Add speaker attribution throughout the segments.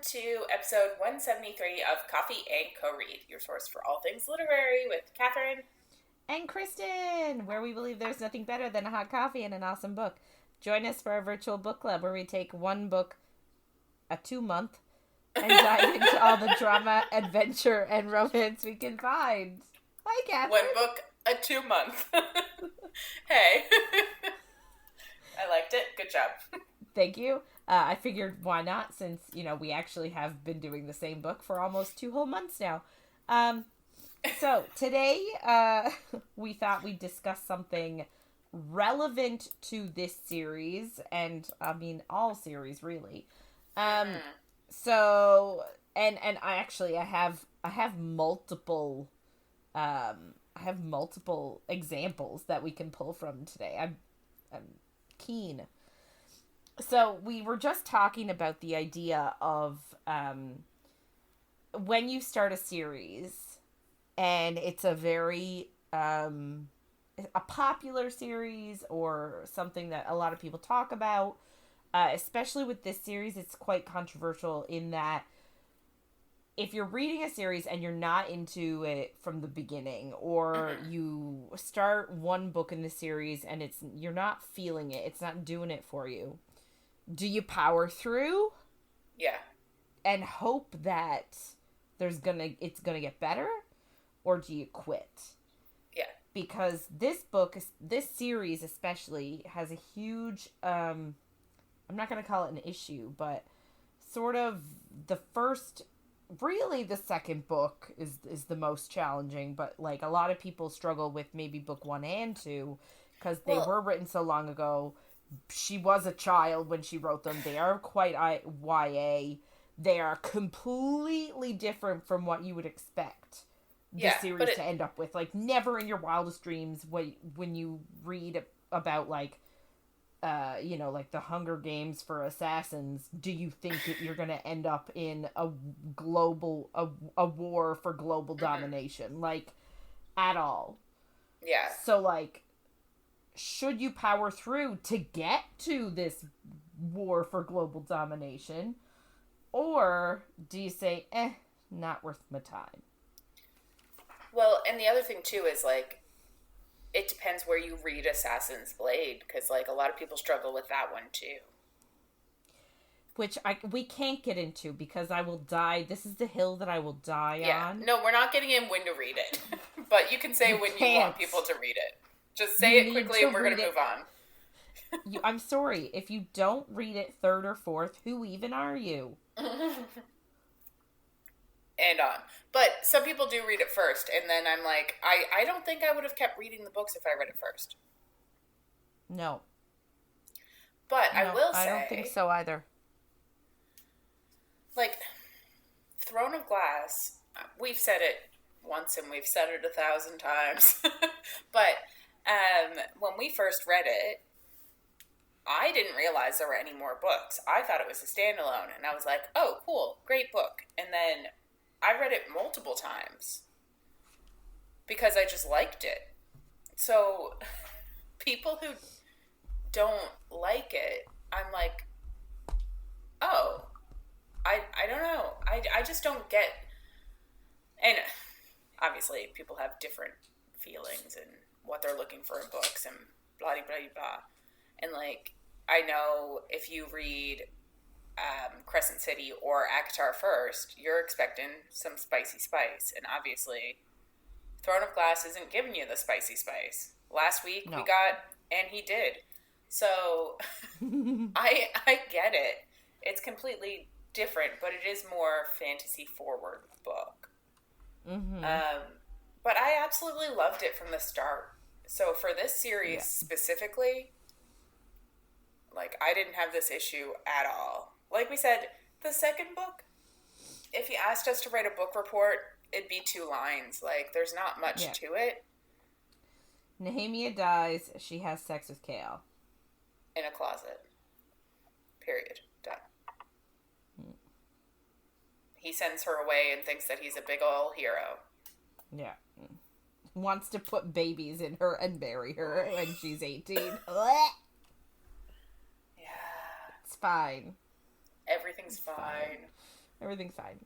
Speaker 1: to episode 173 of Coffee and Co-Read, your source for all things literary with Catherine
Speaker 2: and Kristen, where we believe there's nothing better than a hot coffee and an awesome book. Join us for our virtual book club where we take one book a 2-month and dive into all the drama, adventure, and romance we can find. Hi, Catherine.
Speaker 1: One book a 2-month. Hey. I liked it. Good job.
Speaker 2: Thank you. I figured why not, since, we actually have been doing the same book for almost 2 whole months now. So today, we thought we'd discuss something relevant to this series, and all series really. So, and I have multiple, examples that we can pull from today. I'm keen. So we were just talking about the idea of when you start a series and it's a very a popular series or something that a lot of people talk about, especially with this series, it's quite controversial in that if you're reading a series and you're not into it from the beginning, or you start one book in the series and you're not feeling it, it's not doing it for you, do you power through?
Speaker 1: Yeah.
Speaker 2: And hope that it's gonna get better? Or do you quit?
Speaker 1: Yeah.
Speaker 2: Because this series especially has a huge, I'm not gonna call it an issue, but sort of the second book is the most challenging, but like a lot of people struggle with maybe book 1 and 2 because they were written so long ago. She was a child when she wrote them. They are quite YA. They are completely different from what you would expect the series to end up with. Like, never in your wildest dreams when you read about, like, like the Hunger Games for assassins, do you think that you're going to end up in a war for global domination? Like, at all.
Speaker 1: Yeah.
Speaker 2: So, like, should you power through to get to this war for global domination? Or do you say, not worth my time?
Speaker 1: Well, and the other thing, too, is, like, it depends where you read Assassin's Blade, because, like, a lot of people struggle with that one, too.
Speaker 2: Which we can't get into, because I will die. This is the hill that I will die on.
Speaker 1: No, we're not getting in when to read it. But you can say you want people to read it. Just say it quickly and we're going to move on.
Speaker 2: I'm sorry. If you don't read it 3rd or 4th, who even are you?
Speaker 1: And on. But some people do read it first, and then I'm like, I don't think I would have kept reading the books if I read it first.
Speaker 2: No.
Speaker 1: But I will say,
Speaker 2: I don't think so either.
Speaker 1: Like, Throne of Glass, we've said it once and we've said it 1,000 times. But when we first read it, I didn't realize there were any more books. I thought it was a standalone, and I was like, oh, cool, great book. And then I read it multiple times because I just liked it. So people who don't like it, I'm like, oh, I don't know. I just don't get. And obviously people have different feelings and what they're looking for in books and blah, blah, blah, blah. And, like, I know if you read Crescent City or ACOTAR first, you're expecting some spicy spice. And obviously, Throne of Glass isn't giving you the spicy spice. Last week we got, and he did. So, I get it. It's completely different, but it is more fantasy-forward book.
Speaker 2: Mm-hmm.
Speaker 1: But I absolutely loved it from the start. So for this series specifically, like, I didn't have this issue at all. Like we said, the second book, if you asked us to write a book report, it'd be 2 lines. Like, there's not much to it.
Speaker 2: Nehemia dies. She has sex with Chaol.
Speaker 1: In a closet. Period. Done. He sends her away and thinks that he's a big ol' hero.
Speaker 2: Yeah. Wants to put babies in her and bury her when she's 18.
Speaker 1: Yeah.
Speaker 2: It's fine.
Speaker 1: Everything's fine.
Speaker 2: Everything's fine.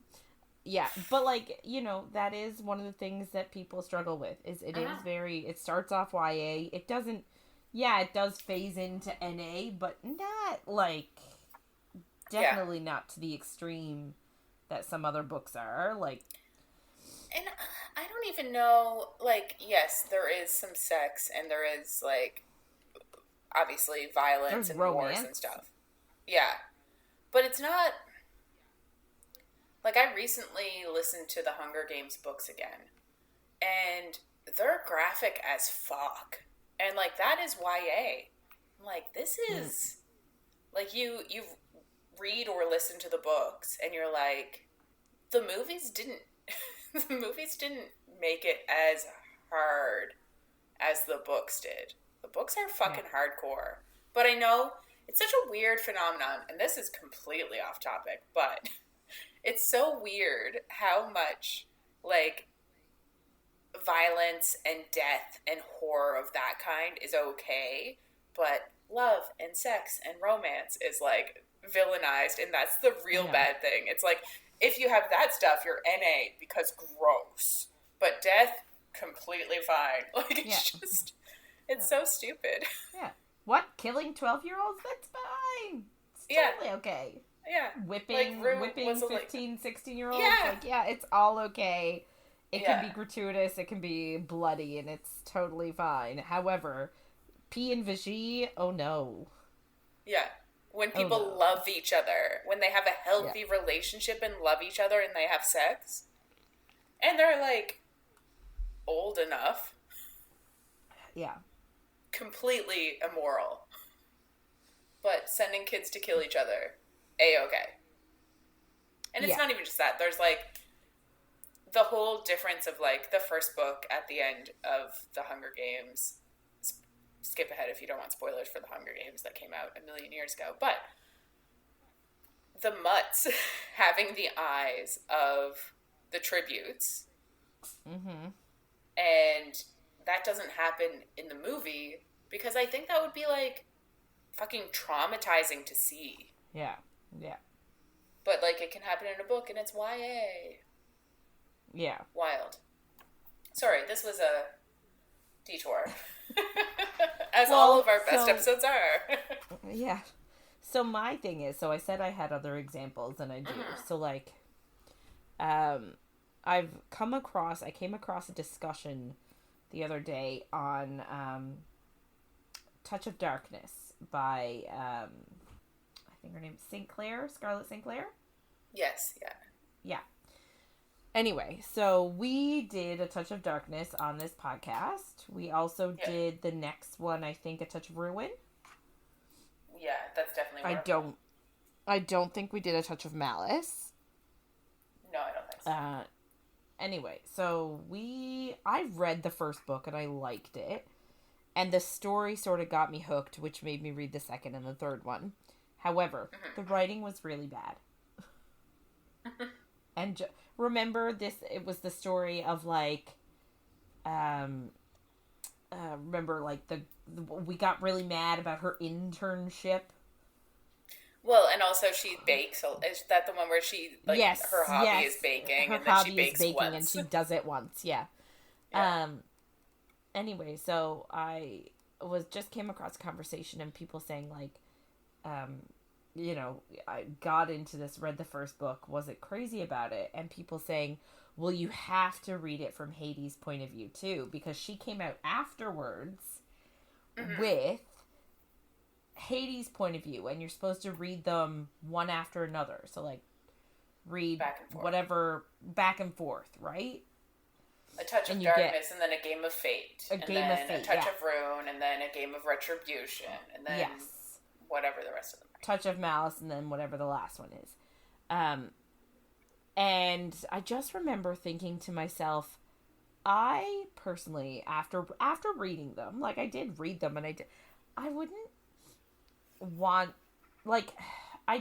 Speaker 2: Yeah, but like, you know, that is one of the things that people struggle with. Is it is very, it starts off YA. It doesn't, yeah, it does phase into NA, but not like, definitely not to the extreme that some other books are. Like,
Speaker 1: and I don't even know, like, yes, there is some sex and there is, like, obviously violence and wars and stuff. Yeah. But it's not, like, I recently listened to the Hunger Games books again, and they're graphic as fuck. And, like, that is YA. I'm like, this is, like, you read or listen to the books, and you're like, the movies didn't make it as hard as the books did. The books are fucking hardcore. But I know it's such a weird phenomenon, and this is completely off topic, but it's so weird how much, like, violence and death and horror of that kind is okay, but love and sex and romance is, like, villainized, and that's the real bad thing. It's like, if you have that stuff, you're NA because gross. But death, completely fine. Like, it's just, it's so stupid.
Speaker 2: Yeah. What? Killing 12-year-olds? That's fine. It's totally okay.
Speaker 1: Yeah.
Speaker 2: Whipping 15, 16-year-olds? Yeah. Like, yeah, it's all okay. It can be gratuitous, it can be bloody, and it's totally fine. However, P and Vigie, oh no.
Speaker 1: Yeah. When people love each other, when they have a healthy relationship and love each other and they have sex, and they're, like, old enough.
Speaker 2: Yeah.
Speaker 1: Completely immoral. But sending kids to kill each other, A-okay. And it's not even just that. There's, like, the whole difference of, like, the first book at the end of the Hunger Games. Skip ahead if you don't want spoilers for the Hunger Games that came out a million years ago. But the mutts having the eyes of the tributes.
Speaker 2: Mm-hmm.
Speaker 1: And that doesn't happen in the movie because I think that would be, like, fucking traumatizing to see.
Speaker 2: Yeah. Yeah.
Speaker 1: But, like, it can happen in a book and it's YA.
Speaker 2: Yeah.
Speaker 1: Wild. Sorry, this was a detour. As all of our best episodes are.
Speaker 2: Yeah. So my thing is, so I said I had other examples, and I do. So, like, I came across a discussion the other day on Touch of Darkness by, I think her name is Scarlett Sinclair?
Speaker 1: Yes, yeah.
Speaker 2: Yeah. Anyway, so we did A Touch of Darkness on this podcast. We also did the next one, I think, A Touch of Ruin.
Speaker 1: Yeah, that's definitely
Speaker 2: I don't think we did A Touch of Malice.
Speaker 1: No, I don't think so.
Speaker 2: Anyway, so I read the first book and I liked it. And the story sort of got me hooked, which made me read the second and the third one. However, the writing was really bad. And remember this, it was the story of, like, remember, like, we got really mad about her internship.
Speaker 1: Well, and also she bakes. Is that the one where she, like, her hobby is baking, and then she bakes once?
Speaker 2: And she does it once, yeah. Anyway, so I came across a conversation and people saying, like, you know, I got into this, read the first book, wasn't crazy about it, and people saying, well, you have to read it from Hades' point of view, too, because she came out afterwards with Hades' point of view, and you're supposed to read them one after another, so, like, read whatever back and forth, right?
Speaker 1: A Touch of Darkness, and then A Game of Fate. A Touch of Ruin, and then A Game of Retribution, and then whatever the rest of them are.
Speaker 2: Touch of Malice, and then whatever the last one is. And I just remember thinking to myself, I personally, after reading them, like, I did read them, and I wouldn't want, like, I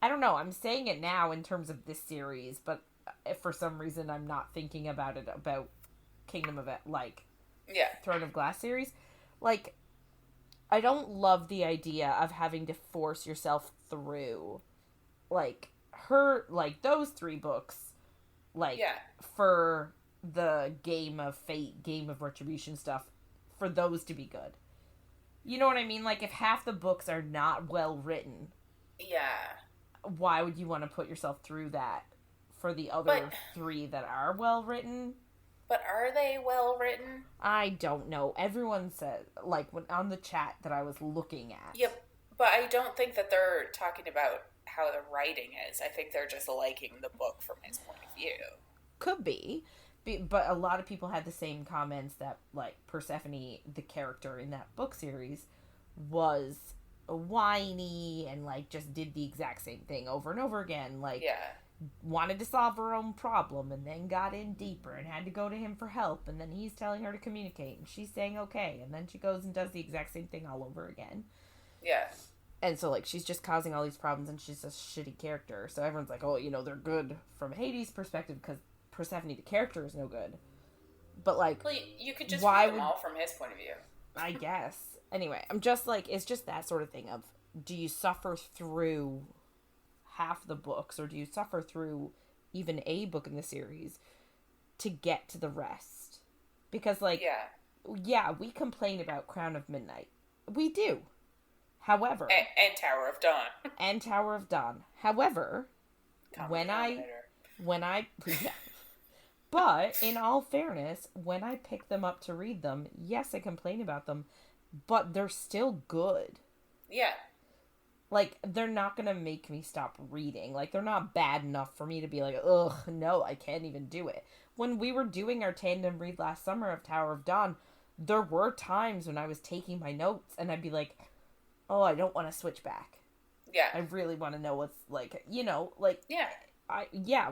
Speaker 2: don't know, I'm saying it now in terms of this series, but if for some reason I'm not thinking about it about Kingdom of It, like, Throne of Glass series, like, I don't love the idea of having to force yourself through, like, her, like, those 3 books, like, for the Game of Fate, Game of Retribution stuff, for those to be good. You know what I mean? Like, if half the books are not well written, why would you want to put yourself through that for the other 3 that are well written?
Speaker 1: But are they well written?
Speaker 2: I don't know. Everyone said, like, when on the chat that I was looking at.
Speaker 1: Yep, but I don't think that they're talking about how the writing is. I think they're just liking the book from his point of view.
Speaker 2: Could be. But a lot of people had the same comments that, like, Persephone, the character in that book series, was whiny and, like, just did the exact same thing over and over again. Like, wanted to solve her own problem and then got in deeper and had to go to him for help. And then he's telling her to communicate and she's saying okay. And then she goes and does the exact same thing all over again.
Speaker 1: Yeah.
Speaker 2: And so, like, she's just causing all these problems and she's a shitty character. So everyone's like, oh, you know, they're good from Hades' perspective because Persephone, the character, is no good. But, like,
Speaker 1: well, you could just read them all from his point of view.
Speaker 2: I guess. Anyway, I'm just like, it's just that sort of thing of, do you suffer through half the books, or do you suffer through even a book in the series to get to the rest? Because, like, we complain about Crown of Midnight. We do. However...
Speaker 1: And Tower of Dawn.
Speaker 2: And Tower of Dawn. However, when I... Yeah. But, in all fairness, when I pick them up to read them, yes, I complain about them, but they're still good.
Speaker 1: Yeah.
Speaker 2: Like, they're not gonna make me stop reading. Like, they're not bad enough for me to be like, ugh, no, I can't even do it. When we were doing our tandem read last summer of Tower of Dawn, there were times when I was taking my notes, and I'd be like, oh, I don't want to switch back.
Speaker 1: Yeah.
Speaker 2: I really want to know what's, like, you know, like... Yeah.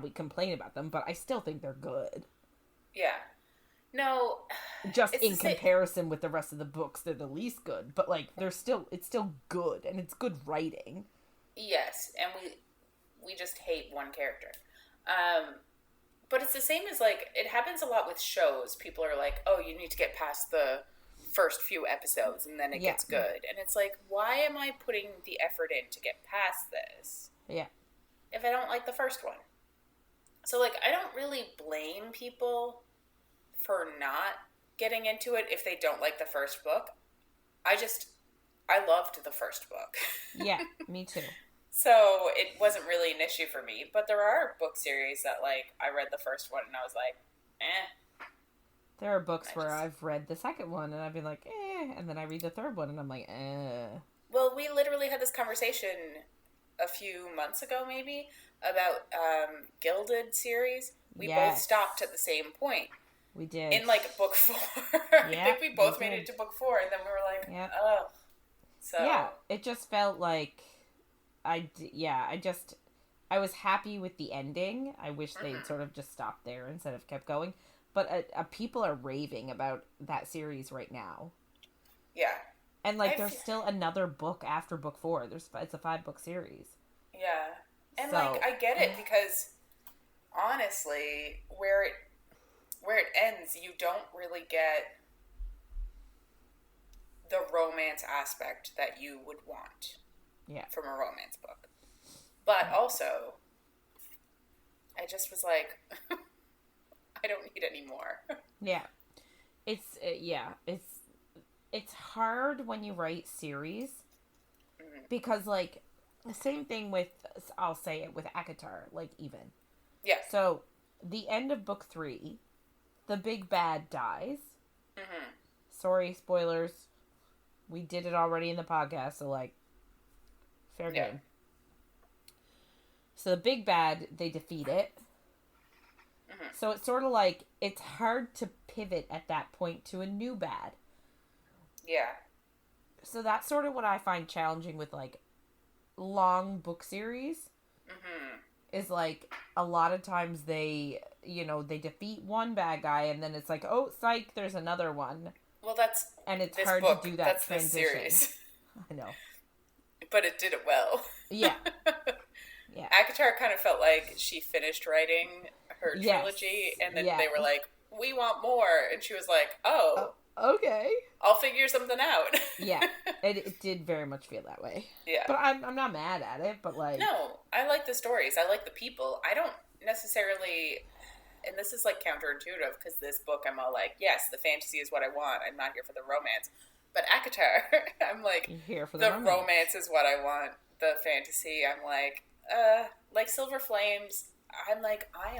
Speaker 2: We complain about them, but I still think they're good.
Speaker 1: Yeah. No.
Speaker 2: Just in comparison with the rest of the books, they're the least good. But, like, it's still good, and it's good writing.
Speaker 1: Yes, and we just hate one character. But it's the same as, like, it happens a lot with shows. People are like, oh, you need to get past the first few episodes, and then it gets good. And it's like, why am I putting the effort in to get past this?
Speaker 2: Yeah.
Speaker 1: If I don't like the first one. So, like, I don't really blame people for not getting into it if they don't like the first book. I loved the first book.
Speaker 2: Yeah, me too.
Speaker 1: So, it wasn't really an issue for me. But there are book series that, like, I read the first one and I was like, eh.
Speaker 2: There are books where I've read the second one and I've been like, eh. And then I read the third one and I'm like, eh.
Speaker 1: Well, we literally had this conversation a few months ago, maybe, about Gilded series. We both stopped at the same point.
Speaker 2: We did.
Speaker 1: In, like, book 4. I think we both made it to book 4, and then we were like, oh. So.
Speaker 2: Yeah, it just felt like, I was happy with the ending. I wish they'd sort of just stopped there instead of kept going. But people are raving about that series right now. Yeah. And, like, there's still another book after book 4. It's a 5-book series.
Speaker 1: Yeah. And, like, I get it because, honestly, where it ends, you don't really get the romance aspect that you would want from a romance book. But also, I just was like, I don't need any more. Yeah. It's hard when you write series because, like, the same thing with, I'll say it with ACOTAR, like, even. Yeah. So, the end of book 3, the big bad dies. Mm-hmm. Sorry, spoilers. We did it already in the podcast, so, like, fair game. So, the big bad, they defeat it. Mm-hmm. So, it's sort of like, it's hard to pivot at that point to a new bad. Yeah. So that's sort of what I find challenging with, like, long book series. Mm-hmm. Is, like, a lot of times they defeat one bad guy and then it's like, oh, psych, there's another one. Well, and it's hard to do that that's transition. This series. I know. But it did it well. Yeah. Yeah. ACOTAR kind of felt like she finished writing her trilogy and then they were like, we want more. And she was like, oh. Okay. I'll figure something out.
Speaker 2: Yeah, it did very much feel that way.
Speaker 1: Yeah.
Speaker 2: But I'm not mad at it, but like...
Speaker 1: No, I like the stories. I like the people. I don't necessarily... And this is like counterintuitive because this book, I'm all like, yes, the fantasy is what I want. I'm not here for the romance. But ACOTAR, I'm like,
Speaker 2: you're here for
Speaker 1: the romance is what I want. The fantasy, I'm like Silver Flames, I'm like, I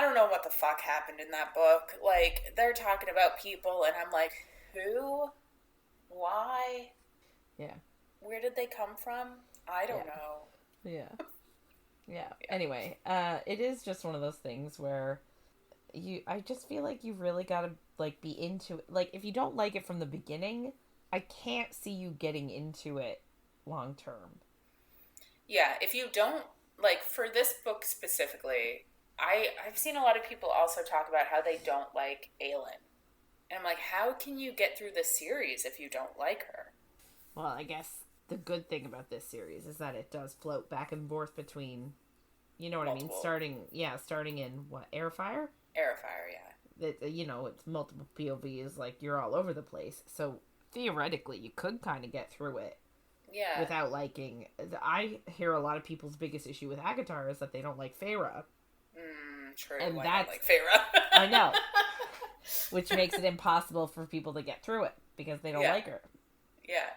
Speaker 1: don't know what the fuck happened in that book. Like, they're talking about people, and I'm like, who? Why?
Speaker 2: Yeah.
Speaker 1: Where did they come from? I don't know.
Speaker 2: Yeah. Anyway, it is just one of those things where I just feel like you really gotta, like, be into it. Like, if you don't like it from the beginning, I can't see you getting into it long term.
Speaker 1: Yeah, if you don't, like, for this book specifically, I've seen a lot of people also talk about how they don't like Aelin. And I'm like, how can you get through this series if you don't like her?
Speaker 2: Well, I guess the good thing about this series is that it does float back and forth between, you know what multiple. I mean? Starting in, what, Airfire?
Speaker 1: Airfire, yeah.
Speaker 2: It's multiple POVs, like, you're all over the place. So, theoretically, you could kind of get through it.
Speaker 1: Yeah.
Speaker 2: Without liking... I hear a lot of people's biggest issue with ACOTAR is that they don't like Feyre.
Speaker 1: True.
Speaker 2: And
Speaker 1: that's... like Feyre.
Speaker 2: I know. Which makes it impossible for people to get through it, because they don't like her.
Speaker 1: Yeah.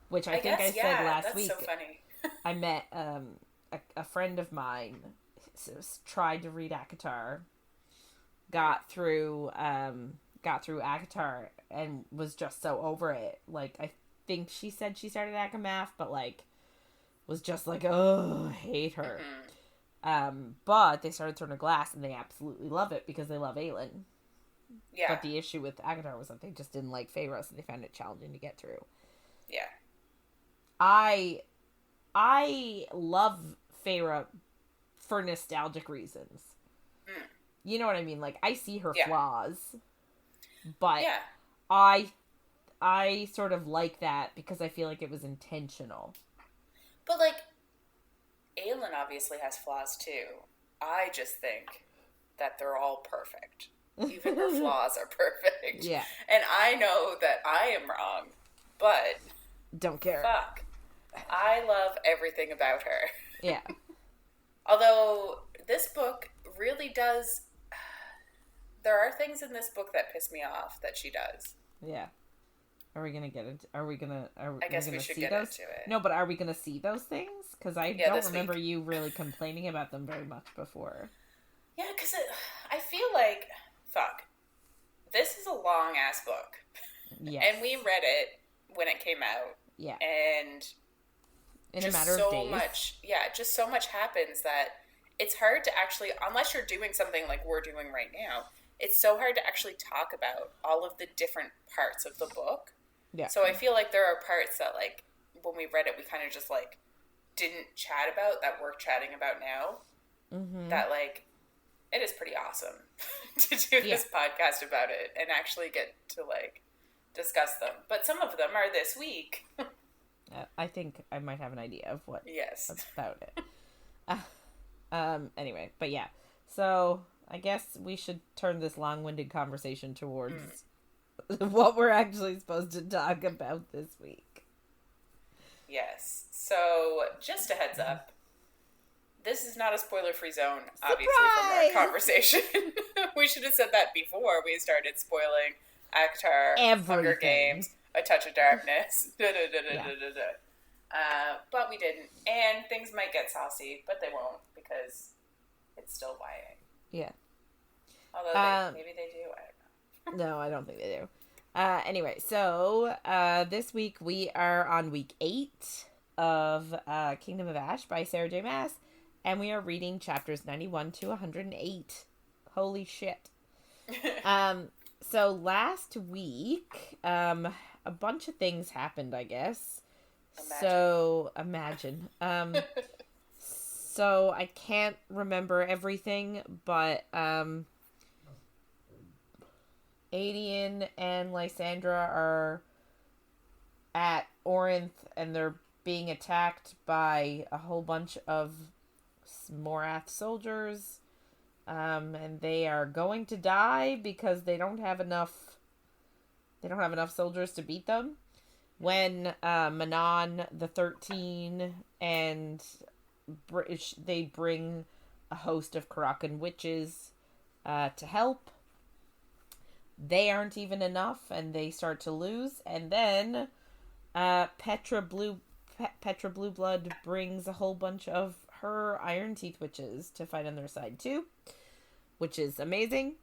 Speaker 2: Which I think I said last week.
Speaker 1: That's so funny.
Speaker 2: I met a friend of mine tried to read ACOTAR, got through ACOTAR, and was just so over it. Like, I think she said she started ACOMAF, but, like, was just like, oh, I hate her. Mm-hmm. But they started Throne of Glass, and they absolutely love it because they love Aelin. Yeah. But the issue with ACOTAR was that they just didn't like Feyre, so they found it challenging to get through.
Speaker 1: Yeah.
Speaker 2: I love Feyre for nostalgic reasons. Mm. You know what I mean? Like, I see her flaws, but I sort of like that because I feel like it was intentional.
Speaker 1: But, like, Aelin obviously has flaws, too. I just think that they're all perfect. Even her flaws are perfect.
Speaker 2: Yeah.
Speaker 1: And I know that I am wrong, but...
Speaker 2: Don't care.
Speaker 1: Fuck. I love everything about her.
Speaker 2: Yeah.
Speaker 1: Although, this book really does... There are things in this book that piss me off that she does.
Speaker 2: Yeah. Are we gonna get it?
Speaker 1: I guess we should get into it.
Speaker 2: No, but are we gonna see those things? Because I don't remember you really complaining about them very much before.
Speaker 1: Yeah, because I feel like... Fuck. This is a long-ass book.
Speaker 2: Yes.
Speaker 1: And we read it when it came out.
Speaker 2: Yeah.
Speaker 1: And...
Speaker 2: In a matter of days.
Speaker 1: Just so much happens that it's hard to actually... Unless you're doing something like we're doing right now, it's so hard to actually talk about all of the different parts of the book.
Speaker 2: Yeah.
Speaker 1: So I feel like there are parts that, like, when we read it, we kind of just, like, didn't chat about that we're chatting about now. Mm-hmm. That, like... It is pretty awesome to do this podcast about it and actually get to, like, discuss them. But some of them are this week.
Speaker 2: I think I might have an idea of what about it. Anyway, but yeah. So, I guess we should turn this long-winded conversation towards what we're actually supposed to talk about this week.
Speaker 1: Yes. So, just a heads up. This is not a spoiler-free zone, obviously,
Speaker 2: Surprise!
Speaker 1: from our conversation. We should have said that before we started spoiling ACOTAR, Hunger Games, A Touch of Darkness, But we didn't. And things might get saucy, but they won't, because it's still YA.
Speaker 2: Yeah.
Speaker 1: Although maybe they do, I don't know.
Speaker 2: No, I don't think they do. Anyway, so this week we are on week 8 of Kingdom of Ash by Sarah J. Maas. And we are reading chapters 91 to 108. Holy shit. So last week, a bunch of things happened, I guess. Imagine. So I can't remember everything, but Aedion and Lysandra are at Orinth, and they're being attacked by a whole bunch of Morath soldiers. And they are going to die because they don't have enough soldiers to beat them. When Manon, the 13, and they bring a host of Karakan witches to help. They aren't even enough, and they start to lose. And then Petra Blueblood brings a whole bunch of her Iron Teeth witches to fight on their side too, which is amazing.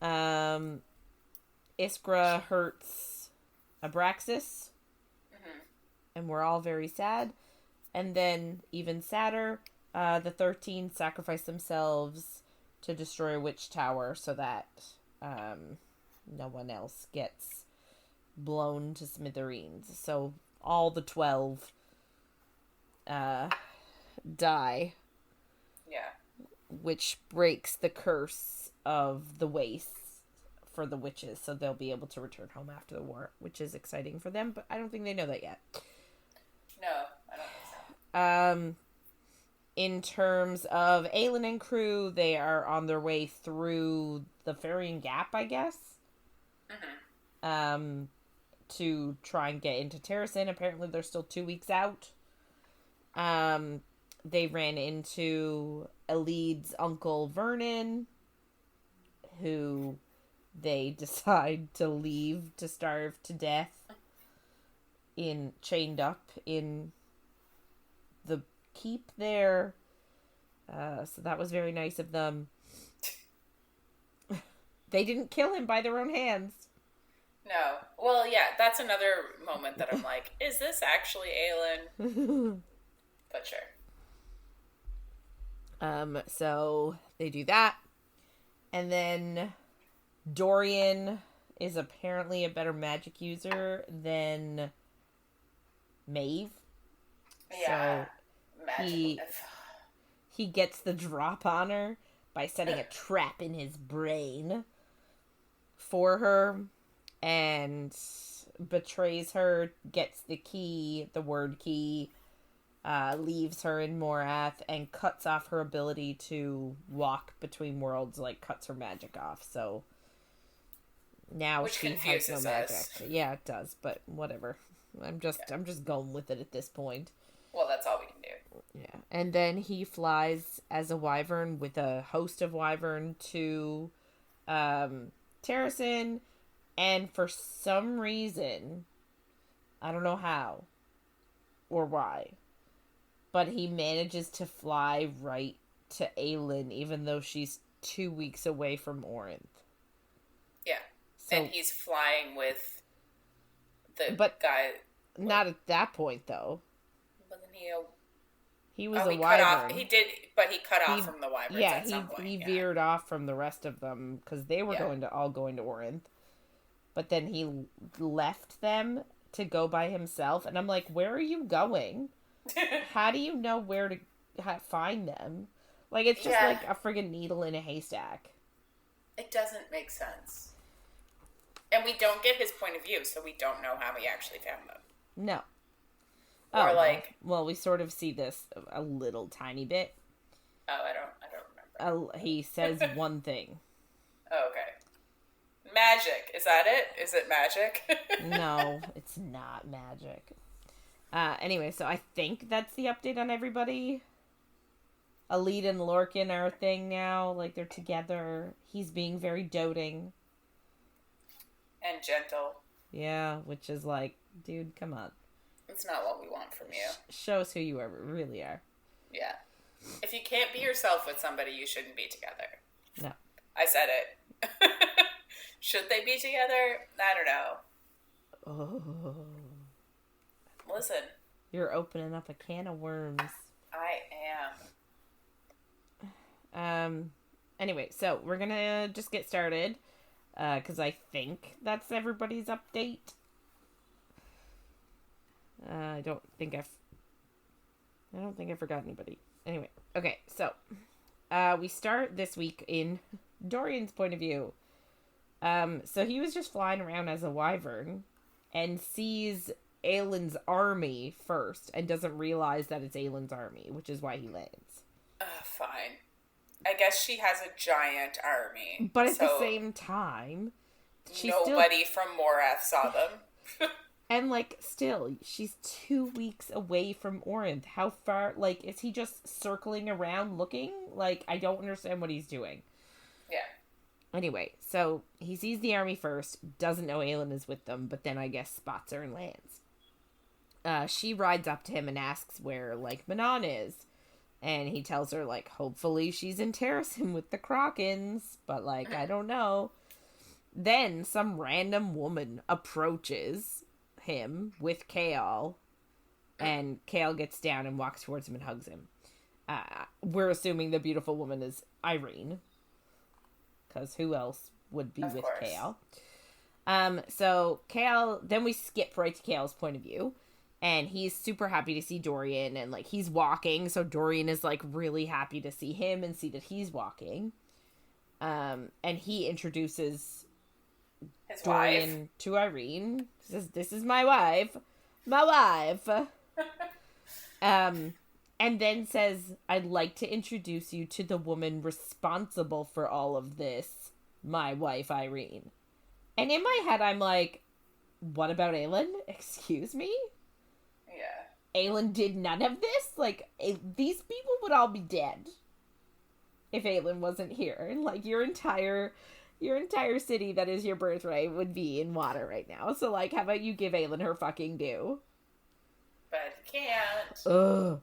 Speaker 2: Iskra hurts Abraxas, and we're all very sad. And then, even sadder, the 13 sacrifice themselves to destroy a witch tower so that no one else gets blown to smithereens. So all the 12 die.
Speaker 1: Yeah.
Speaker 2: Which breaks the curse of the wastes for the witches, so they'll be able to return home after the war, which is exciting for them, but I don't think they know that yet.
Speaker 1: No, I don't think so.
Speaker 2: In terms of Aelin and crew, they are on their way through the Ferrying Gap, I guess. To try and get into Terrasin. Apparently they're still 2 weeks out. They ran into Elid's uncle Vernon, who they decide to leave to starve to death chained up in the keep there. So that was very nice of them. They didn't kill him by their own hands.
Speaker 1: No. Well, yeah, that's another moment that I'm like, is this actually Aelin? But sure.
Speaker 2: So they do that. And then Dorian is apparently a better magic user than Maeve.
Speaker 1: Yeah.
Speaker 2: So he gets the drop on her by setting a trap in his brain for her and betrays her, gets the key, the word key, leaves her in Morath, and cuts off her ability to walk between worlds, like cuts her magic off. So now
Speaker 1: which
Speaker 2: she
Speaker 1: confuses
Speaker 2: has no magic.
Speaker 1: us.
Speaker 2: Yeah, it does, but whatever. I'm just going with it at this point.
Speaker 1: Well, that's all we can do.
Speaker 2: Yeah. And then he flies as a wyvern with a host of wyvern to Terrasin, and for some reason, I don't know how or why, but he manages to fly right to Aelin, even though she's 2 weeks away from Orinth.
Speaker 1: Yeah. So, and he's flying with the guy.
Speaker 2: Not at that point, though.
Speaker 1: Wasn't he
Speaker 2: he was a wyvern.
Speaker 1: He did, but he cut off from the wyverns at some point.
Speaker 2: He veered off from the rest of them because they were going to Orinth. But then he left them to go by himself. And I'm like, where are you going? How do you know where to find them? Like, it's just like a friggin' needle in a haystack.
Speaker 1: It doesn't make sense. And we don't get his point of view, so we don't know how he actually found them.
Speaker 2: No.
Speaker 1: Or
Speaker 2: well, we sort of see this a little tiny bit.
Speaker 1: Oh, I don't remember.
Speaker 2: He says one thing.
Speaker 1: Oh, okay. Magic. Is that it? Is it magic?
Speaker 2: No, it's not magic. Anyway, so I think that's the update on everybody. Elid and Lorcan are a thing now. Like, they're together. He's being very doting.
Speaker 1: And gentle.
Speaker 2: Yeah, which is like, dude, come on.
Speaker 1: It's not what we want from you.
Speaker 2: Show us who you really are.
Speaker 1: Yeah. If you can't be yourself with somebody, you shouldn't be together.
Speaker 2: No.
Speaker 1: I said it. Should they be together? I don't know.
Speaker 2: Oh.
Speaker 1: Listen.
Speaker 2: You're opening up a can of worms.
Speaker 1: I
Speaker 2: am. Anyway, so we're gonna just get started. Because I think that's everybody's update. I don't think I forgot anybody. Anyway, okay, so we start this week in Dorian's point of view. So he was just flying around as a wyvern and sees Aelin's army first and doesn't realize that it's Aelin's army, which is why he lands.
Speaker 1: Fine. I guess she has a giant army.
Speaker 2: But at the same time,
Speaker 1: nobody from Morath saw them.
Speaker 2: And, like, still, she's 2 weeks away from Orinth. How far, like, is he just circling around looking? Like, I don't understand what he's doing.
Speaker 1: Yeah.
Speaker 2: Anyway, so he sees the army first, doesn't know Aelin is with them, but then I guess spots her and lands. She rides up to him and asks where, like, Manon is. And he tells her, like, hopefully she's in Terrasen with the Krakens, but, like, I don't know. Then some random woman approaches him with Chaol, and Chaol gets down and walks towards him and hugs him. We're assuming the beautiful woman is Irene, because who else would be with Chaol? So Chaol, then we skip right to Chaol's point of view, and he's super happy to see Dorian, and, like, he's walking, so Dorian is, like, really happy to see him and see that he's walking. And he introduces
Speaker 1: his
Speaker 2: Dorian
Speaker 1: wife
Speaker 2: to Irene. Says, "This is my wife. My wife." And then says, "I'd like to introduce you to the woman responsible for all of this, my wife, Irene." And in my head, I'm like, what about Aelin? Excuse me?
Speaker 1: Yeah.
Speaker 2: Aelin did none of this? Like, these people would all be dead if Aelin wasn't here. Like, your entire city that is your birthright would be in water right now. So, like, how about you give Aelin her fucking due?
Speaker 1: But he can't.
Speaker 2: Ugh.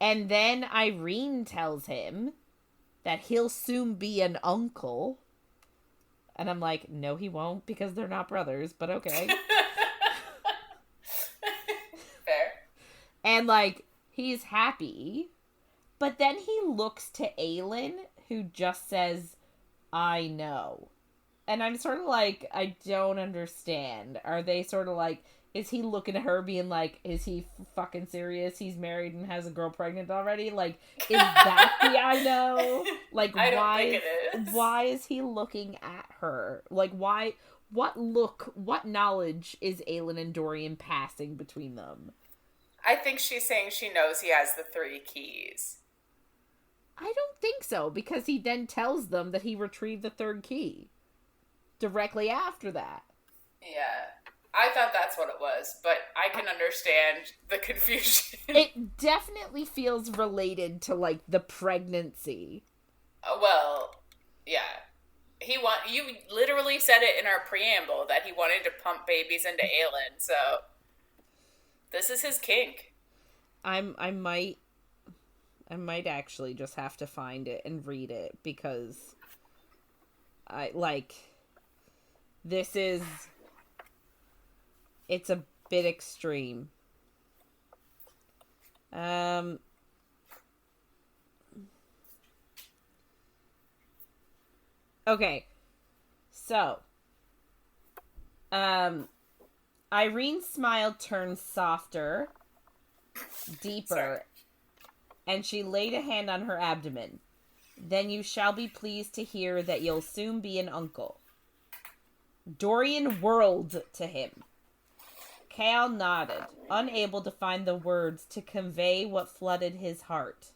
Speaker 2: And then Irene tells him that he'll soon be an uncle. And I'm like, no, he won't, because they're not brothers, but okay.
Speaker 1: Fair.
Speaker 2: And, like, he's happy. But then he looks to Aelin, who just says, "I know." And I'm sort of like, I don't understand. Are they sort of like, is he looking at her being like, is he fucking serious? He's married and has a girl pregnant already? Like, is that the I know? Like,
Speaker 1: I don't think it is.
Speaker 2: Why is he looking at her? Like, why, what knowledge is Aelin and Dorian passing between them?
Speaker 1: I think she's saying she knows he has the 3 keys.
Speaker 2: I don't think so, because he then tells them that he retrieved the 3rd key directly after that.
Speaker 1: Yeah. I thought that's what it was, but I can understand the confusion.
Speaker 2: It definitely feels related to, like, the pregnancy.
Speaker 1: Well, yeah. You literally said it in our preamble that he wanted to pump babies into Aelin, so this is his kink.
Speaker 2: I might actually just have to find it and read it, because it's a bit extreme. Okay. So, Irene's smile turned softer, deeper,
Speaker 1: Sorry.
Speaker 2: and she laid a hand on her abdomen. "Then you shall be pleased to hear that you'll soon be an uncle." Dorian whirled to him. Chaol nodded, unable to find the words to convey what flooded his heart.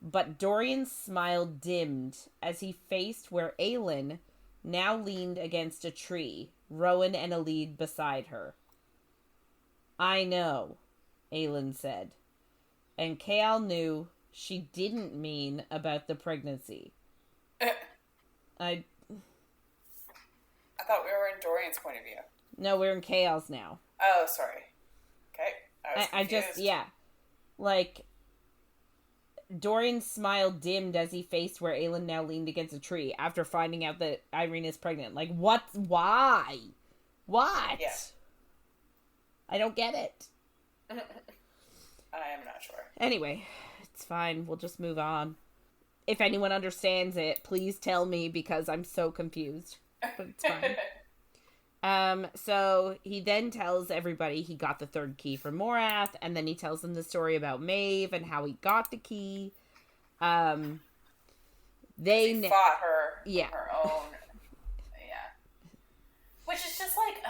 Speaker 2: But Dorian's smile dimmed as he faced where Aelin now leaned against a tree, Rowan and Alid beside her. "I know," Aelin said. And Chaol knew she didn't mean about the pregnancy. I
Speaker 1: thought we were in Dorian's point of view.
Speaker 2: No, we're in Chaol's now.
Speaker 1: Oh, sorry. Okay.
Speaker 2: I just, yeah. Like, Dorian's smile dimmed as he faced where Aelin now leaned against a tree after finding out that Irene is pregnant. Like, what? Why? What?
Speaker 1: Yeah.
Speaker 2: I don't get it.
Speaker 1: I am not sure.
Speaker 2: Anyway, it's fine. We'll just move on. If anyone understands it, please tell me, because I'm so confused. But it's fine. So he then tells everybody he got the 3rd key from Morath, and then he tells them the story about Maeve and how he got the key. He
Speaker 1: fought her on her own. Yeah. Which is just like,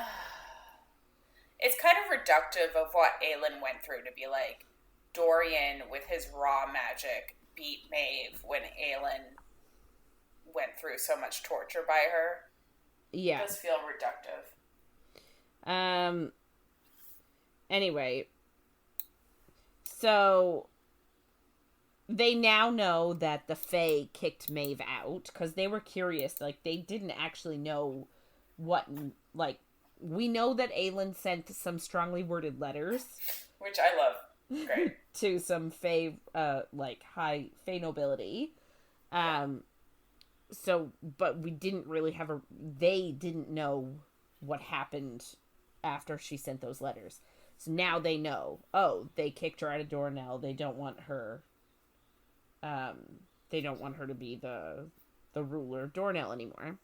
Speaker 1: it's kind of reductive of what Aelin went through to be like, Dorian with his raw magic beat Maeve when Aelin went through so much torture by her.
Speaker 2: Yeah.
Speaker 1: It does feel reductive.
Speaker 2: Anyway. So they now know that the Fae kicked Maeve out because they were curious. Like, they didn't actually know what, like, we know that Aelin sent some strongly worded letters.
Speaker 1: Which I love. Great.
Speaker 2: To some Fae, high Fae nobility. So, but we didn't really they didn't know what happened after she sent those letters. So now they know, they kicked her out of Dornell. They don't want her, to be the ruler of Dornell anymore.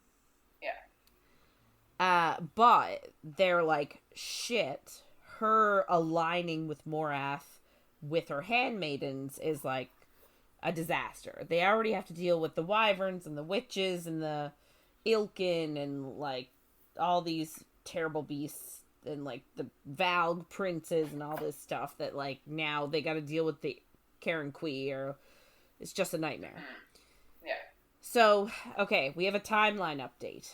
Speaker 1: Yeah.
Speaker 2: But they're like, shit, her aligning with Morath with her handmaidens is like a disaster. They already have to deal with the wyverns and the witches and the Ilkin and like all these terrible beasts and like the Valg princes and all this stuff that like now they got to deal with the Karen Quee, or it's just a nightmare.
Speaker 1: Yeah.
Speaker 2: So, okay, we have a timeline update.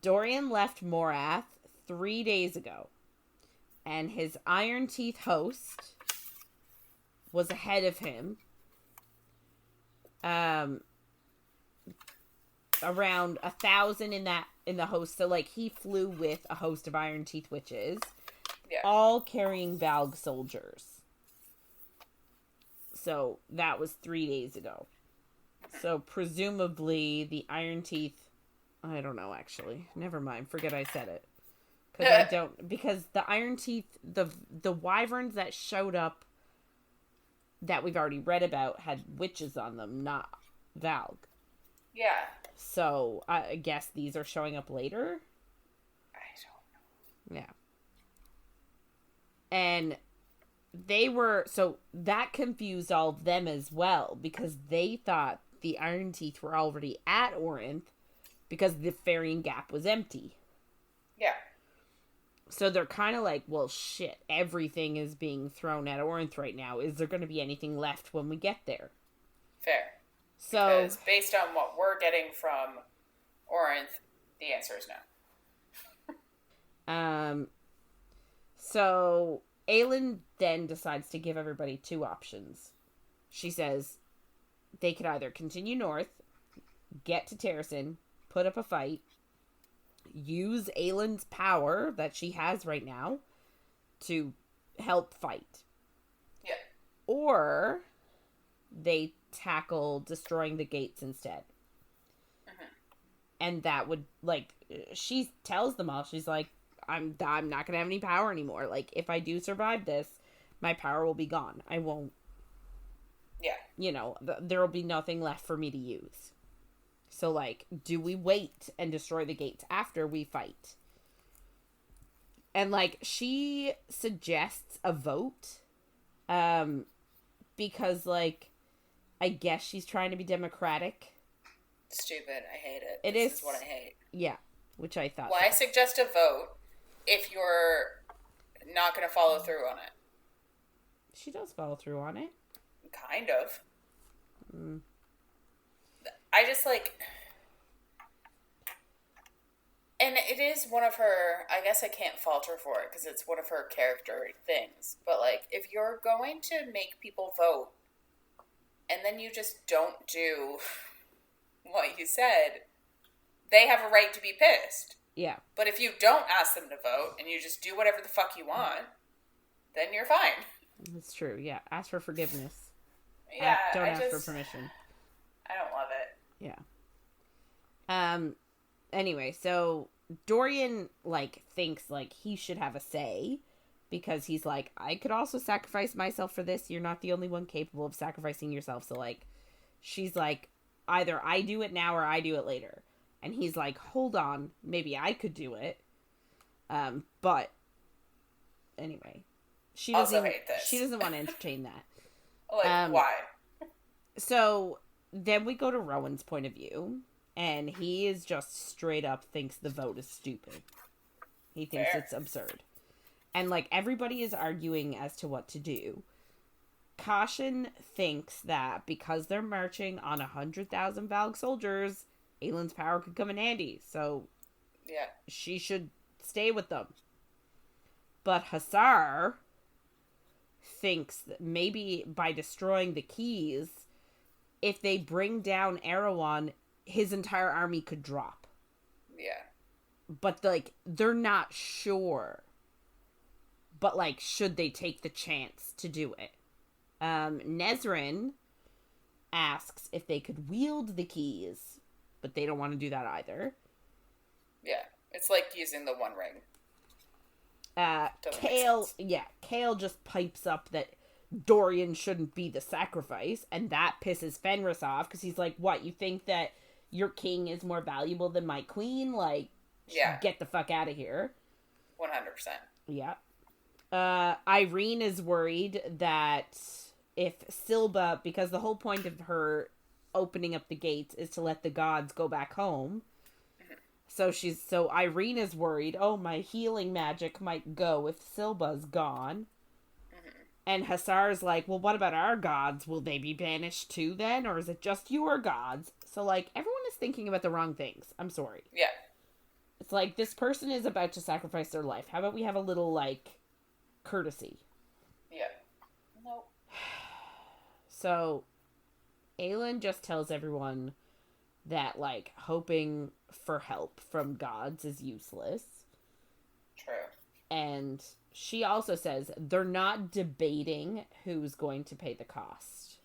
Speaker 2: Dorian left Morath 3 days ago, and his Iron Teeth host was ahead of him. Around 1,000 in the host. So like he flew with a host of Iron Teeth witches, all carrying Valg soldiers. So that was 3 days ago. So presumably the Iron Teeth, I don't know actually. Never mind. Forget I said it. Because the Iron Teeth, the wyverns that showed up that we've already read about had witches on them, not Valg.
Speaker 1: Yeah.
Speaker 2: So, I guess these are showing up later?
Speaker 1: I don't know.
Speaker 2: Yeah. And so that confused all of them as well, because they thought the Iron Teeth were already at Orinth, because the Farian Gap was empty.
Speaker 1: Yeah.
Speaker 2: So they're kind of like, well, shit, everything is being thrown at Orinth right now. Is there going to be anything left when we get there?
Speaker 1: Fair.
Speaker 2: So,
Speaker 1: because based on what we're getting from Orinth, the answer is
Speaker 2: no. So Aelin then decides to give everybody two options. She says they could either continue north, get to Terrasen, put up a fight, use Aelin's power that she has right now to help fight.
Speaker 1: Yeah.
Speaker 2: Or they tackle destroying the gates instead.
Speaker 1: Mm-hmm.
Speaker 2: And that would, like, she tells them all, she's like, I'm not gonna have any power anymore. Like, if I do survive this, my power will be gone. I won't, there will be nothing left for me to use. So, like, do we wait and destroy the gates after we fight? And, like, she suggests a vote, because, like, I guess she's trying to be democratic.
Speaker 1: Stupid. I hate it.
Speaker 2: This
Speaker 1: is what I hate.
Speaker 2: Yeah, which I thought.
Speaker 1: Well, I suggest a vote if you're not going to follow through on it.
Speaker 2: She does follow through on it.
Speaker 1: Kind of. I just, like... And it is one of her... I guess I can't fault her for it, because it's one of her character things. But, like, if you're going to make people vote, and then you just don't do what you said, they have a right to be pissed.
Speaker 2: Yeah.
Speaker 1: But if you don't ask them to vote, and you just do whatever the fuck you want, then you're fine.
Speaker 2: That's true, yeah. Ask for forgiveness.
Speaker 1: Yeah,
Speaker 2: don't ask for permission.
Speaker 1: I don't love it.
Speaker 2: Yeah. Anyway, so Dorian, like, thinks, like, he should have a say, because he's like, I could also sacrifice myself for this. You're not the only one capable of sacrificing yourself. So, like, she's like, either I do it now or I do it later. And he's like, hold on, maybe I could do it. But anyway, she doesn't
Speaker 1: hate this.
Speaker 2: She doesn't want to entertain that.
Speaker 1: Like, why?
Speaker 2: So then we go to Rowan's point of view, and he is just straight up thinks the vote is stupid. He thinks it's absurd. And, like, everybody is arguing as to what to do. Caution thinks that because they're marching on 100,000 Valg soldiers, Aelin's power could come in handy, so
Speaker 1: yeah,
Speaker 2: she should stay with them. But Hussar thinks that maybe by destroying the keys, if they bring down Erewhon, his entire army could drop.
Speaker 1: Yeah.
Speaker 2: But, like, they're not sure. But, like, should they take the chance to do it? Nezrin asks if they could wield the keys, but they don't want to do that either.
Speaker 1: Yeah, it's like using the One Ring.
Speaker 2: Chaol just pipes up that Dorian shouldn't be the sacrifice, and that pisses Fenris off, because he's like, what, you think that your king is more valuable than my queen? Like,
Speaker 1: yeah,
Speaker 2: get the fuck out of here.
Speaker 1: 100%.
Speaker 2: Yeah. Irene is worried that if Silba, because the whole point of her opening up the gates is to let the gods go back home. Mm-hmm. So Irene is worried, oh, my healing magic might go if Silba's gone. Mm-hmm. And Hussar's like, well, what about our gods? Will they be banished too then? Or is it just your gods? So, like, everyone is thinking about the wrong things. I'm sorry.
Speaker 1: Yeah.
Speaker 2: It's like, this person is about to sacrifice their life. How about we have a little, like, courtesy?
Speaker 1: Yeah. Nope.
Speaker 2: So, Aelin just tells everyone that, like, hoping for help from gods is useless.
Speaker 1: True.
Speaker 2: And she also says they're not debating who's going to pay the cost.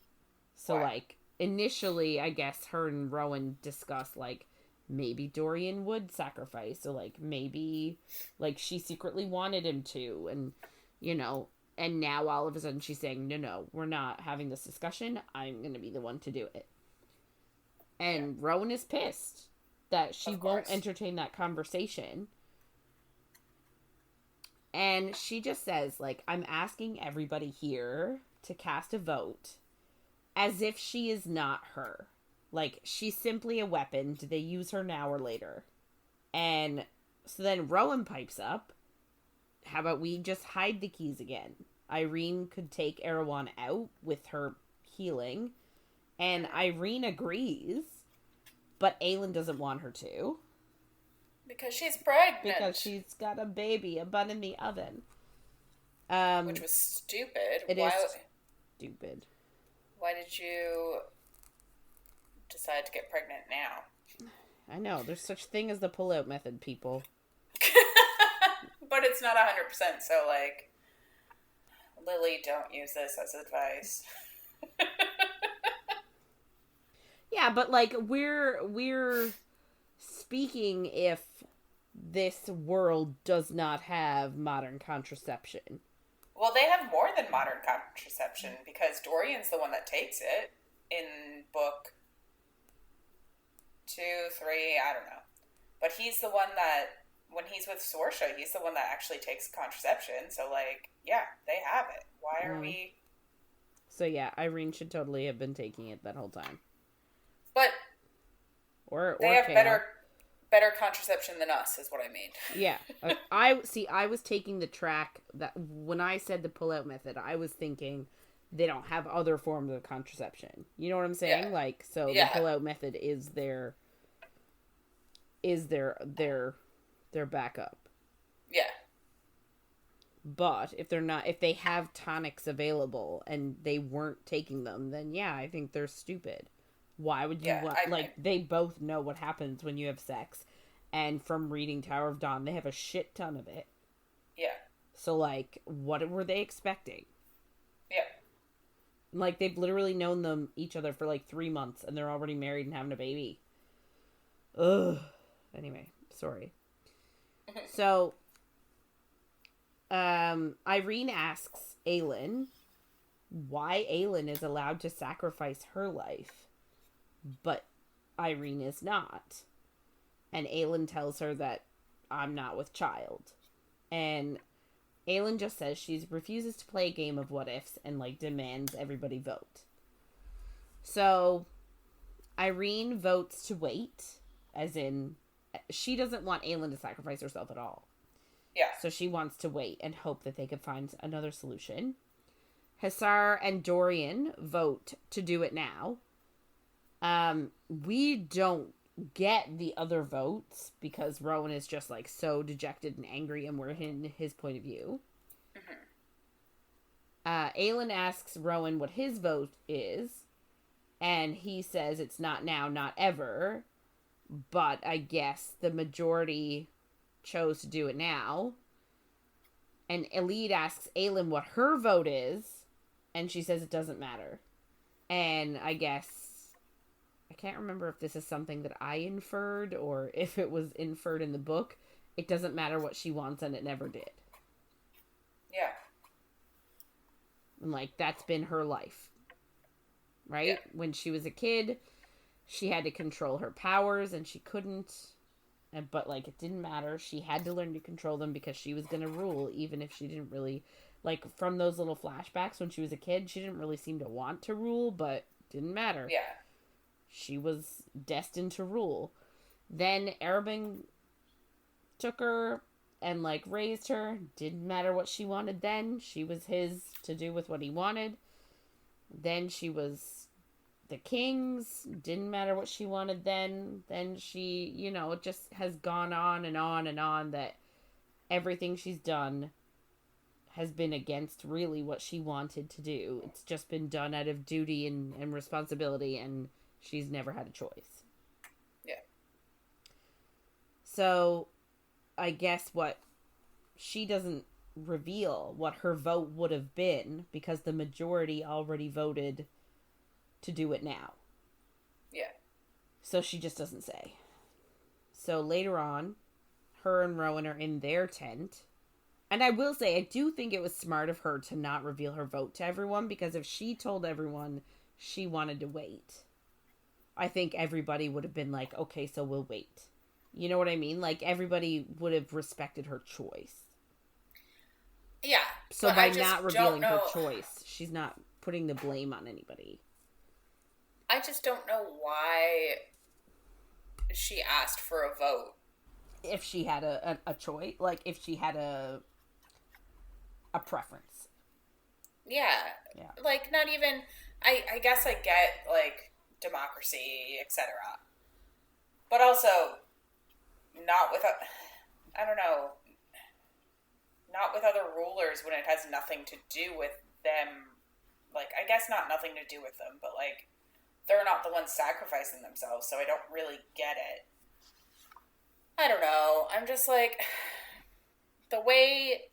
Speaker 2: So, like, initially, I guess her and Rowan discussed, like, maybe Dorian would sacrifice. So, like, maybe, like, she secretly wanted him to. And, you know, and now all of a sudden she's saying, no, we're not having this discussion. I'm going to be the one to do it. And Rowan is pissed that she won't entertain that conversation. And she just says, like, I'm asking everybody here to cast a vote as if she is not her. Like, she's simply a weapon. Do they use her now or later? And so then Rowan pipes up. How about we just hide the keys again? Irene could take Erewhon out with her healing. And Irene agrees. But Aelin doesn't want her to.
Speaker 1: Because she's pregnant.
Speaker 2: Because she's got a baby, a bun in the oven.
Speaker 1: Which was stupid.
Speaker 2: It is stupid.
Speaker 1: Why did you decide to get pregnant now?
Speaker 2: I know. There's such thing as the pull-out method, people.
Speaker 1: But it's not 100%, so, like, Lily, don't use this as advice.
Speaker 2: Yeah, but, like, we're speaking if this world does not have modern contraception.
Speaker 1: Well, they have more than modern contraception, because Dorian's the one that takes it in book 2, 3, I don't know. But he's the one that, when he's with Sorsha, he's the one that actually takes contraception. So, like, yeah, they have it. Why are we...
Speaker 2: So, yeah, Irene should totally have been taking it that whole time.
Speaker 1: But
Speaker 2: or
Speaker 1: they have
Speaker 2: Chaol.
Speaker 1: better contraception than us, is what I mean.
Speaker 2: Yeah. I was taking the track that when I said the pull-out method, I was thinking they don't have other forms of contraception. You know what I'm saying? Yeah. Like, so the pull-out method is their backup.
Speaker 1: Yeah.
Speaker 2: But if they have tonics available and they weren't taking them, then yeah, I think they're stupid. Why would you they both know what happens when you have sex, and from reading Tower of Dawn, they have a shit ton of it.
Speaker 1: Yeah.
Speaker 2: So, like, what were they expecting?
Speaker 1: Yeah.
Speaker 2: Like, they've literally known each other for, like, 3 months, and they're already married and having a baby. Ugh. Anyway, sorry. So, Irene asks Aelin why Aelin is allowed to sacrifice her life, but Irene is not. And Aelin tells her that I'm not with child. And Aelin just says she refuses to play a game of what ifs and, like, demands everybody vote. So, Irene votes to wait, as in, she doesn't want Aelin to sacrifice herself at all.
Speaker 1: Yeah.
Speaker 2: So she wants to wait and hope that they could find another solution. Hussar and Dorian vote to do it now. We don't get the other votes because Rowan is just like so dejected and angry, and we're in his point of view. Aelin asks Rowan what his vote is, and he says it's not now, not ever, but I guess the majority chose to do it now. And Elide asks Aelin what her vote is, and she says it doesn't matter. And I guess, I can't remember if this is something that I inferred or if it was inferred in the book. It doesn't matter what she wants, and it never did.
Speaker 1: Yeah.
Speaker 2: And, like, that's been her life. Right? Yeah. When she was a kid, she had to control her powers, and she couldn't. But, like, it didn't matter. She had to learn to control them because she was going to rule, even if she didn't really... Like, from those little flashbacks when she was a kid, she didn't really seem to want to rule, but it didn't matter.
Speaker 1: Yeah.
Speaker 2: She was destined to rule. Then Arobynn took her and, like, raised her. Didn't matter what she wanted then. She was his to do with what he wanted. Then she was the king's. Didn't matter what she wanted then. Then she, you know, it just has gone on and on and on that everything she's done has been against really what she wanted to do. It's just been done out of duty and responsibility, and she's never had a choice.
Speaker 1: Yeah.
Speaker 2: So, I guess what she doesn't reveal what her vote would have been because the majority already voted to do it now.
Speaker 1: Yeah.
Speaker 2: So she just doesn't say. So later on, her and Rowan are in their tent. And I will say, I do think it was smart of her to not reveal her vote to everyone, because if she told everyone she wanted to wait, I think everybody would have been like, okay, so we'll wait. You know what I mean? Like, everybody would have respected her choice.
Speaker 1: Yeah.
Speaker 2: So by not revealing her choice, she's not putting the blame on anybody.
Speaker 1: I just don't know why she asked for a vote.
Speaker 2: If she had a choice, like if she had a preference.
Speaker 1: Yeah. Like, not even, I guess I get, like, democracy, etc. But also, not with, I don't know, not with other rulers when it has nothing to do with them. Like, I guess not nothing to do with them, but, like, they're not the ones sacrificing themselves, so I don't really get it. I don't know. I'm just like, the way,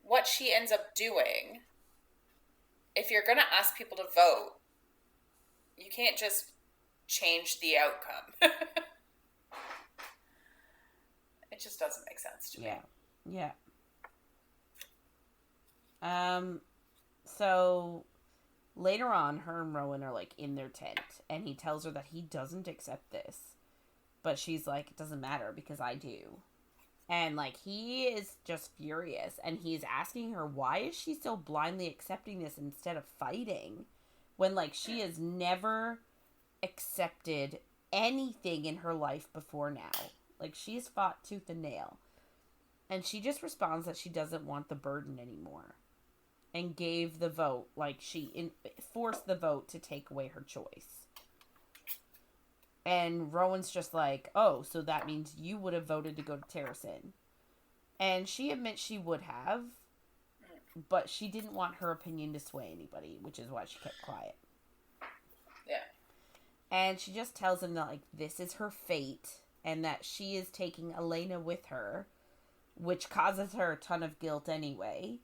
Speaker 1: what she ends up doing, if you're going to ask people to vote, you can't just change the outcome. It just doesn't make sense to me.
Speaker 2: Yeah. So later on, her and Rowan are like in their tent, and he tells her that he doesn't accept this. But she's like, it doesn't matter because I do. And, like, he is just furious. And he's asking her, why is she so blindly accepting this instead of fighting? When, like, she has never accepted anything in her life before now. Like, she's fought tooth and nail. And she just responds that she doesn't want the burden anymore. And gave the vote, like, she forced the vote to take away her choice. And Rowan's just like, oh, so that means you would have voted to go to Terrasen. And she admits she would have, but she didn't want her opinion to sway anybody, which is why she kept quiet.
Speaker 1: Yeah.
Speaker 2: And she just tells him that, like, this is her fate, and that she is taking Elena with her, which causes her a ton of guilt anyway.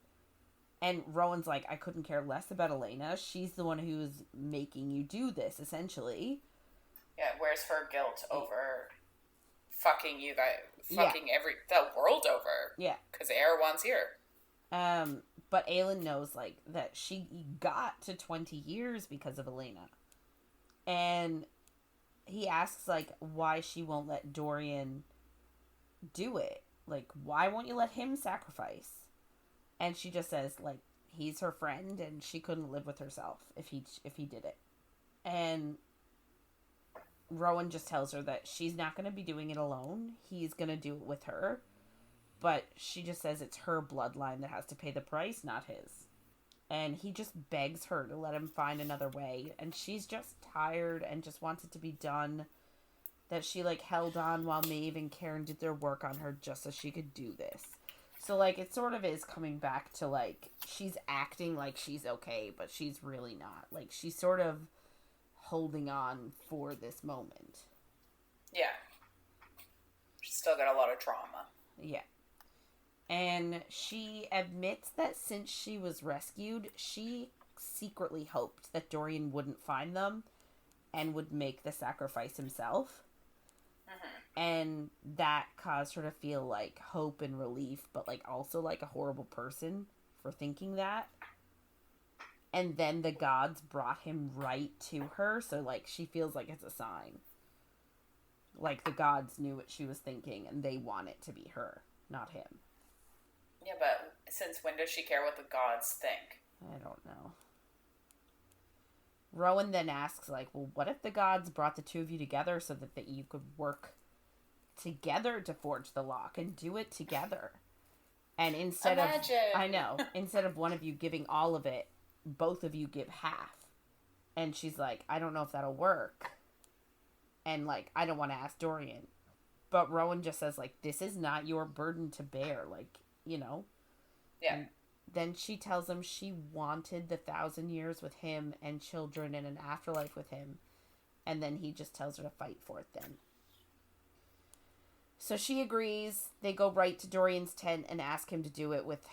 Speaker 2: And Rowan's like, I couldn't care less about Elena. She's the one who's making you do this, essentially.
Speaker 1: Yeah, where's her guilt over fucking you guys, fucking the world over?
Speaker 2: Yeah.
Speaker 1: Because Erewhon's here.
Speaker 2: But Aelin knows, like, that she got to 20 years because of Elena. And he asks, like, why she won't let Dorian do it. Like, why won't you let him sacrifice? And she just says, like, he's her friend, and she couldn't live with herself if he did it. And Rowan just tells her that she's not going to be doing it alone. He's going to do it with her. But she just says it's her bloodline that has to pay the price, not his. And he just begs her to let him find another way. And she's just tired and just wants it to be done. That she, like, held on while Maeve and Karen did their work on her just so she could do this. So, like, it sort of is coming back to, like, she's acting like she's okay, but she's really not. Like, she's sort of holding on for this moment.
Speaker 1: Yeah. She's still got a lot of trauma.
Speaker 2: Yeah. And she admits that since she was rescued, she secretly hoped that Dorian wouldn't find them and would make the sacrifice himself.
Speaker 1: Mm-hmm.
Speaker 2: And that caused her to feel, like, hope and relief, but, like, also like a horrible person for thinking that. And then the gods brought him right to her, so, like, she feels like it's a sign. Like, the gods knew what she was thinking, and they want it to be her, not him.
Speaker 1: Yeah, but since when does she care what the gods think?
Speaker 2: I don't know. Rowan then asks, like, well, what if the gods brought the two of you together so that you could work together to forge the lock and do it together? And instead instead of one of you giving all of it, both of you give half. And she's like, I don't know if that'll work. And, like, I don't want to ask Dorian. But Rowan just says, like, this is not your burden to bear. Like, you know?
Speaker 1: Yeah.
Speaker 2: And then she tells him she wanted the 1,000 years with him and children and an afterlife with him. And then he just tells her to fight for it then. So she agrees. They go right to Dorian's tent and ask him to do it with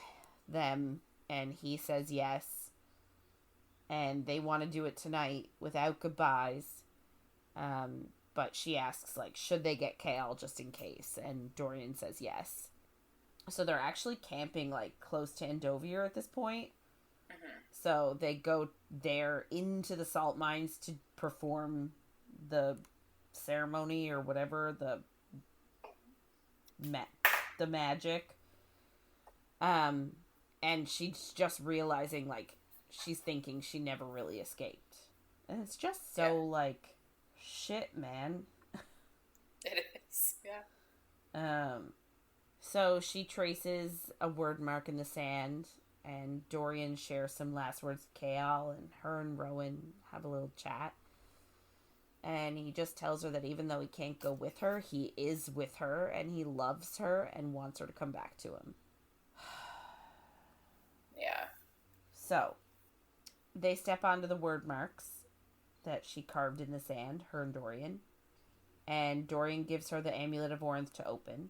Speaker 2: them. And he says yes. And they want to do it tonight without goodbyes. But she asks, like, should they get Chaol just in case? And Dorian says yes. So they're actually camping, like, close to Andovier at this point.
Speaker 1: Mm-hmm.
Speaker 2: So they go there into the salt mines to perform the ceremony or whatever, the magic. And she's just realizing, like, she's thinking she never really escaped. And it's just so, like, shit, man.
Speaker 1: It is, yeah.
Speaker 2: So she traces a word mark in the sand, and Dorian shares some last words with Chaol, and her and Rowan have a little chat. And he just tells her that even though he can't go with her, he is with her, and he loves her, and wants her to come back to him.
Speaker 1: Yeah.
Speaker 2: So, they step onto the word marks that she carved in the sand, her and Dorian. And Dorian gives her the Amulet of Orinth to open.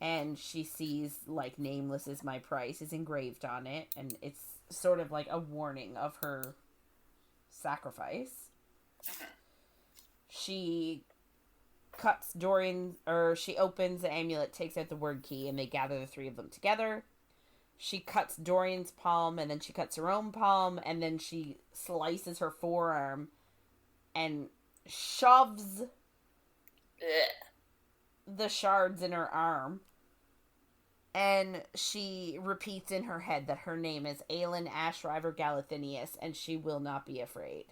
Speaker 2: And she sees, like, nameless is my price is engraved on it. And it's sort of like a warning of her sacrifice.
Speaker 1: Mm-hmm.
Speaker 2: She she opens the amulet, takes out the word key, and they gather the three of them together. She cuts Dorian's palm, and then she cuts her own palm, and then she slices her forearm and shoves the shards in her arm. And she repeats in her head that her name is Aelin Ashriver Galathinius, and she will not be afraid.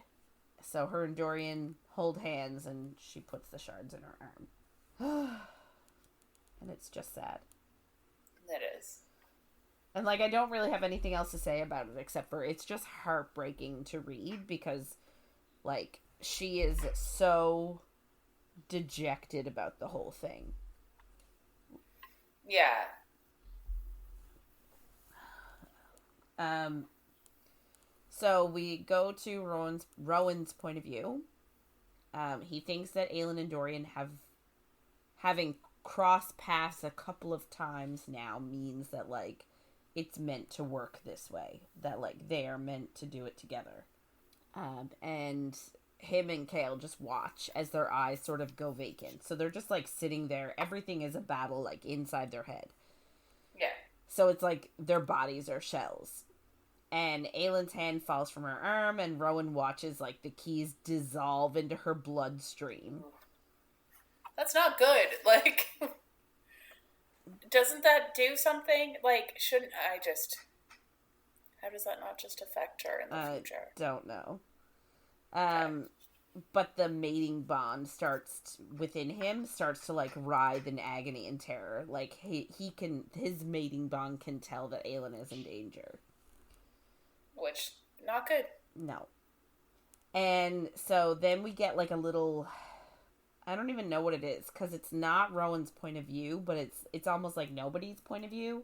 Speaker 2: So her and Dorian hold hands, and she puts the shards in her arm. And it's just sad.
Speaker 1: It is.
Speaker 2: And, like, I don't really have anything else to say about it, except for it's just heartbreaking to read, because, like, she is so dejected about the whole thing.
Speaker 1: Yeah.
Speaker 2: So we go to Rowan's point of view. He thinks that Aelin and Dorian having crossed paths a couple of times now means that, like, it's meant to work this way. That, like, they are meant to do it together. And him and Chaol just watch as their eyes sort of go vacant. So they're just, like, sitting there. Everything is a battle, like, inside their head.
Speaker 1: Yeah.
Speaker 2: So it's like their bodies are shells. And Aelin's hand falls from her arm, and Rowan watches, like, the keys dissolve into her bloodstream.
Speaker 1: That's not good. Like, doesn't that do something? Like, shouldn't I just... How does that not just affect her in the future?
Speaker 2: Don't know. But the mating bond within him starts to, like, writhe in agony and terror. Like, his mating bond can tell that Aelin is in danger.
Speaker 1: which, not good.
Speaker 2: No. And so then we get like a little, I don't even know what it is, because it's not Rowan's point of view, but it's almost like nobody's point of view.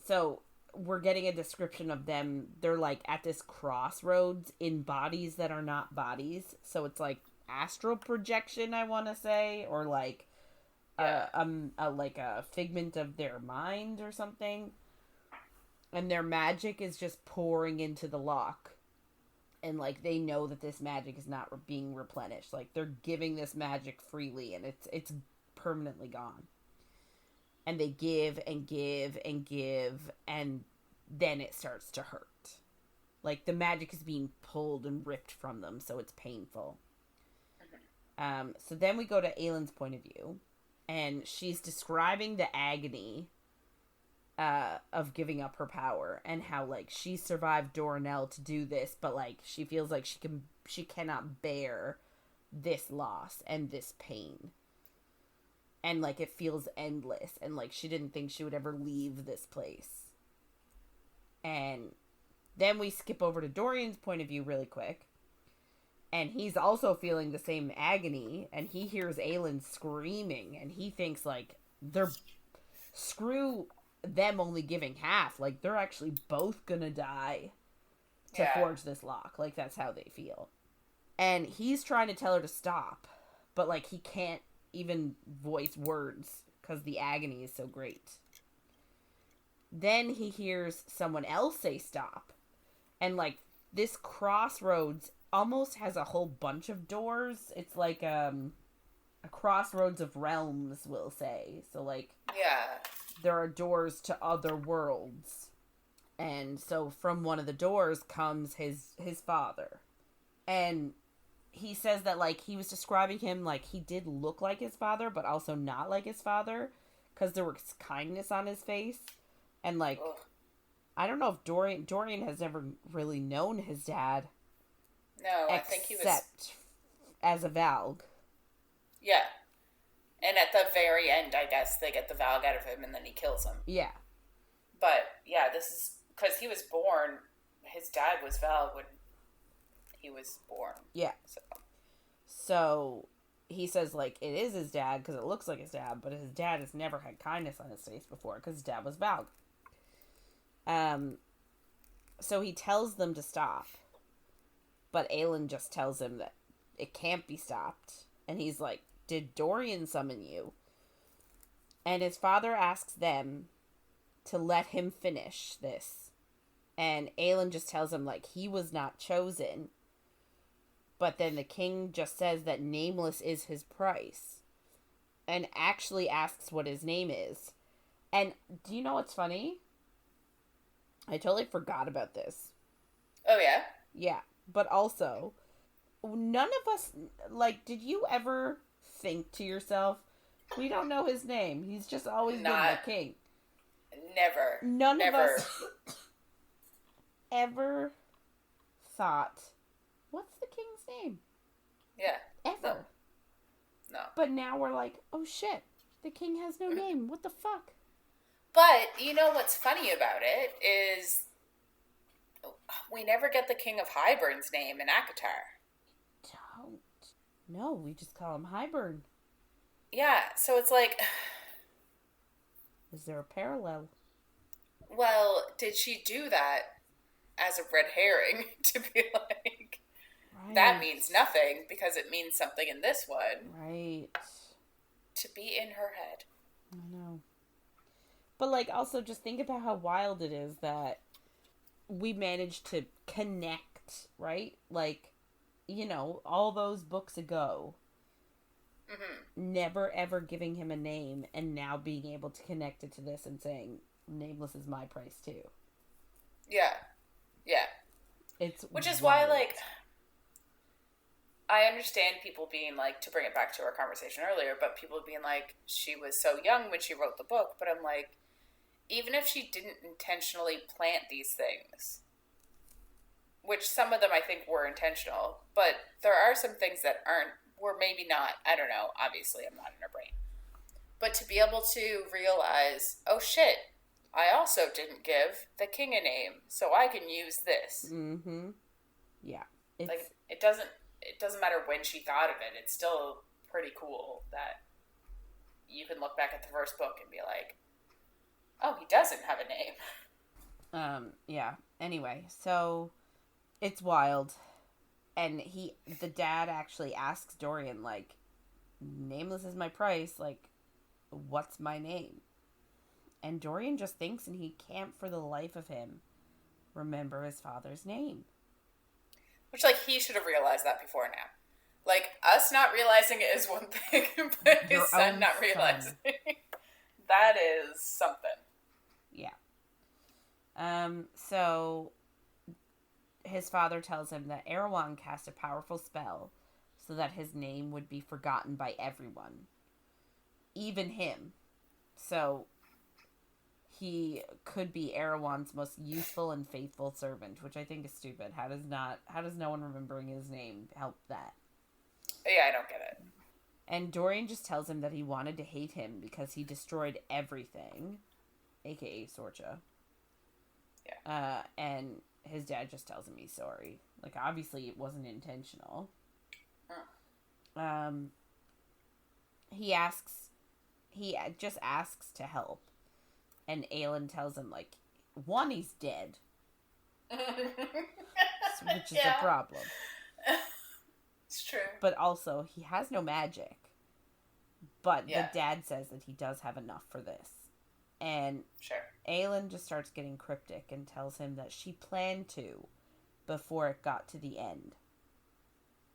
Speaker 2: So we're getting a description of them. They're like at this crossroads in bodies that are not bodies. So it's like astral projection, I want to say, or like like a figment of their mind or something. And their magic is just pouring into the lock. And, like, they know that this magic is not being replenished. Like, they're giving this magic freely, and it's permanently gone. And they give and give and give, and then it starts to hurt. Like, the magic is being pulled and ripped from them, so it's painful. So then we go to Aelin's point of view, and she's describing the agony of giving up her power, and how, like, she survived Doranel to do this, but, like, she feels like she cannot bear this loss and this pain. And, like, it feels endless, and, like, she didn't think she would ever leave this place. And then we skip over to Dorian's point of view really quick, and he's also feeling the same agony, and he hears Aelin screaming, and he thinks, like, screw them only giving half. Like, they're actually both gonna die to forge this lock. Like, that's how they feel. And he's trying to tell her to stop, but, like, he can't even voice words because the agony is so great. Then he hears someone else say stop. And, like, this crossroads almost has a whole bunch of doors. It's like a crossroads of realms, we'll say. So, like, there are doors to other worlds. And so from one of the doors comes his father. And he says that, like, he was describing him like he did look like his father, but also not like his father, because there was kindness on his face. And, like, I don't know if Dorian has never really known his dad.
Speaker 1: No, I think he was...
Speaker 2: Except as a Valg.
Speaker 1: Yeah. And at the very end, I guess, they get the Valg out of him and then he kills him.
Speaker 2: Yeah.
Speaker 1: But, yeah, this is... Because he was born... His dad was Valg when he was born.
Speaker 2: Yeah. So he says, like, it is his dad because it looks like his dad, but his dad has never had kindness on his face before because his dad was Valg. So he tells them to stop. But Aelin just tells him that it can't be stopped. And he's like, did Dorian summon you? And his father asks them to let him finish this. And Aelin just tells him, like, he was not chosen. But then the king just says that nameless is his price. And actually asks what his name is. And do you know what's funny? I totally forgot about this.
Speaker 1: Oh, yeah?
Speaker 2: Yeah. But also, none of us, like, did you ever think to yourself, we don't know his name. He's just always been the king.
Speaker 1: Never.
Speaker 2: None of us ever thought, what's the king's name?
Speaker 1: Yeah.
Speaker 2: Ever.
Speaker 1: No.
Speaker 2: But now we're like, oh shit, the king has no name. What the fuck?
Speaker 1: But, you know what's funny about it is we never get the King of Hybern's name in ACOTAR.
Speaker 2: Don't. No, we just call him Hybern.
Speaker 1: Yeah, so it's like...
Speaker 2: Is there a parallel?
Speaker 1: Well, did she do that as a red herring to be like, right. That means nothing because it means something in this one.
Speaker 2: Right.
Speaker 1: To be in her head.
Speaker 2: I know. But, like, also just think about how wild it is that we managed to connect, right? Like, you know, all those books ago, never ever giving him a name, and now being able to connect it to this and saying, nameless is my price too.
Speaker 1: Yeah. Yeah. Which is why, like, I understand people being like, to bring it back to our conversation earlier, but people being like, she was so young when she wrote the book, but I'm like, even if she didn't intentionally plant these things, which some of them I think were intentional, but there are some things that were maybe not, I don't know, obviously I'm not in her brain. But to be able to realize, oh shit, I also didn't give the king a name, so I can use this.
Speaker 2: Mm-hmm. Yeah.
Speaker 1: Like, it doesn't matter when she thought of it. It's still pretty cool that you can look back at the first book and be like, oh, he doesn't have a name.
Speaker 2: Yeah. Anyway, so it's wild. And the dad actually asks Dorian, like, nameless is my price, like, what's my name? And Dorian just thinks, and he can't for the life of him remember his father's name.
Speaker 1: Which, like, he should have realized that before now. Like, us not realizing it is one thing, but his son not realizing that is something.
Speaker 2: Yeah. So his father tells him that Erewhon cast a powerful spell so that his name would be forgotten by everyone, even him. So he could be Erewhon's most useful and faithful servant, which I think is stupid. How does no one remembering his name help that?
Speaker 1: Yeah, I don't get it.
Speaker 2: And Dorian just tells him that he wanted to hate him because he destroyed everything, aka Sorcha.
Speaker 1: Yeah.
Speaker 2: And his dad just tells him he's sorry. Like, obviously it wasn't intentional. He just asks to help. And Aelin tells him, like, one, he's dead. Which is a problem.
Speaker 1: It's true.
Speaker 2: But also, he has no magic. But the dad says that he does have enough for this. And Aelin just starts getting cryptic and tells him that she planned to before it got to the end.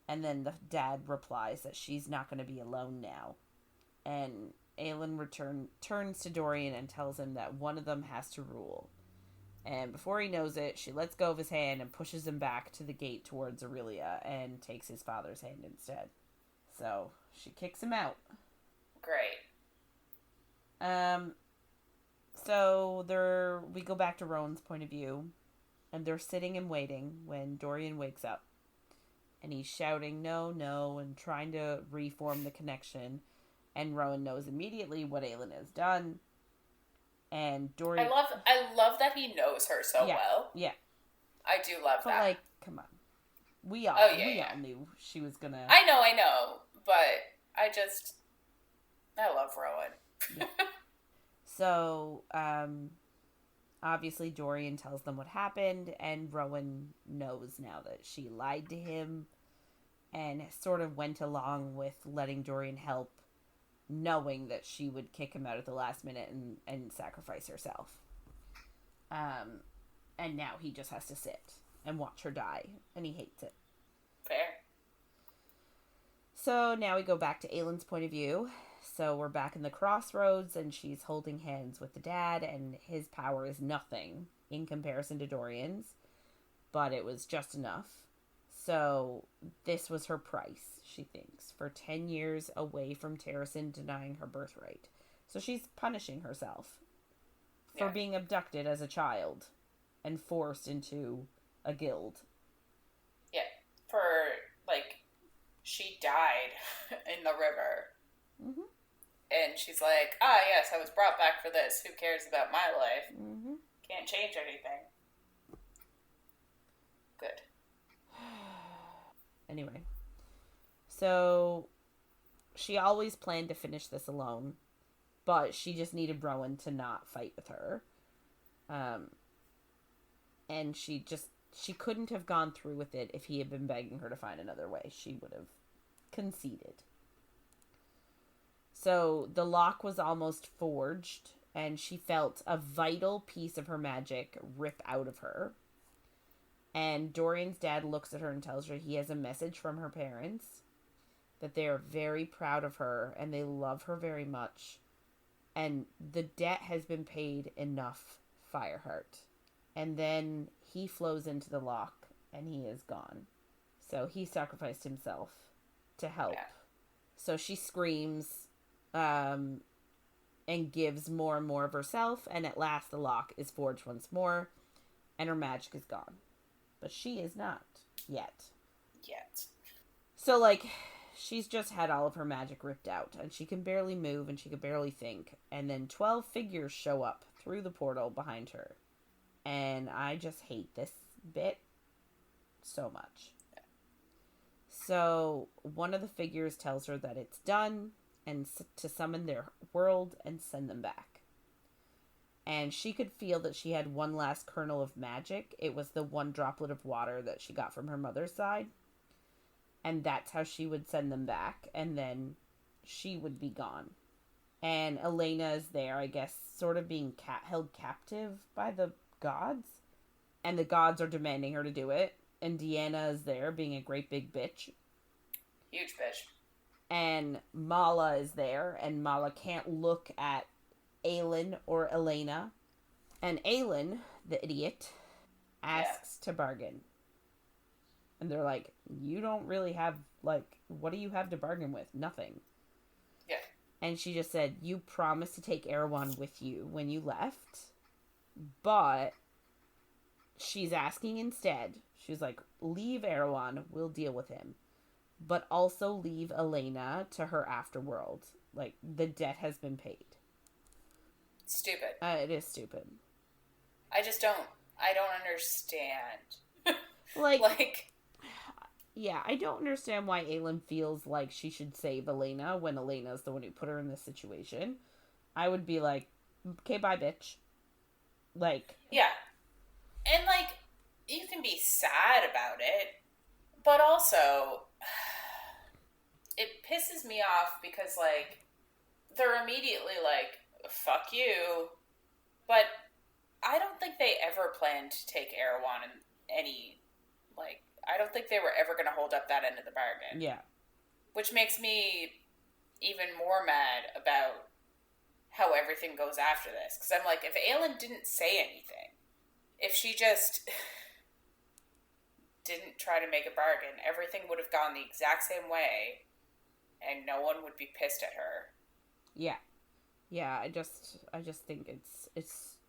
Speaker 2: And then the dad replies that she's not going to be alone now. And Aelin turns to Dorian and tells him that one of them has to rule. And before he knows it, she lets go of his hand and pushes him back to the gate towards Aurelia and takes his father's hand instead. So she kicks him out.
Speaker 1: Great.
Speaker 2: So we go back to Rowan's point of view, and they're sitting and waiting when Dorian wakes up. And he's shouting, no, no, and trying to reform the connection. And Rowan knows immediately what Aelin has done. And Dorian...
Speaker 1: I love that he knows her so well.
Speaker 2: Yeah.
Speaker 1: I do love that.
Speaker 2: But, like, come on. We all knew she was gonna...
Speaker 1: I know. But I love Rowan.
Speaker 2: Yeah. So, obviously Dorian tells them what happened, and Rowan knows now that she lied to him, and sort of went along with letting Dorian help, knowing that she would kick him out at the last minute and sacrifice herself. And now he just has to sit and watch her die, and he hates it.
Speaker 1: Fair.
Speaker 2: So now we go back to Aelin's point of view. So we're back in the crossroads, and she's holding hands with the dad, and his power is nothing in comparison to Dorian's, but it was just enough. So this was her price, she thinks, for 10 years away from Terrasen denying her birthright. So she's punishing herself for being abducted as a child and forced into a guild.
Speaker 1: Yeah, for, like, she died in the river.
Speaker 2: Mm-hmm.
Speaker 1: And she's like, yes, I was brought back for this. Who cares about my life?
Speaker 2: Mm-hmm.
Speaker 1: Can't change anything. Good.
Speaker 2: Anyway. So, she always planned to finish this alone. But she just needed Rowan to not fight with her. And she couldn't have gone through with it if he had been begging her to find another way. She would have conceded. So the lock was almost forged, and she felt a vital piece of her magic rip out of her. And Dorian's dad looks at her and tells her he has a message from her parents, that they are very proud of her and they love her very much. And the debt has been paid enough, Fireheart. And then he flows into the lock, and he is gone. So he sacrificed himself to help. Yeah. So she screams... and gives more and more of herself, and at last the lock is forged once more, and her magic is gone. But she is not. Yet. So, like, she's just had all of her magic ripped out, and she can barely move, and she can barely think, and then 12 figures show up through the portal behind her. And I just hate this bit so much. So one of the figures tells her that it's done and to summon their world and send them back. And she could feel that she had one last kernel of magic. It was the one droplet of water that she got from her mother's side. And that's how she would send them back. And then she would be gone. And Elena is there, I guess, sort of being held captive by the gods. And the gods are demanding her to do it. And Deanna is there being a great big bitch.
Speaker 1: Huge bitch.
Speaker 2: And Mala is there. And Mala can't look at Aelin or Elena. And Aelin, the idiot, asks to bargain. And they're like, you don't really have, like, what do you have to bargain with? Nothing.
Speaker 1: Yeah.
Speaker 2: And she just said, you promised to take Erewhon with you when you left. But she's asking instead, she's like, leave Erewhon, we'll deal with him. But also leave Elena to her afterworld. Like, the debt has been paid.
Speaker 1: Stupid.
Speaker 2: It is stupid.
Speaker 1: I don't understand.
Speaker 2: Like, yeah, I don't understand why Aelin feels like she should save Elena when Elena's the one who put her in this situation. I would be like, okay, bye, bitch. Like...
Speaker 1: Yeah. And, like, you can be sad about it, but also, it pisses me off because, like, they're immediately like, fuck you. But I don't think they ever planned to take Erewhon in any, like, I don't think they were ever going to hold up that end of the bargain.
Speaker 2: Yeah.
Speaker 1: Which makes me even more mad about how everything goes after this. Because I'm like, if Aelin didn't say anything, if she just didn't try to make a bargain, everything would have gone the exact same way, and no one would be pissed at her.
Speaker 2: Yeah. Yeah, I just think it's,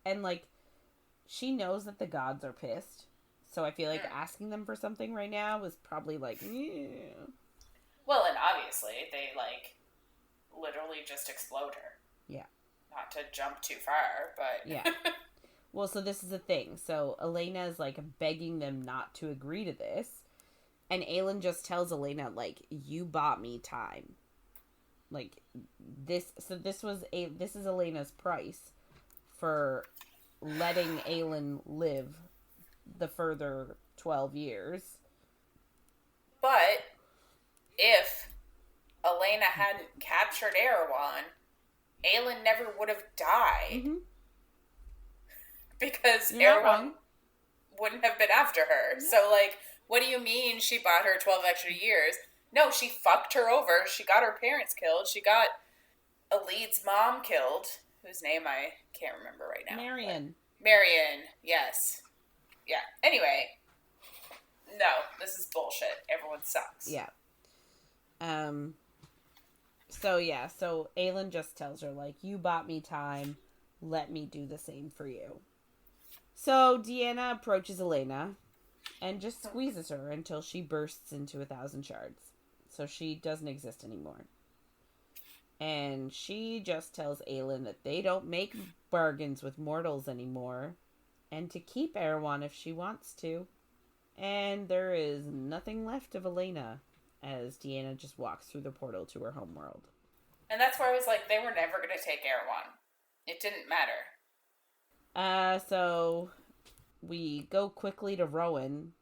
Speaker 2: and, like, she knows that the gods are pissed. So I feel like asking them for something right now was probably like, yeah.
Speaker 1: Well, and obviously, they, like, literally just explode her.
Speaker 2: Yeah.
Speaker 1: Not to jump too far, but...
Speaker 2: Yeah. Well, so this is the thing. So Elena is, like, begging them not to agree to this. And Aelin just tells Elena, like, you bought me time. Like, this is Elena's price for letting Aelin live the further 12 years.
Speaker 1: But if Elena hadn't captured Erewhon, Aelin never would have died.
Speaker 2: Mm-hmm.
Speaker 1: Because Erewhon wouldn't have been after her. Mm-hmm. So, like, what do you mean she bought her 12 extra years? No, she fucked her over. She got her parents killed. She got Elid's mom killed, whose name I can't remember right now.
Speaker 2: Marion,
Speaker 1: yes. Yeah. Anyway, no, this is bullshit. Everyone sucks.
Speaker 2: Yeah. So Aelin just tells her, like, you bought me time. Let me do the same for you. So Deanna approaches Elena and just squeezes her until she bursts into 1,000 shards. So she doesn't exist anymore. And she just tells Aelin that they don't make bargains with mortals anymore, and to keep Erewhon if she wants to. And there is nothing left of Elena as Deanna just walks through the portal to her homeworld.
Speaker 1: And that's where I was like, they were never going to take Erewhon. It didn't matter.
Speaker 2: So we go quickly to Rowan.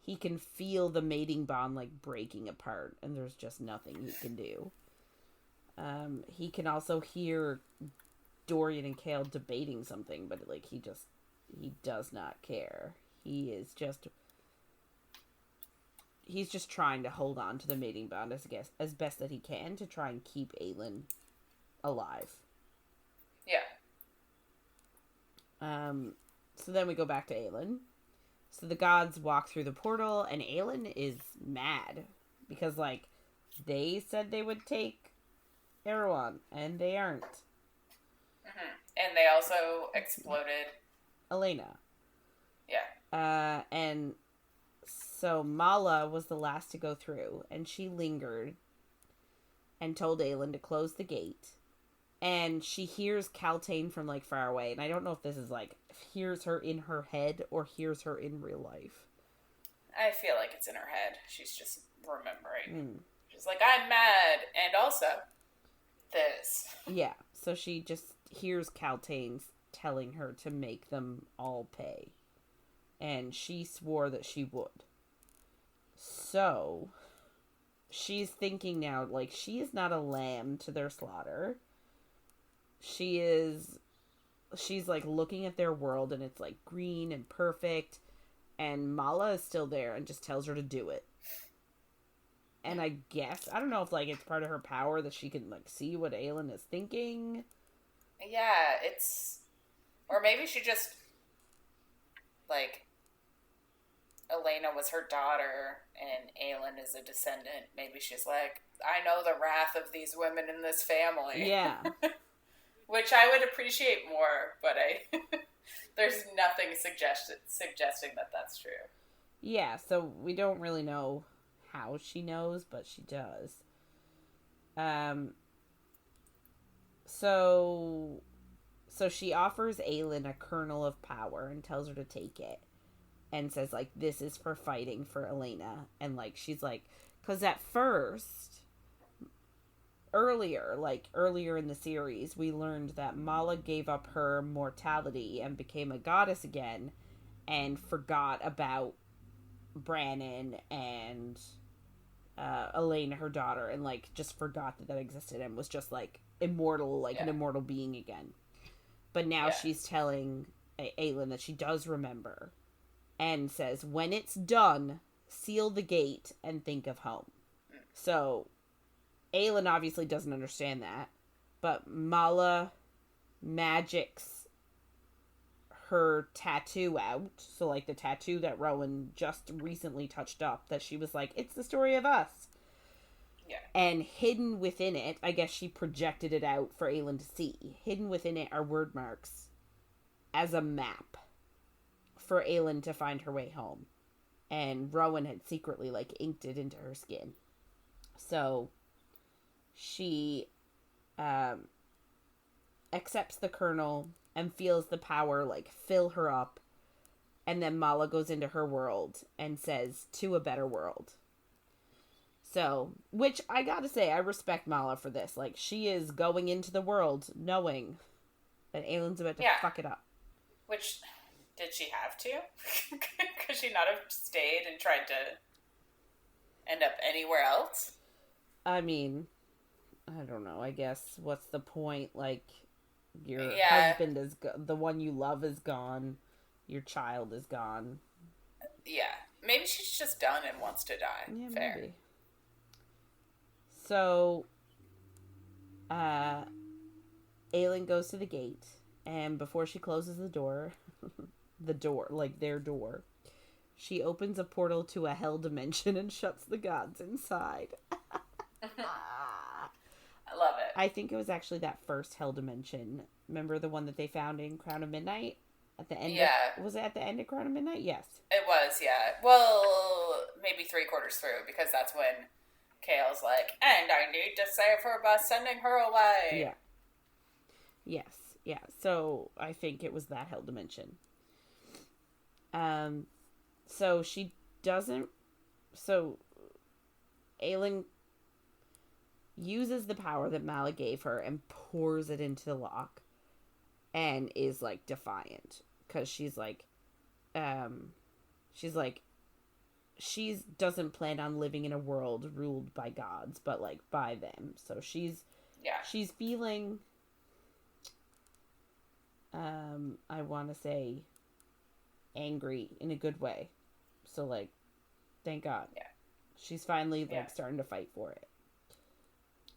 Speaker 2: He can feel the mating bond, like, breaking apart, and there's just nothing he can do. He can also hear Dorian and Chaol debating something, but, like, he does not care. He's just trying to hold on to the mating bond as best that he can to try and keep Aelin alive.
Speaker 1: Yeah.
Speaker 2: So then we go back to Aelin. So the gods walk through the portal, and Aelin is mad because, like, they said they would take Erewhon, and they aren't.
Speaker 1: Mm-hmm. And they also exploded
Speaker 2: Elena.
Speaker 1: Yeah.
Speaker 2: And so Mala was the last to go through, and she lingered and told Aelin to close the gate And she hears Caltaine from, like, far away. And I don't know if this is, like, hears her in her head or hears her in real life.
Speaker 1: I feel like it's in her head. She's just remembering. She's like, I'm mad. And also, this.
Speaker 2: Yeah. So she just hears Caltaine telling her to make them all pay. And she swore that she would. So, she's thinking now, like, she is not a lamb to their slaughter. She's, like, looking at their world, and it's, like, green and perfect. And Mala is still there and just tells her to do it. And I guess, I don't know if, like, it's part of her power that she can, like, see what Aelin is thinking.
Speaker 1: Yeah, it's... Or maybe she just, like, Elena was her daughter and Aelin is a descendant. Maybe she's like, I know the wrath of these women in this family.
Speaker 2: Yeah.
Speaker 1: Which I would appreciate more, but there's nothing suggesting that that's true.
Speaker 2: Yeah, so we don't really know how she knows, but she does. So she offers Aelin a kernel of power and tells her to take it. And says, like, this is for fighting for Elena. And, like, she's like... Because at first, earlier in the series, we learned that Mala gave up her mortality and became a goddess again. And forgot about Brannon and Elena, her daughter. And, like, just forgot that existed. And was just, like, immortal, like, an immortal being again. But now she's telling Aelin that she does remember. And says, when it's done, seal the gate and think of home. So, Aelin obviously doesn't understand that. But Mala magics her tattoo out. So, like, the tattoo that Rowan just recently touched up. That she was like, it's the story of us.
Speaker 1: Yeah.
Speaker 2: And hidden within it, I guess she projected it out for Aelin to see. Hidden within it are word marks as a map. For Aelin to find her way home. And Rowan had secretly, like, inked it into her skin. So, she accepts the kernel and feels the power, like, fill her up. And then Mala goes into her world and says, to a better world. So, which I gotta say, I respect Mala for this. Like, she is going into the world knowing that Aelin's about to fuck it up.
Speaker 1: Which... Did she have to? Could she not have stayed and tried to end up anywhere else?
Speaker 2: I mean, I don't know. I guess, what's the point? Like, your husband is the one you love is gone. Your child is gone.
Speaker 1: Yeah. Maybe she's just done and wants to die.
Speaker 2: Yeah,
Speaker 1: fair.
Speaker 2: Maybe. So, Aelin goes to the gate, and before she closes the door... their door. She opens a portal to a hell dimension and shuts the gods inside.
Speaker 1: I love it.
Speaker 2: I think it was actually that first hell dimension. Remember the one that they found in Crown of Midnight? At the end was it at the end of Crown of Midnight? Yes.
Speaker 1: It was, yeah. Well, maybe 3/4 through, because that's when Chaol's like, and I need to save her by sending her away.
Speaker 2: Yeah. Yes. Yeah. So, I think it was that hell dimension. So she doesn't, so Aelin uses the power that Mala gave her and pours it into the lock and is, like, defiant. Cause she doesn't plan on living in a world ruled by gods, but, like, by them. So she's feeling, I want to say, angry in a good way. So, like, thank God.
Speaker 1: Yeah.
Speaker 2: She's finally, like, starting to fight for it.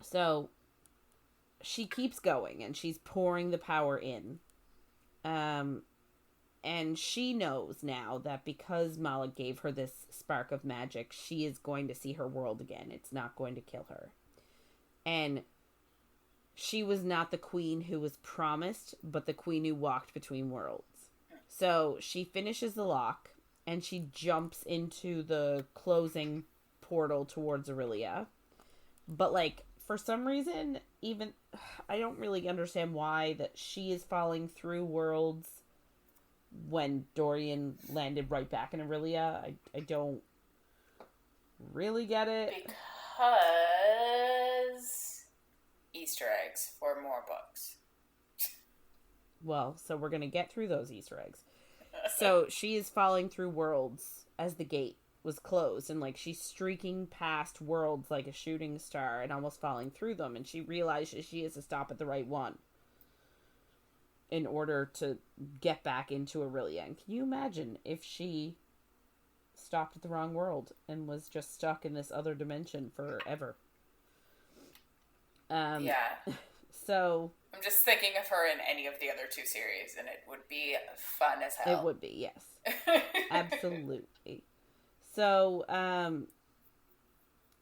Speaker 2: So, she keeps going, and she's pouring the power in. And she knows now that because Mala gave her this spark of magic, she is going to see her world again. It's not going to kill her. And she was not the queen who was promised, but the queen who walked between worlds. So she finishes the lock, and she jumps into the closing portal towards Aurelia. But, like, for some reason, even I don't really understand why that she is falling through worlds when Dorian landed right back in Aurelia. I don't really get it.
Speaker 1: Because Easter eggs for more books.
Speaker 2: Well, so we're going to get through those Easter eggs. So she is falling through worlds as the gate was closed, and like she's streaking past worlds like a shooting star and almost falling through them, and she realizes she has to stop at the right one in order to get back into Aurelia. And can you imagine if she stopped at the wrong world and was just stuck in this other dimension forever?
Speaker 1: Yeah.
Speaker 2: So
Speaker 1: I'm just thinking of her in any of the other two series, and it would be fun as hell.
Speaker 2: It would be, yes. Absolutely. So,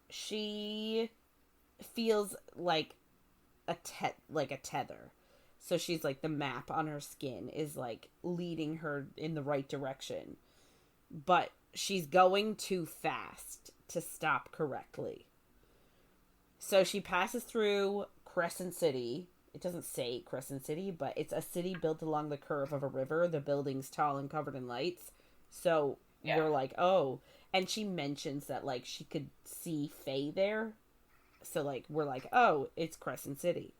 Speaker 2: she feels like a tether. So she's like, the map on her skin is like leading her in the right direction. But she's going too fast to stop correctly. So she passes through Crescent City. It doesn't say Crescent City, but it's a city built along the curve of a river. The building's tall and covered in lights. So we're like, oh. And she mentions that, like, she could see Fae there. So, like, we're like, oh, it's Crescent City.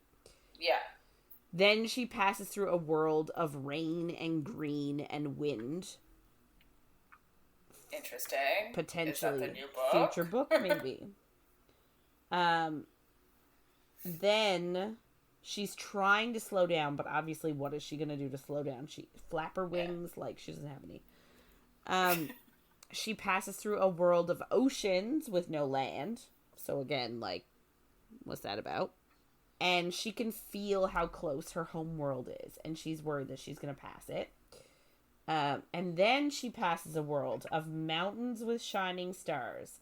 Speaker 1: Yeah.
Speaker 2: Then she passes through a world of rain and green and wind.
Speaker 1: Interesting.
Speaker 2: Potentially.
Speaker 1: Is that the new book?
Speaker 2: Future book, maybe. Then she's trying to slow down, but obviously what is she going to do to slow down? She flap her wings like she doesn't have any. She passes through a world of oceans with no land. So again, like, what's that about? And she can feel how close her home world is, and she's worried that she's going to pass it. And then she passes a world of mountains with shining stars,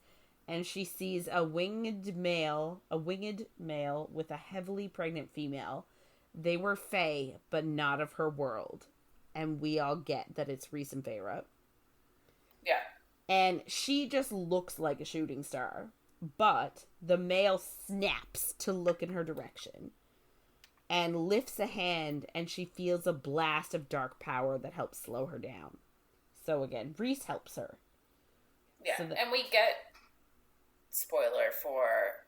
Speaker 2: and she sees a winged male with a heavily pregnant female. They were Fae, but not of her world. And we all get that it's Rhys and Feyre.
Speaker 1: Yeah.
Speaker 2: And she just looks like a shooting star. But the male snaps to look in her direction and lifts a hand, and she feels a blast of dark power that helps slow her down. So again, Rhys helps her.
Speaker 1: Yeah,
Speaker 2: so
Speaker 1: and we get, spoiler for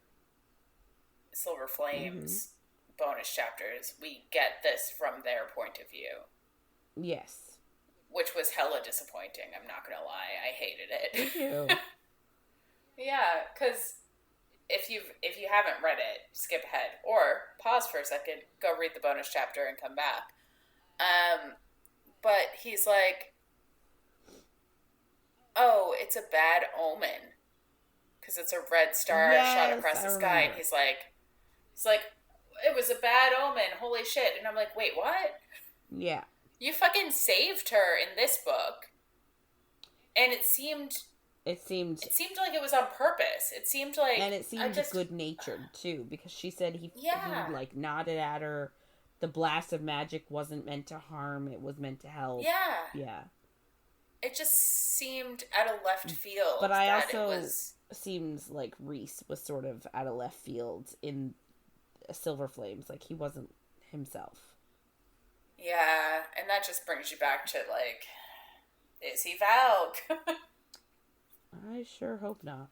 Speaker 1: Silver Flames bonus chapters, we get this from their point of view.
Speaker 2: Yes.
Speaker 1: Which was hella disappointing, I'm not gonna lie. I hated it.
Speaker 2: Did you?
Speaker 1: Yeah, because if you haven't read it, skip ahead. Or pause for a second, go read the bonus chapter and come back. But he's like, oh, it's a bad omen. Because it's a red star shot across the sky. And he's like, it was a bad omen, holy shit. And I'm like, wait, what?
Speaker 2: Yeah.
Speaker 1: You fucking saved her in this book. And it seemed like it was on purpose. It seemed like...
Speaker 2: And it seemed good-natured, too, because she said he like, nodded at her. The blast of magic wasn't meant to harm. It was meant to help.
Speaker 1: Yeah.
Speaker 2: Yeah.
Speaker 1: It just seemed out of left field.
Speaker 2: But seems like Rhys was sort of out of left field in Silver Flames. Like, he wasn't himself.
Speaker 1: Yeah, and that just brings you back to, like, is he Valg?
Speaker 2: I sure hope not.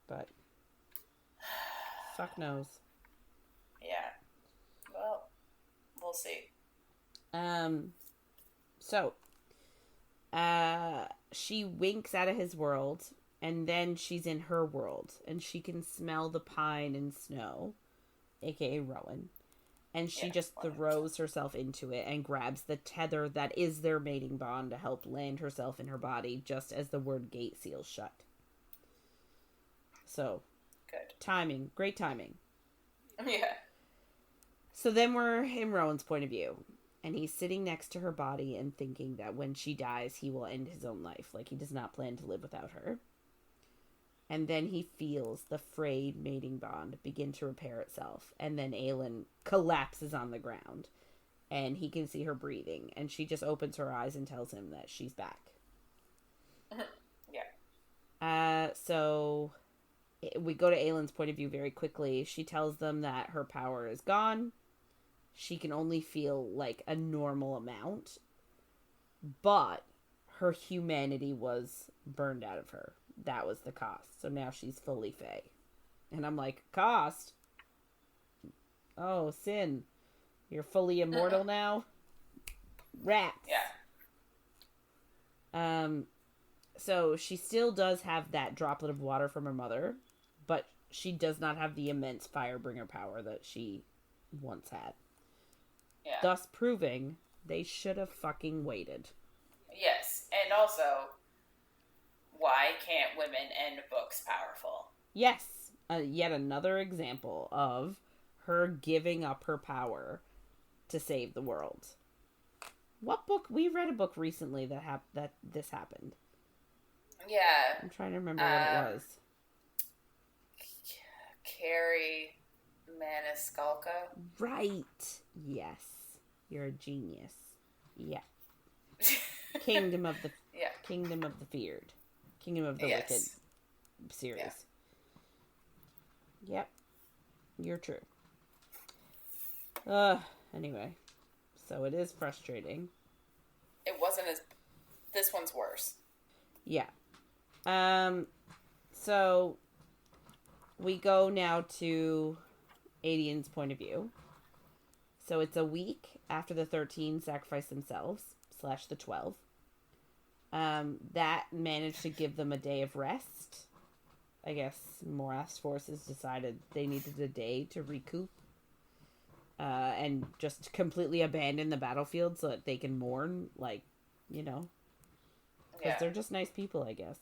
Speaker 2: But fuck knows.
Speaker 1: Yeah. Well, we'll see.
Speaker 2: So she winks out of his world, and then she's in her world, and she can smell the pine and snow, aka Rowan. And she just throws herself into it and grabs the tether that is their mating bond to help land herself in her body just as the word gate seals shut. So,
Speaker 1: good.
Speaker 2: Timing. Great timing.
Speaker 1: Yeah.
Speaker 2: So then we're in Rowan's point of view. And he's sitting next to her body and thinking that when she dies, he will end his own life. Like, he does not plan to live without her. And then he feels the frayed mating bond begin to repair itself. And then Aelin collapses on the ground. And he can see her breathing. And she just opens her eyes and tells him that she's back.
Speaker 1: Yeah.
Speaker 2: So we go to Aelin's point of view very quickly. She tells them that her power is gone. She can only feel, like, a normal amount. But her humanity was burned out of her. That was the cost. So now she's fully Fae. And I'm like, cost? Oh, Sin. You're fully immortal now? Rats.
Speaker 1: Yeah.
Speaker 2: So she still does have that droplet of water from her mother, but she does not have the immense Firebringer power that she once had.
Speaker 1: Yeah.
Speaker 2: Thus proving they should have fucking waited.
Speaker 1: Yes, and also, why can't women end books powerful?
Speaker 2: Yes, yet another example of her giving up her power to save the world. What book? We read a book recently that this happened.
Speaker 1: Yeah.
Speaker 2: I'm trying to remember what it was.
Speaker 1: Carrie Maniscalco?
Speaker 2: Right. Yes. You're a genius. Yeah. Kingdom of the Feared. Kingdom of the Wicked series. Yeah. Yep. You're true. Anyway. So it is frustrating.
Speaker 1: It wasn't as... This one's worse.
Speaker 2: Yeah. So we go now to Aedion's point of view. So it's a week after the 13 sacrificed themselves, / the 12. That managed to give them a day of rest. I guess Maas forces decided they needed a day to recoup. And just completely abandon the battlefield so that they can mourn, like, you know. Because they're just nice people, I guess.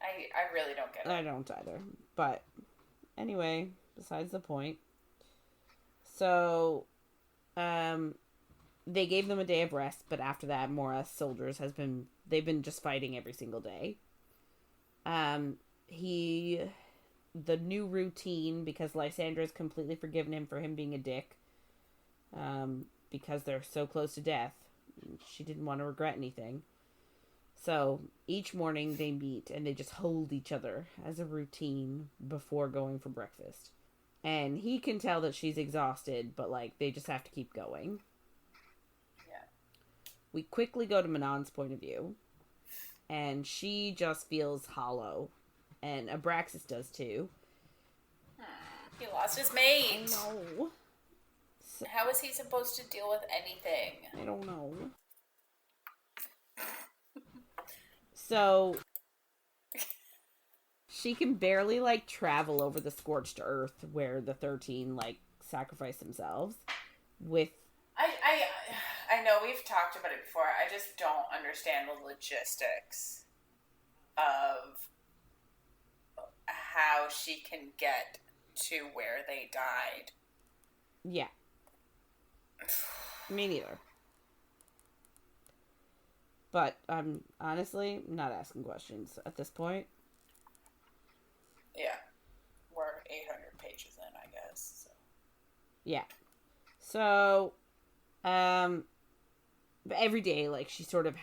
Speaker 1: I really don't get it.
Speaker 2: I don't either. But, anyway, besides the point. So, they gave them a day of rest, but after that, Maas soldiers they've been just fighting every single day. The new routine, because Lysandra's completely forgiven him for him being a dick, because they're so close to death. She didn't want to regret anything. So each morning they meet and they just hold each other as a routine before going for breakfast. And he can tell that she's exhausted, but, like, they just have to keep going.
Speaker 1: Yeah.
Speaker 2: We quickly go to Manon's point of view, and she just feels hollow. And Abraxas does too.
Speaker 1: He lost his mate.
Speaker 2: I know. So,
Speaker 1: how is he supposed to deal with anything?
Speaker 2: I don't know. So she can barely, like, travel over the scorched earth where the 13, like, sacrifice themselves with...
Speaker 1: I know we've talked about it before. I just don't understand the logistics of how she can get to where they died.
Speaker 2: Yeah. Me neither. But I'm honestly not asking questions at this point.
Speaker 1: Yeah. We're 800 pages in, I guess. So.
Speaker 2: Yeah. So, every day, like, she sort of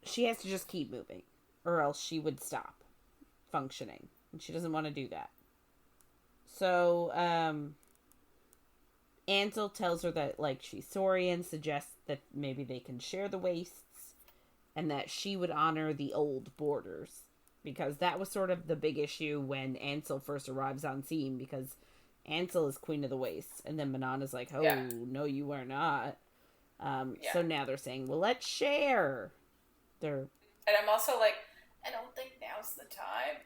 Speaker 2: she has to just keep moving, or else she would stop functioning. And she doesn't want to do that. So, Ansel tells her that, like, she's sorry and suggests that maybe they can share the wastes, and that she would honor the old borders. Because that was sort of the big issue when Ansel first arrives on scene, because Ansel is Queen of the Wastes, and then Manon is like, no, you are not. So now they're saying, well, let's share. And
Speaker 1: I'm also like, I don't think now's the time.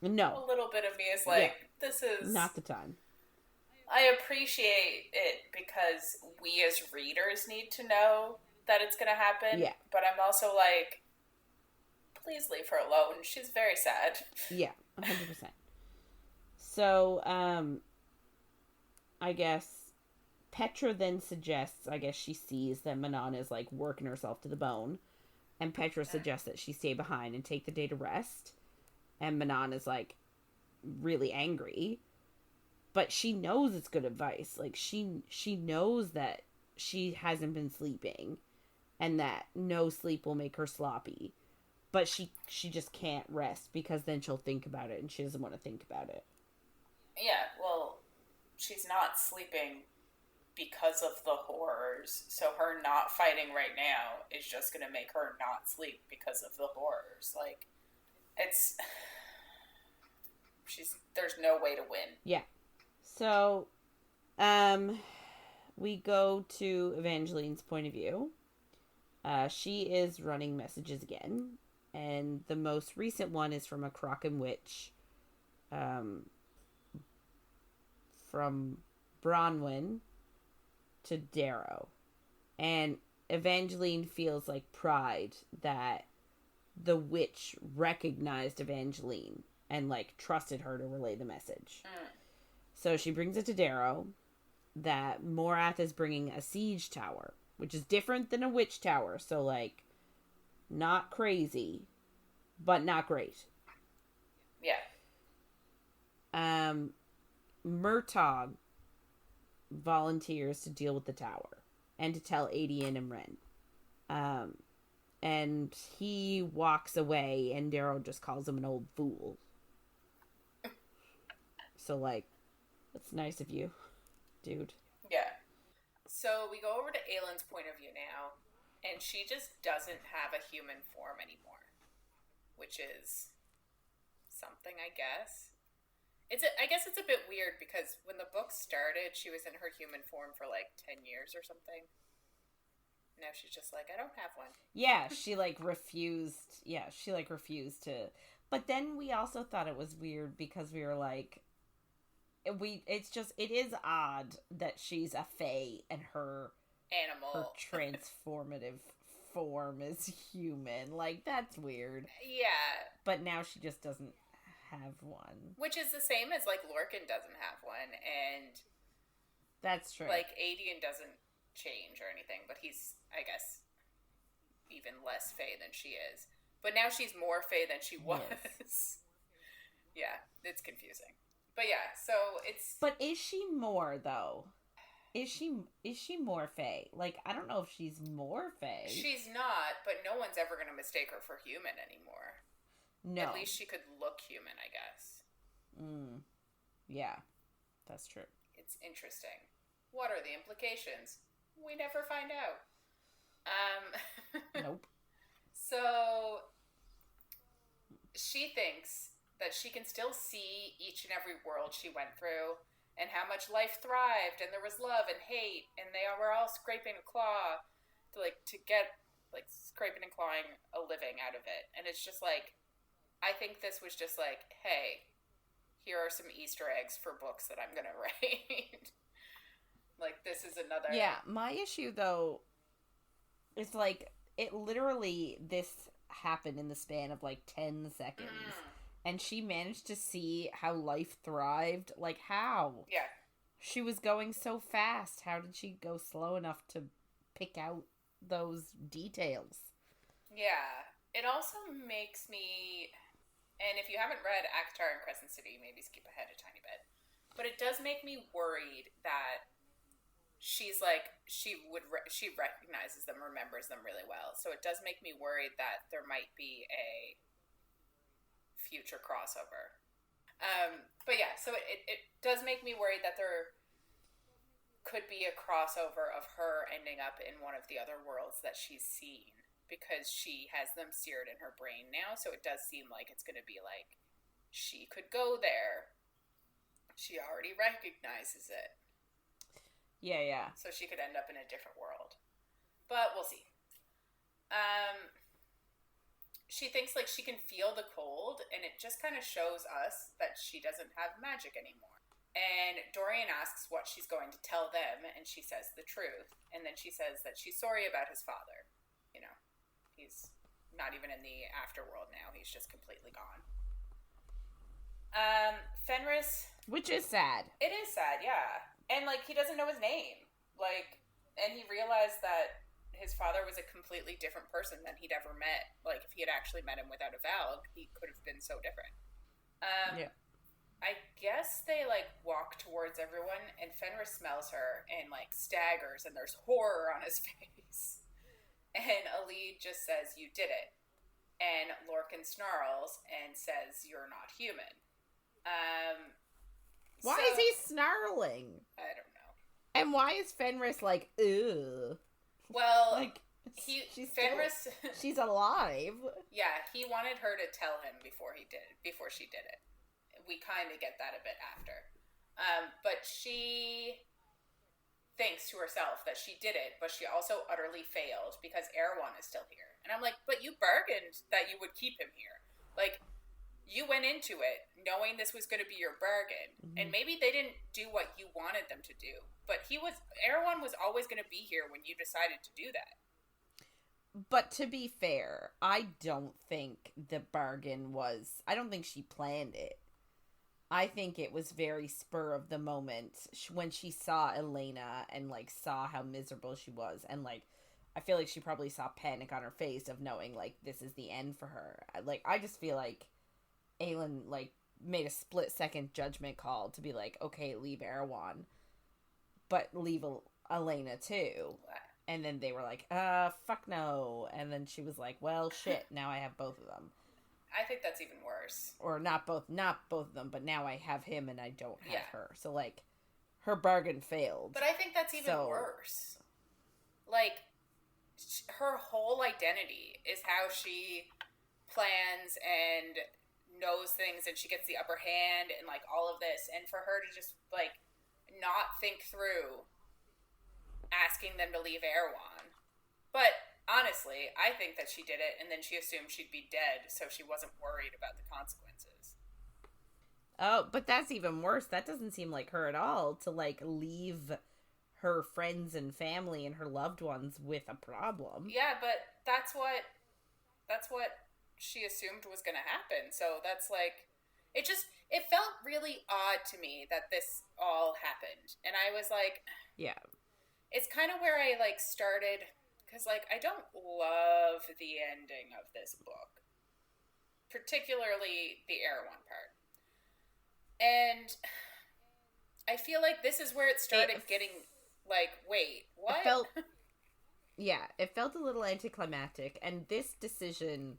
Speaker 2: No.
Speaker 1: A little bit of me is like, this is...
Speaker 2: not the time.
Speaker 1: I appreciate it because we as readers need to know that it's going to happen.
Speaker 2: Yeah. But
Speaker 1: I'm also like, please leave her alone. She's very sad.
Speaker 2: Yeah, 100%. So, I guess Petra then suggests, I guess she sees that Manon is, like, working herself to the bone. And Petra suggests that she stay behind and take the day to rest. And Manon is, like, really angry. But she knows it's good advice. Like, she knows that she hasn't been sleeping. And that no sleep will make her sloppy. but she just can't rest because then she'll think about it, and she doesn't want to think about it.
Speaker 1: Yeah, well, she's not sleeping because of the horrors, so her not fighting right now is just going to make her not sleep because of the horrors. Like, it's... There's no way to win.
Speaker 2: Yeah. So, we go to Evangeline's point of view. She is running messages again, and the most recent one is from a Kraken witch, from Bronwyn to Darrow. And Evangeline feels like pride that the witch recognized Evangeline and, like, trusted her to relay the message. So she brings it to Darrow that Morath is bringing a siege tower, which is different than a witch tower. So, like, not crazy, but not great.
Speaker 1: Yeah.
Speaker 2: Murtaugh volunteers to deal with the tower and to tell Aedion and Ren. And he walks away, and Darrow just calls him an old fool. So, like, that's nice of you, dude.
Speaker 1: Yeah. So we go over to Aelin's point of view now, and she just doesn't have a human form anymore, which is something, I guess. I guess it's a bit weird because when the book started, she was in her human form for like 10 years or something. Now she's just like, I don't have one.
Speaker 2: Yeah, she refused. Yeah, she refused to. But then we also thought it was weird because we were like, it is odd that she's a fae and her transformative form is human. Like, that's weird.
Speaker 1: Yeah.
Speaker 2: But now she just doesn't have one.
Speaker 1: Which is the same as, like, Lorcan doesn't have one, and...
Speaker 2: That's true.
Speaker 1: Like, Aedion doesn't change or anything, but he's, I guess, even less fae than she is. But now she's more fae than she was. Yes. Yeah, it's confusing. But yeah, so it's...
Speaker 2: But is she more, though? Is she more fae? Like, I don't know if she's more fae.
Speaker 1: She's not, but no one's ever going to mistake her for human anymore. No. At least she could look human, I guess.
Speaker 2: Yeah, that's true.
Speaker 1: It's interesting. What are the implications? We never find out.
Speaker 2: Nope.
Speaker 1: So, she thinks that she can still see each and every world she went through, and how much life thrived, and there was love and hate, and they were all scraping a claw to get, like, scraping and clawing a living out of it. And it's just like, I think this was just like, hey, here are some Easter eggs for books that I'm gonna write. Like, this is another...
Speaker 2: Yeah, my issue, though, is, like, it literally, this happened in the span of, like, 10 seconds. And she managed to see how life thrived. Like, how?
Speaker 1: Yeah.
Speaker 2: She was going so fast. How did she go slow enough to pick out those details?
Speaker 1: Yeah. It also makes me... And if you haven't read Akatar and Crescent City, maybe skip ahead a tiny bit. But it does make me worried that she's like, she recognizes them, remembers them really well. So it does make me worried that there might be a future crossover. But yeah, so it does make me worried that there could be a crossover of her ending up in one of the other worlds that she's seen, because she has them seared in her brain now. So it does seem like it's going to be like, she could go there. She already recognizes it.
Speaker 2: Yeah.
Speaker 1: So she could end up in a different world. But we'll see. She thinks, like, she can feel the cold, and it just kind of shows us that she doesn't have magic anymore. And Dorian asks what she's going to tell them, and she says the truth. And then she says that she's sorry about his father. You know, he's not even in the afterworld now. He's just completely gone. Fenris...
Speaker 2: Which is sad.
Speaker 1: It is sad, yeah. And, like, he doesn't know his name. Like, and he realized that his father was a completely different person than he'd ever met. Like, if he had actually met him without a Valg, he could have been so different.
Speaker 2: Yeah.
Speaker 1: I guess they, like, walk towards everyone, and Fenris smells her and, like, staggers, and there's horror on his face. And Alid just says, "You did it." and Lorcan snarls and says, "You're not human."
Speaker 2: Why is he snarling?
Speaker 1: I don't know.
Speaker 2: And why is Fenris like, ugh?
Speaker 1: Well,
Speaker 2: like,
Speaker 1: Fenris...
Speaker 2: she's alive.
Speaker 1: Yeah, he wanted her to tell him before she did it. We kind of get that a bit after. But she thinks to herself that she did it, but she also utterly failed because Erewhon is still here. And I'm like, but you bargained that you would keep him here. Like, you went into it knowing this was going to be your bargain. Mm-hmm. And maybe they didn't do what you wanted them to do. But Erewhon was always going to be here when you decided to do that.
Speaker 2: But to be fair, I don't think the bargain was... I don't think she planned it. I think it was very spur of the moment when she saw Elena and, like, saw how miserable she was. And, like, I feel like she probably saw panic on her face of knowing, like, this is the end for her. Like, I just feel like Aelin, like, made a split-second judgment call to be like, okay, leave Erewhon, but leave Elena, too. And then they were like, fuck no. And then she was like, well, shit, now I have both of them.
Speaker 1: I think that's even worse.
Speaker 2: Or not both of them, but now I have him and I don't have her. So, like, her bargain failed.
Speaker 1: But I think that's even worse. Like, her whole identity is how she plans and knows things, and she gets the upper hand and, like, all of this. And for her to just, like, not think through asking them to leave Erewhon. But honestly, I think that she did it, and then she assumed she'd be dead, so she wasn't worried about the consequences.
Speaker 2: Oh, but that's even worse. That doesn't seem like her at all, to, like, leave her friends and family and her loved ones with a problem.
Speaker 1: Yeah, but that's what she assumed was going to happen. So that's, like, it felt really odd to me that this all happened. And I was like...
Speaker 2: Yeah.
Speaker 1: It's kind of where I, like, started... Because, like, I don't love the ending of this book. Particularly the Erewhon part. And I feel like this is where it started getting, like, wait, what?
Speaker 2: It felt a little anticlimactic. And this decision,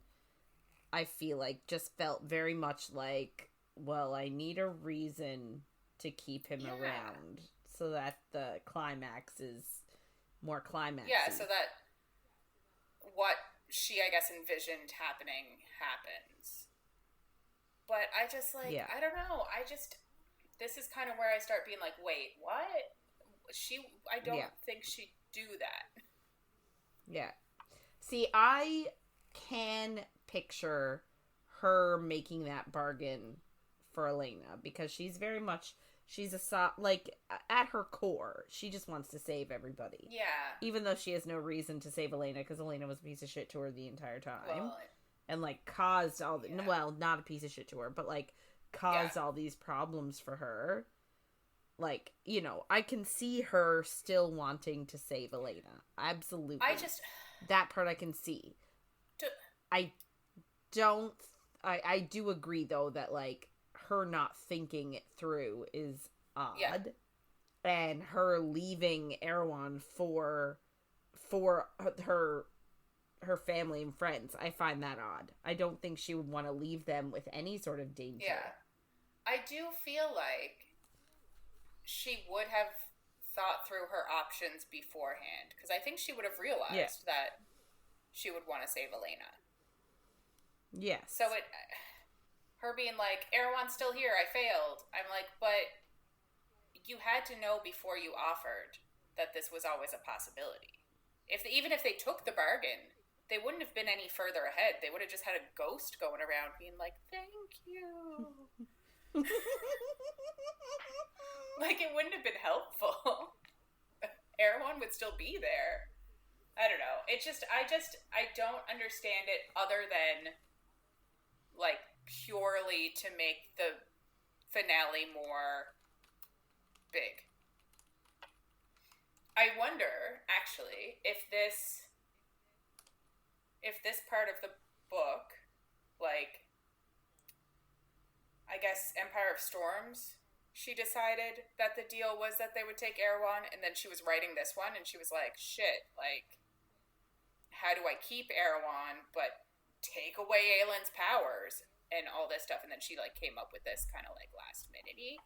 Speaker 2: I feel like, just felt very much like, well, I need a reason to keep him around. So that the climax is more climaxy.
Speaker 1: Yeah, so that what she, I guess, envisioned happening happens. But I just, like, I don't know. This is kind of where I start being like, wait, what? I don't think she'd do that.
Speaker 2: Yeah. See, I can picture her making that bargain for Elena, because she's very much... She's like, at her core, she just wants to save everybody.
Speaker 1: Yeah.
Speaker 2: Even though she has no reason to save Elena, because Elena was a piece of shit to her the entire time. And, like, caused all the... Yeah. Well, not a piece of shit to her, but, like, caused all these problems for her. Like, you know, I can see her still wanting to save Elena. Absolutely. That part I can see. I do agree, though, that, like, her not thinking it through is odd. Yeah. And her leaving Erewhon for her family and friends, I find that odd. I don't think she would want to leave them with any sort of danger.
Speaker 1: Yeah. I do feel like she would have thought through her options beforehand, because I think she would have realized that she would want to save Elena.
Speaker 2: Yes.
Speaker 1: So her being like, Erewhon's still here, I failed. I'm like, but you had to know before you offered that this was always a possibility. Even if they took the bargain, they wouldn't have been any further ahead. They would have just had a ghost going around being like, thank you. Like, it wouldn't have been helpful. Erewhon would still be there. I don't know. I don't understand it other than, like, purely to make the finale more big. I wonder, actually, if this part of the book, like, I guess Empire of Storms, she decided that the deal was that they would take Erewhon, and then she was writing this one, and she was like, shit, like, how do I keep Erewhon, but take away Aelin's powers and all this stuff. And then she, like, came up with this kind of, like, last minute-y.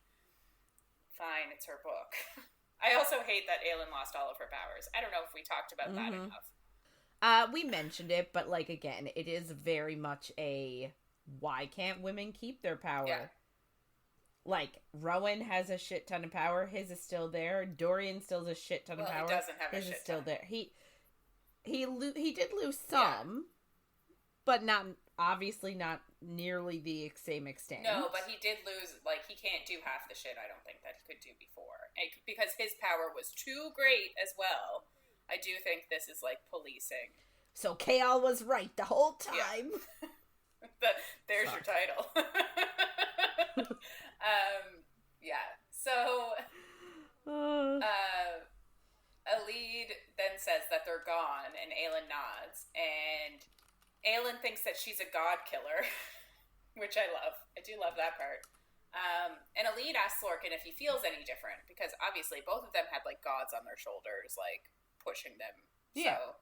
Speaker 1: Fine, it's her book. I also hate that Aelin lost all of her powers. I don't know if we talked about that enough.
Speaker 2: We mentioned it, but, like, again, it is very much a, why can't women keep their power?
Speaker 1: Yeah.
Speaker 2: Like, Rowan has a shit ton of power. His is still there. Dorian still has a shit ton of power.
Speaker 1: He doesn't have
Speaker 2: his
Speaker 1: a shit
Speaker 2: is still
Speaker 1: ton.
Speaker 2: There. He did lose some, but obviously not nearly the same extent.
Speaker 1: No, but he did lose, like, he can't do half the shit I don't think that he could do before. Because his power was too great as well. I do think this is, like, policing.
Speaker 2: So Chaol was right the whole time.
Speaker 1: Yeah. There's your title. Yeah. So, Aelid then says that they're gone, and Aelin nods, and Aelin thinks that she's a god killer, which I love. I do love that part. And Aelid asks Lorcan if he feels any different, because obviously both of them had, like, gods on their shoulders, like, pushing them.
Speaker 2: Yeah.
Speaker 1: So,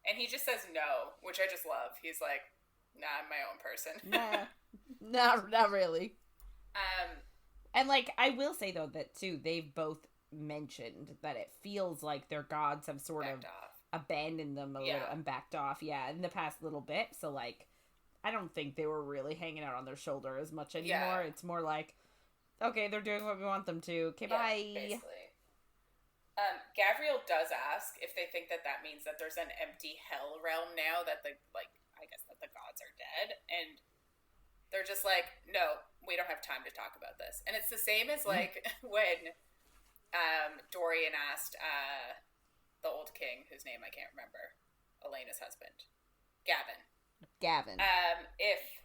Speaker 1: and he just says no, which I just love. He's like, nah, I'm my own person.
Speaker 2: Nah. Not really. And, like, I will say, though, that, too, they've both mentioned that it feels like their gods have sort of abandoned them a little and backed off, in the past little bit. So, like, I don't think they were really hanging out on their shoulder as much anymore. Yeah. It's more like, okay, they're doing what we want them to. Okay, bye.
Speaker 1: Basically. Gavriel does ask if they think that means that there's an empty hell realm now, that I guess that the gods are dead, and they're just like, no, we don't have time to talk about this. And it's the same as, like, when Dorian asked the old king, whose name I can't remember, Elena's husband, Gavin. If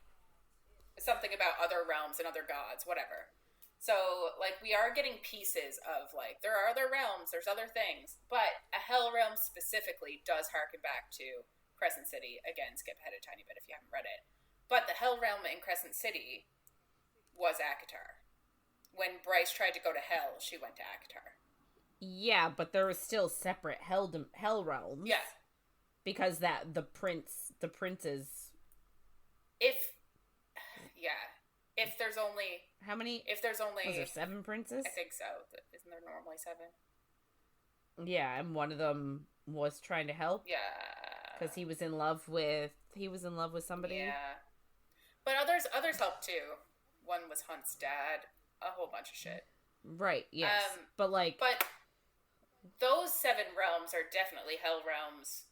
Speaker 1: something about other realms and other gods, whatever. So, like, we are getting pieces of, like, there are other realms, there's other things, but a hell realm specifically does harken back to Crescent City. Again, skip ahead a tiny bit if you haven't read it. But the hell realm in Crescent City was Akatar. When Bryce tried to go to hell, she went to Akatar.
Speaker 2: Yeah, but there were still separate hell realms.
Speaker 1: Yeah.
Speaker 2: Because the princes...
Speaker 1: If there's only...
Speaker 2: How many?
Speaker 1: If there's only...
Speaker 2: Was there 7 princes?
Speaker 1: I think so. Isn't there normally 7?
Speaker 2: Yeah, and one of them was trying to help.
Speaker 1: Yeah.
Speaker 2: Because he was in love with somebody.
Speaker 1: Yeah. But others helped too. One was Hunt's dad. A whole bunch of shit.
Speaker 2: Right, yes. But
Speaker 1: those 7 realms are definitely hell realms.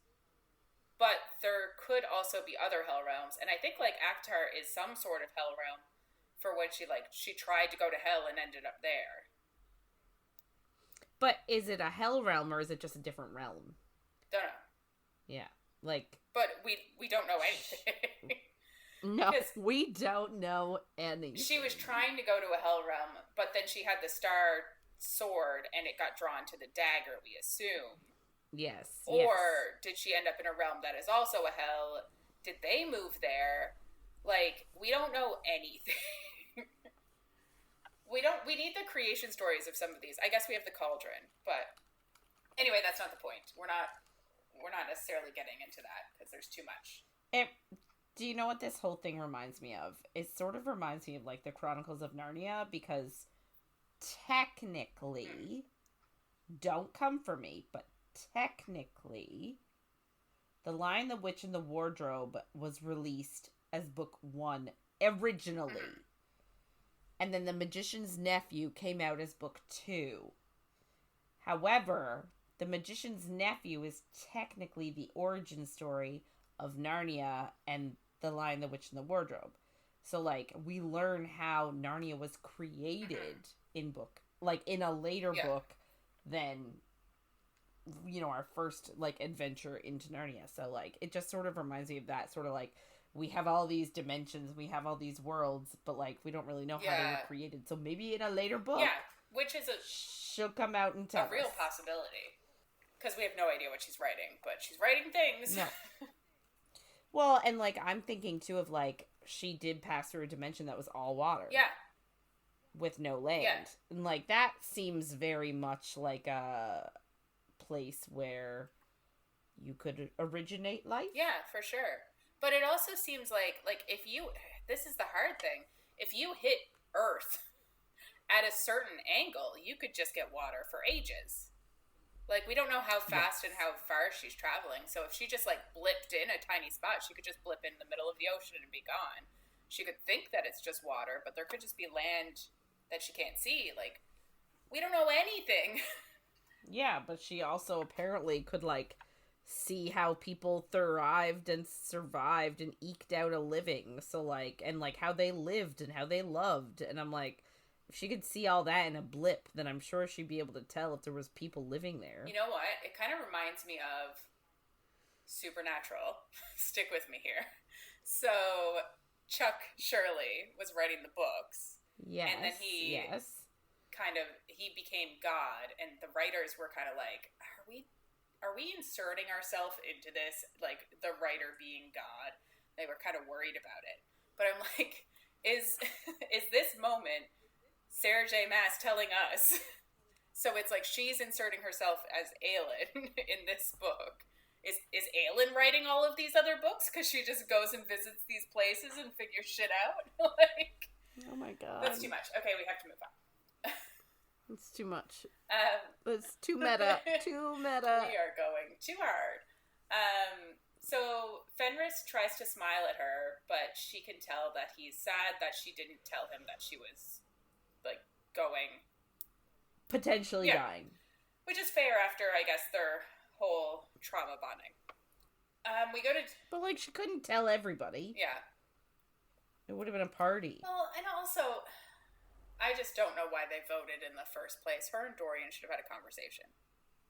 Speaker 1: But there could also be other hell realms. And I think, like, Akatar is some sort of hell realm for when she tried to go to hell and ended up there.
Speaker 2: But is it a hell realm or is it just a different realm?
Speaker 1: Don't know.
Speaker 2: Yeah, like... But
Speaker 1: we don't know anything.
Speaker 2: No, we don't know anything.
Speaker 1: She was trying to go to a hell realm, but then she had the star sword and it got drawn to the dagger, we assume.
Speaker 2: Yes.
Speaker 1: Or did she end up in a realm that is also a hell? Did they move there? Like, we don't know anything. We need the creation stories of some of these. I guess we have the cauldron, but anyway, that's not the point. We're not necessarily getting into that because there's too much.
Speaker 2: Do you know what this whole thing reminds me of? It sort of reminds me of, like, the Chronicles of Narnia, because technically, don't come for me, but technically, The Lion, the Witch, and the Wardrobe was released as book 1 originally. And then The Magician's Nephew came out as book 2. However, The Magician's Nephew is technically the origin story of Narnia and The Lion, the Witch, and the Wardrobe. So, like, we learn how Narnia was created in a later book than, you know, our first, like, adventure into Narnia. So, like, it just sort of reminds me of that, sort of like, we have all these dimensions, we have all these worlds, but, like, we don't really know how they were created. So maybe in a later book,
Speaker 1: which is
Speaker 2: she'll come out and tell
Speaker 1: a real possibility. Because we have no idea what she's writing, but she's writing things.
Speaker 2: No. Well, and, like, I'm thinking, too, of, like, she did pass through a dimension that was all water.
Speaker 1: Yeah.
Speaker 2: With no land. Yeah. And, like, that seems very much like a place where you could originate life.
Speaker 1: Yeah, for sure. But it also seems like if you, this is the hard thing, if you hit Earth at a certain angle, you could just get water for ages. Like, we don't know how fast and how far she's traveling, so if she just, like, blipped in a tiny spot, she could just blip in the middle of the ocean and be gone. She could think that it's just water, but there could just be land that she can't see. Like, we don't know anything.
Speaker 2: Yeah, but she also apparently could, like, see how people thrived and survived and eked out a living. So, like, and, like, how they lived and how they loved. And I'm like, if she could see all that in a blip, then I'm sure she'd be able to tell if there was people living there.
Speaker 1: You know what? It kind of reminds me of Supernatural. Stick with me here. So, Chuck Shirley was writing the books.
Speaker 2: Yes,
Speaker 1: and then he he became God, and the writers were kind of like, are we inserting ourselves into this, like, the writer being God? They were kind of worried about it. But I'm like, is this moment Sarah J. Maas telling us? So it's like she's inserting herself as Aelin in this book. Is Aelin writing all of these other books because she just goes and visits these places and figures shit out? Like,
Speaker 2: oh my god,
Speaker 1: that's too much. Okay, we have to move on.
Speaker 2: It's too much. It's too meta. Too meta.
Speaker 1: We are going too hard. So Fenris tries to smile at her, but she can tell that he's sad that she didn't tell him that she was, like, going.
Speaker 2: Potentially dying.
Speaker 1: Which is fair after, I guess, their whole trauma bonding. We go to...
Speaker 2: But, like, she couldn't tell everybody.
Speaker 1: Yeah.
Speaker 2: It would have been a party.
Speaker 1: Well, and also... I just don't know why they voted in the first place. Her and Dorian should have had a conversation.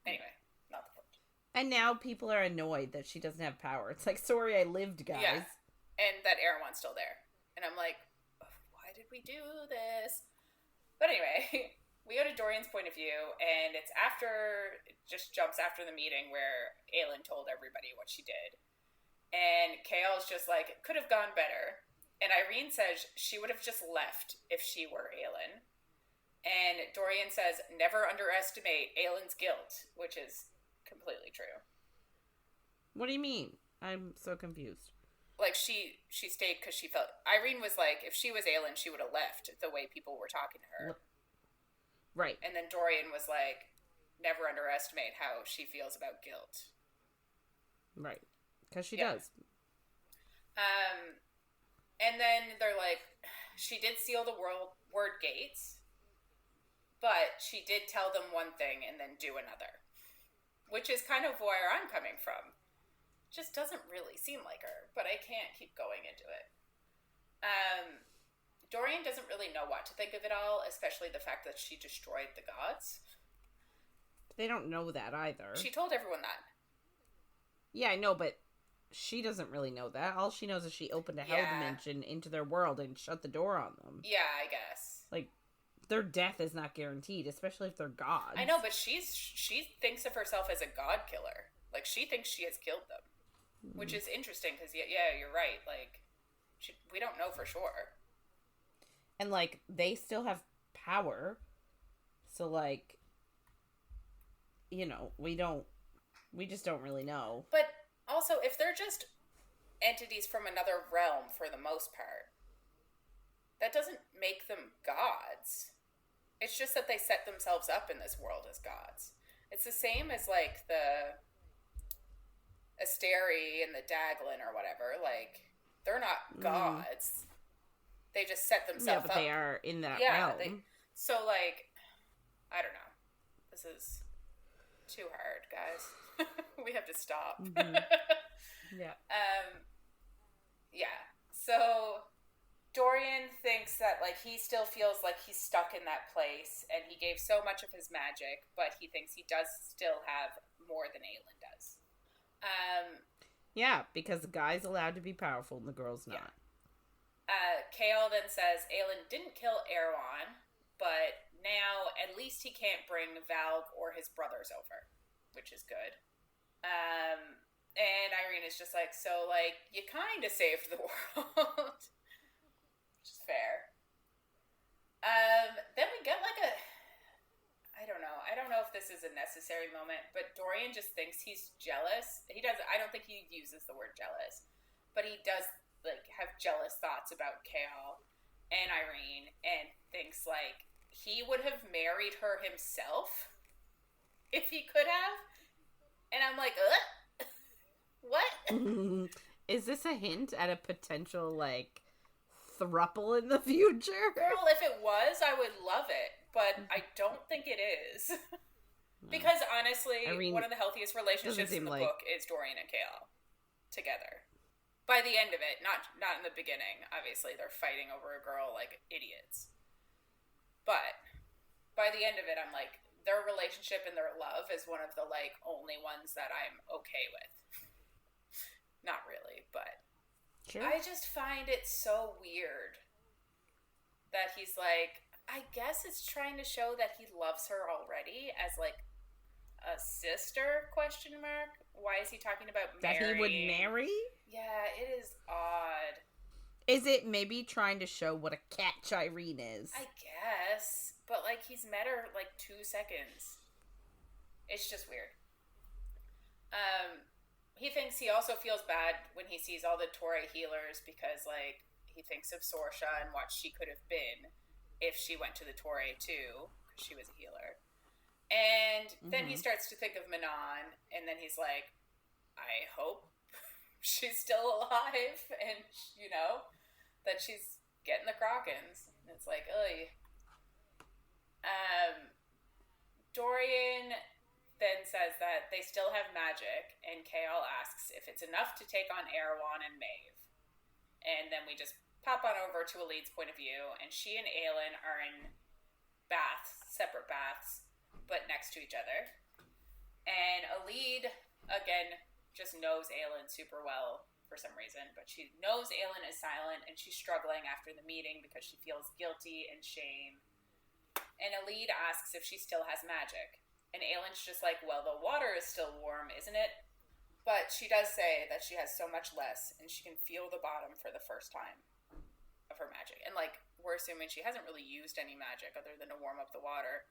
Speaker 1: Anyway, not the point.
Speaker 2: And now people are annoyed that she doesn't have power. It's like, sorry I lived, guys.
Speaker 1: Yeah, and that Erewhon's still there. And I'm like, why did we do this? But anyway, we go to Dorian's point of view, and it just jumps after the meeting where Aelin told everybody what she did. And Chaol's just like, it could have gone better. And Irene says she would have just left if she were Aelin. And Dorian says, never underestimate Aelin's guilt, which is completely true.
Speaker 2: What do you mean? I'm so confused.
Speaker 1: Like, she stayed because she felt... Irene was like, if she was Aelin, she would have left the way people were talking to her.
Speaker 2: Right.
Speaker 1: And then Dorian was like, never underestimate how she feels about guilt.
Speaker 2: Right. Because she does.
Speaker 1: And then they're like, she did seal the word gates, but she did tell them one thing and then do another. Which is kind of where I'm coming from. Just doesn't really seem like her, but I can't keep going into it. Dorian doesn't really know what to think of it all, especially the fact that she destroyed the gods.
Speaker 2: They don't know that either.
Speaker 1: She told everyone that.
Speaker 2: Yeah, I know, but she doesn't really know that. All she knows is she opened a hell dimension into their world and shut the door on them.
Speaker 1: Yeah, I guess.
Speaker 2: Like, their death is not guaranteed, especially if they're gods.
Speaker 1: I know, but she thinks of herself as a god killer. Like, she thinks she has killed them. Which is interesting, because, yeah, you're right. Like, we don't know for sure.
Speaker 2: And, like, they still have power. So, like, you know, we just don't really know.
Speaker 1: But also, if they're just entities from another realm for the most part, that doesn't make them gods. It's just that they set themselves up in this world as gods. It's the same as, like, the Asteri and the Daglin or whatever. Like, they're not gods. They just set themselves up.
Speaker 2: Yeah, but they are in that realm.
Speaker 1: So, like, I don't know. This is too hard, guys. We have to stop.
Speaker 2: Mm-hmm. Yeah.
Speaker 1: Yeah. So Dorian thinks that, like, he still feels like he's stuck in that place, and he gave so much of his magic, but he thinks he does still have more than Aelin does.
Speaker 2: Yeah, because the guy's allowed to be powerful and the girl's not.
Speaker 1: Chaol then says Aelin didn't kill Erewhon, but now at least he can't bring Valg or his brothers over, which is good. And Irene is just like, so, like, you kind of saved the world. Which is fair. Then we get, like, I don't know if this is a necessary moment, but Dorian just thinks he's jealous. I don't think he uses the word jealous, but he does like have jealous thoughts about Chaol and Irene, and thinks like he would have married her himself if he could have. And I'm like, what?
Speaker 2: Is this a hint at a potential, like, thruple in the future?
Speaker 1: Girl, if it was, I would love it, but I don't think it is. Because honestly, Irene, one of the healthiest relationships in the book is Dorian and Chaol together. By the end of it, not in the beginning. Obviously, they're fighting over a girl like idiots. But by the end of it, I'm like, their relationship and their love is one of the like only ones that I'm okay with. Not really, but sure. I just find it so weird that he's like, I guess it's trying to show that he loves her already as like a sister, question mark. Why is he talking about marrying?
Speaker 2: That he would marry?
Speaker 1: Yeah, it is odd.
Speaker 2: Is it maybe trying to show what a catch Irene is?
Speaker 1: I guess. But like he's met her like 2 seconds. It's just weird. He also feels bad when he sees all the Torre healers because like he thinks of Sorsha and what she could have been if she went to the Torre too, because she was a healer. And then he starts to think of Manon, and then he's like, I hope she's still alive, and, you know, that she's getting the Krakens. And it's like, ugh. Dorian then says that they still have magic, and Chaol asks if it's enough to take on Erewhon and Maeve. And then we just pop on over to Elid's point of view, and she and Aelin are in baths, separate baths, but next to each other. And Elid, again, just knows Aelin super well for some reason, but she knows Aelin is silent, and she's struggling after the meeting because she feels guilty and shame. And Elid asks if she still has magic. And Aelin's just like, well, the water is still warm, isn't it? But she does say that she has so much less, and she can feel the bottom for the first time of her magic. And, like, we're assuming she hasn't really used any magic other than to warm up the water.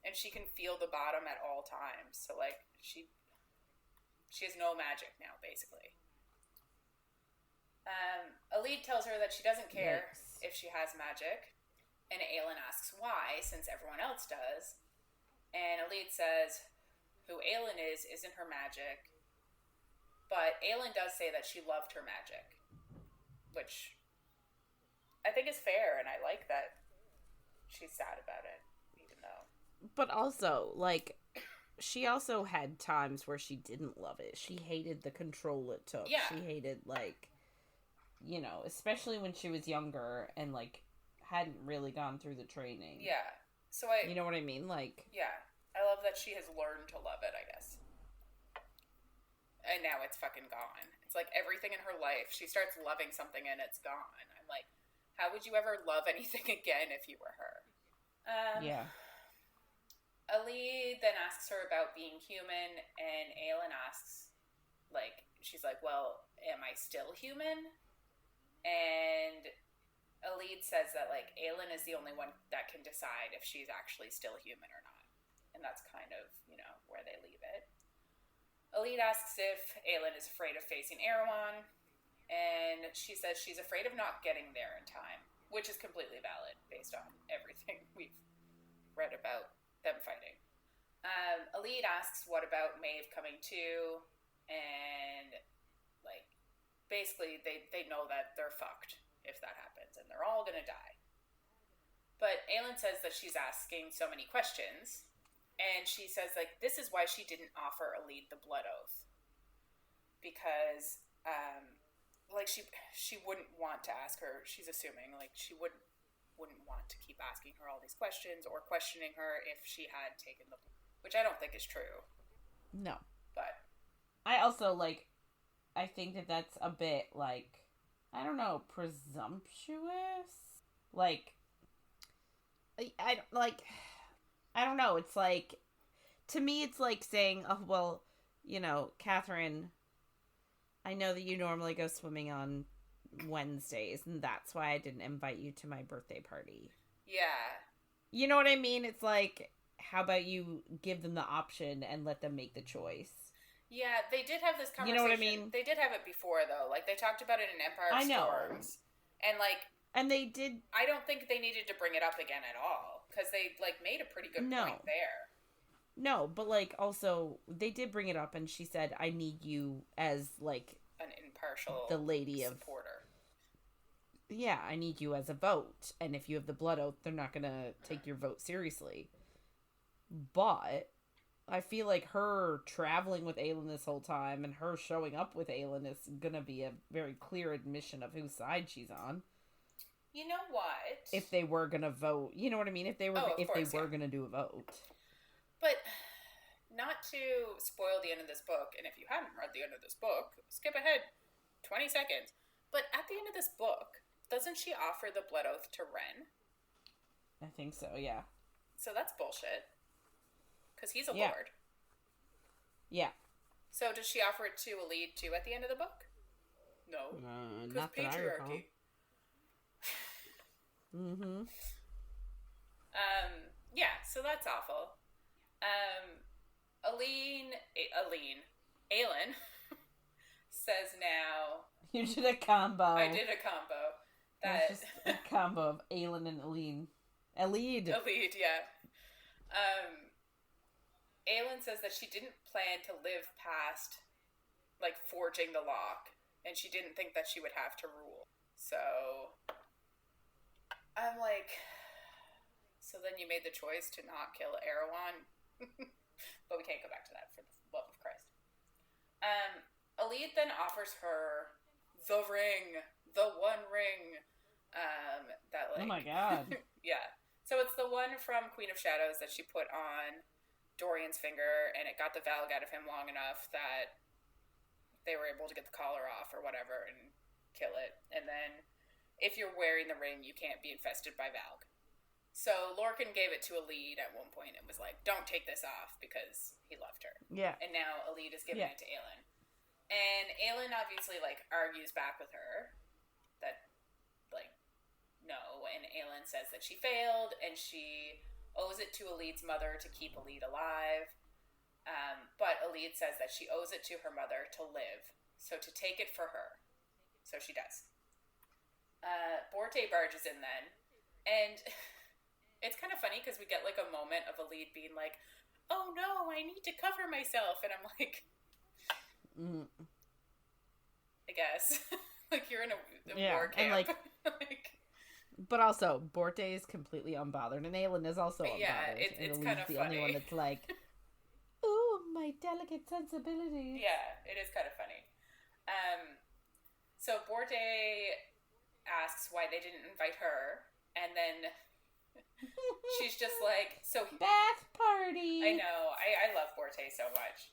Speaker 1: And she can feel the bottom at all times. So, like, she has no magic now, basically. Elid tells her that she doesn't care if she has magic. And Aelin asks why, since everyone else does. And Elid says who Aelin is isn't her magic. But Aelin does say that she loved her magic. Which I think is fair, and I like that she's sad about it, even though.
Speaker 2: But also, like, she also had times where she didn't love it. She hated the control it took. Yeah. She hated, like, you know, especially when she was younger and, like, hadn't really gone through the training.
Speaker 1: Yeah. So
Speaker 2: you know what I mean? Like.
Speaker 1: Yeah. I love that she has learned to love it, I guess. And now it's fucking gone. It's like everything in her life, she starts loving something and it's gone. I'm like, how would you ever love anything again if you were her?
Speaker 2: Yeah.
Speaker 1: Elid then asks her about being human, and Aelin asks, like, she's like, well, am I still human? And Elid says that, like, Aelin is the only one that can decide if she's actually still human or not. And that's kind of, you know, where they leave it. Elid asks if Aelin is afraid of facing Erewhon, and she says she's afraid of not getting there in time, which is completely valid based on everything we've read about them fighting. Elid asks what about Maeve coming too, and like basically they know that they're fucked if that happens, and they're all gonna die. But Aelin says that she's asking so many questions, and she says like this is why she didn't offer Elid the blood oath, because like she wouldn't want to ask her. She's assuming like she wouldn't want to keep asking her all these questions or questioning her if she had taken the, which I don't think is true.
Speaker 2: No.
Speaker 1: But
Speaker 2: I also, like, I think that that's a bit, like, I don't know, presumptuous? Like, I don't know, it's like, to me it's like saying, oh, well, you know, Catherine, I know that you normally go swimming on Wednesdays, and that's why I didn't invite you to my birthday party.
Speaker 1: Yeah.
Speaker 2: You know what I mean? It's like, how about you give them the option and let them make the choice?
Speaker 1: Yeah, they did have this conversation.
Speaker 2: You know what I mean?
Speaker 1: They did have it before, though. Like, they talked about it in Empire of Storms. And, like...
Speaker 2: And they did...
Speaker 1: I don't think they needed to bring it up again at all. Because they, like, made a pretty good point there.
Speaker 2: No, but, like, also, they did bring it up, and she said, I need you as, like...
Speaker 1: An impartial
Speaker 2: the lady
Speaker 1: supporter.
Speaker 2: Yeah, I need you as a vote. And if you have the blood oath, they're not going to take your vote seriously. But... I feel like her traveling with Aelin this whole time and her showing up with Aelin is gonna be a very clear admission of whose side she's on.
Speaker 1: You know what?
Speaker 2: If they were gonna vote, you know what I mean? If they were, gonna do a vote.
Speaker 1: But not to spoil the end of this book, and if you haven't read the end of this book, skip ahead 20 seconds. But at the end of this book, doesn't she offer the blood oath to Ren?
Speaker 2: I think so. Yeah.
Speaker 1: So that's bullshit. Because he's a lord.
Speaker 2: Yeah.
Speaker 1: So does she offer it to Aelin too at the end of the book? No.
Speaker 2: Not that I recall. Mm-hmm.
Speaker 1: Yeah, so that's awful. Aelin says now...
Speaker 2: You did a combo.
Speaker 1: I did a combo. That
Speaker 2: just a combo of Aelin and Aelin. Aelin,
Speaker 1: yeah. Aelin says that she didn't plan to live past, like, forging the lock, and she didn't think that she would have to rule. So, I'm like, so then you made the choice to not kill Erewhon? But we can't go back to that, for the love of Christ. Aelin then offers her the ring, the one ring, that, like...
Speaker 2: Oh my god.
Speaker 1: Yeah. So it's the one from Queen of Shadows that she put on Dorian's finger, and it got the Valg out of him long enough that they were able to get the collar off or whatever and kill it. And then if you're wearing the ring, you can't be infested by Valg. So Lorcan gave it to Aelin at one point and was like, don't take this off, because he loved her.
Speaker 2: Yeah.
Speaker 1: And now Aelin is giving it to Aelin. And Aelin obviously, like, argues back with her that, like, no. And Aelin says that she failed and she owes it to Aelid's mother to keep Aelid alive. But Aelid says that she owes it to her mother to live. So to take it for her. So she does. Borte barges in then. And it's kind of funny because we get like a moment of Aelid being like, oh no, I need to cover myself. And I'm like, I guess. Like you're in a war camp.
Speaker 2: And like but also, Borte is completely unbothered, and Aelin is also unbothered.
Speaker 1: Yeah, it's kind of
Speaker 2: the
Speaker 1: funny.
Speaker 2: only one that's like, ooh, my delicate sensibilities.
Speaker 1: Yeah, it is kind of funny. So Borte asks why they didn't invite her, and then she's just like, so...
Speaker 2: Bath party!
Speaker 1: I know, I love Borte so much.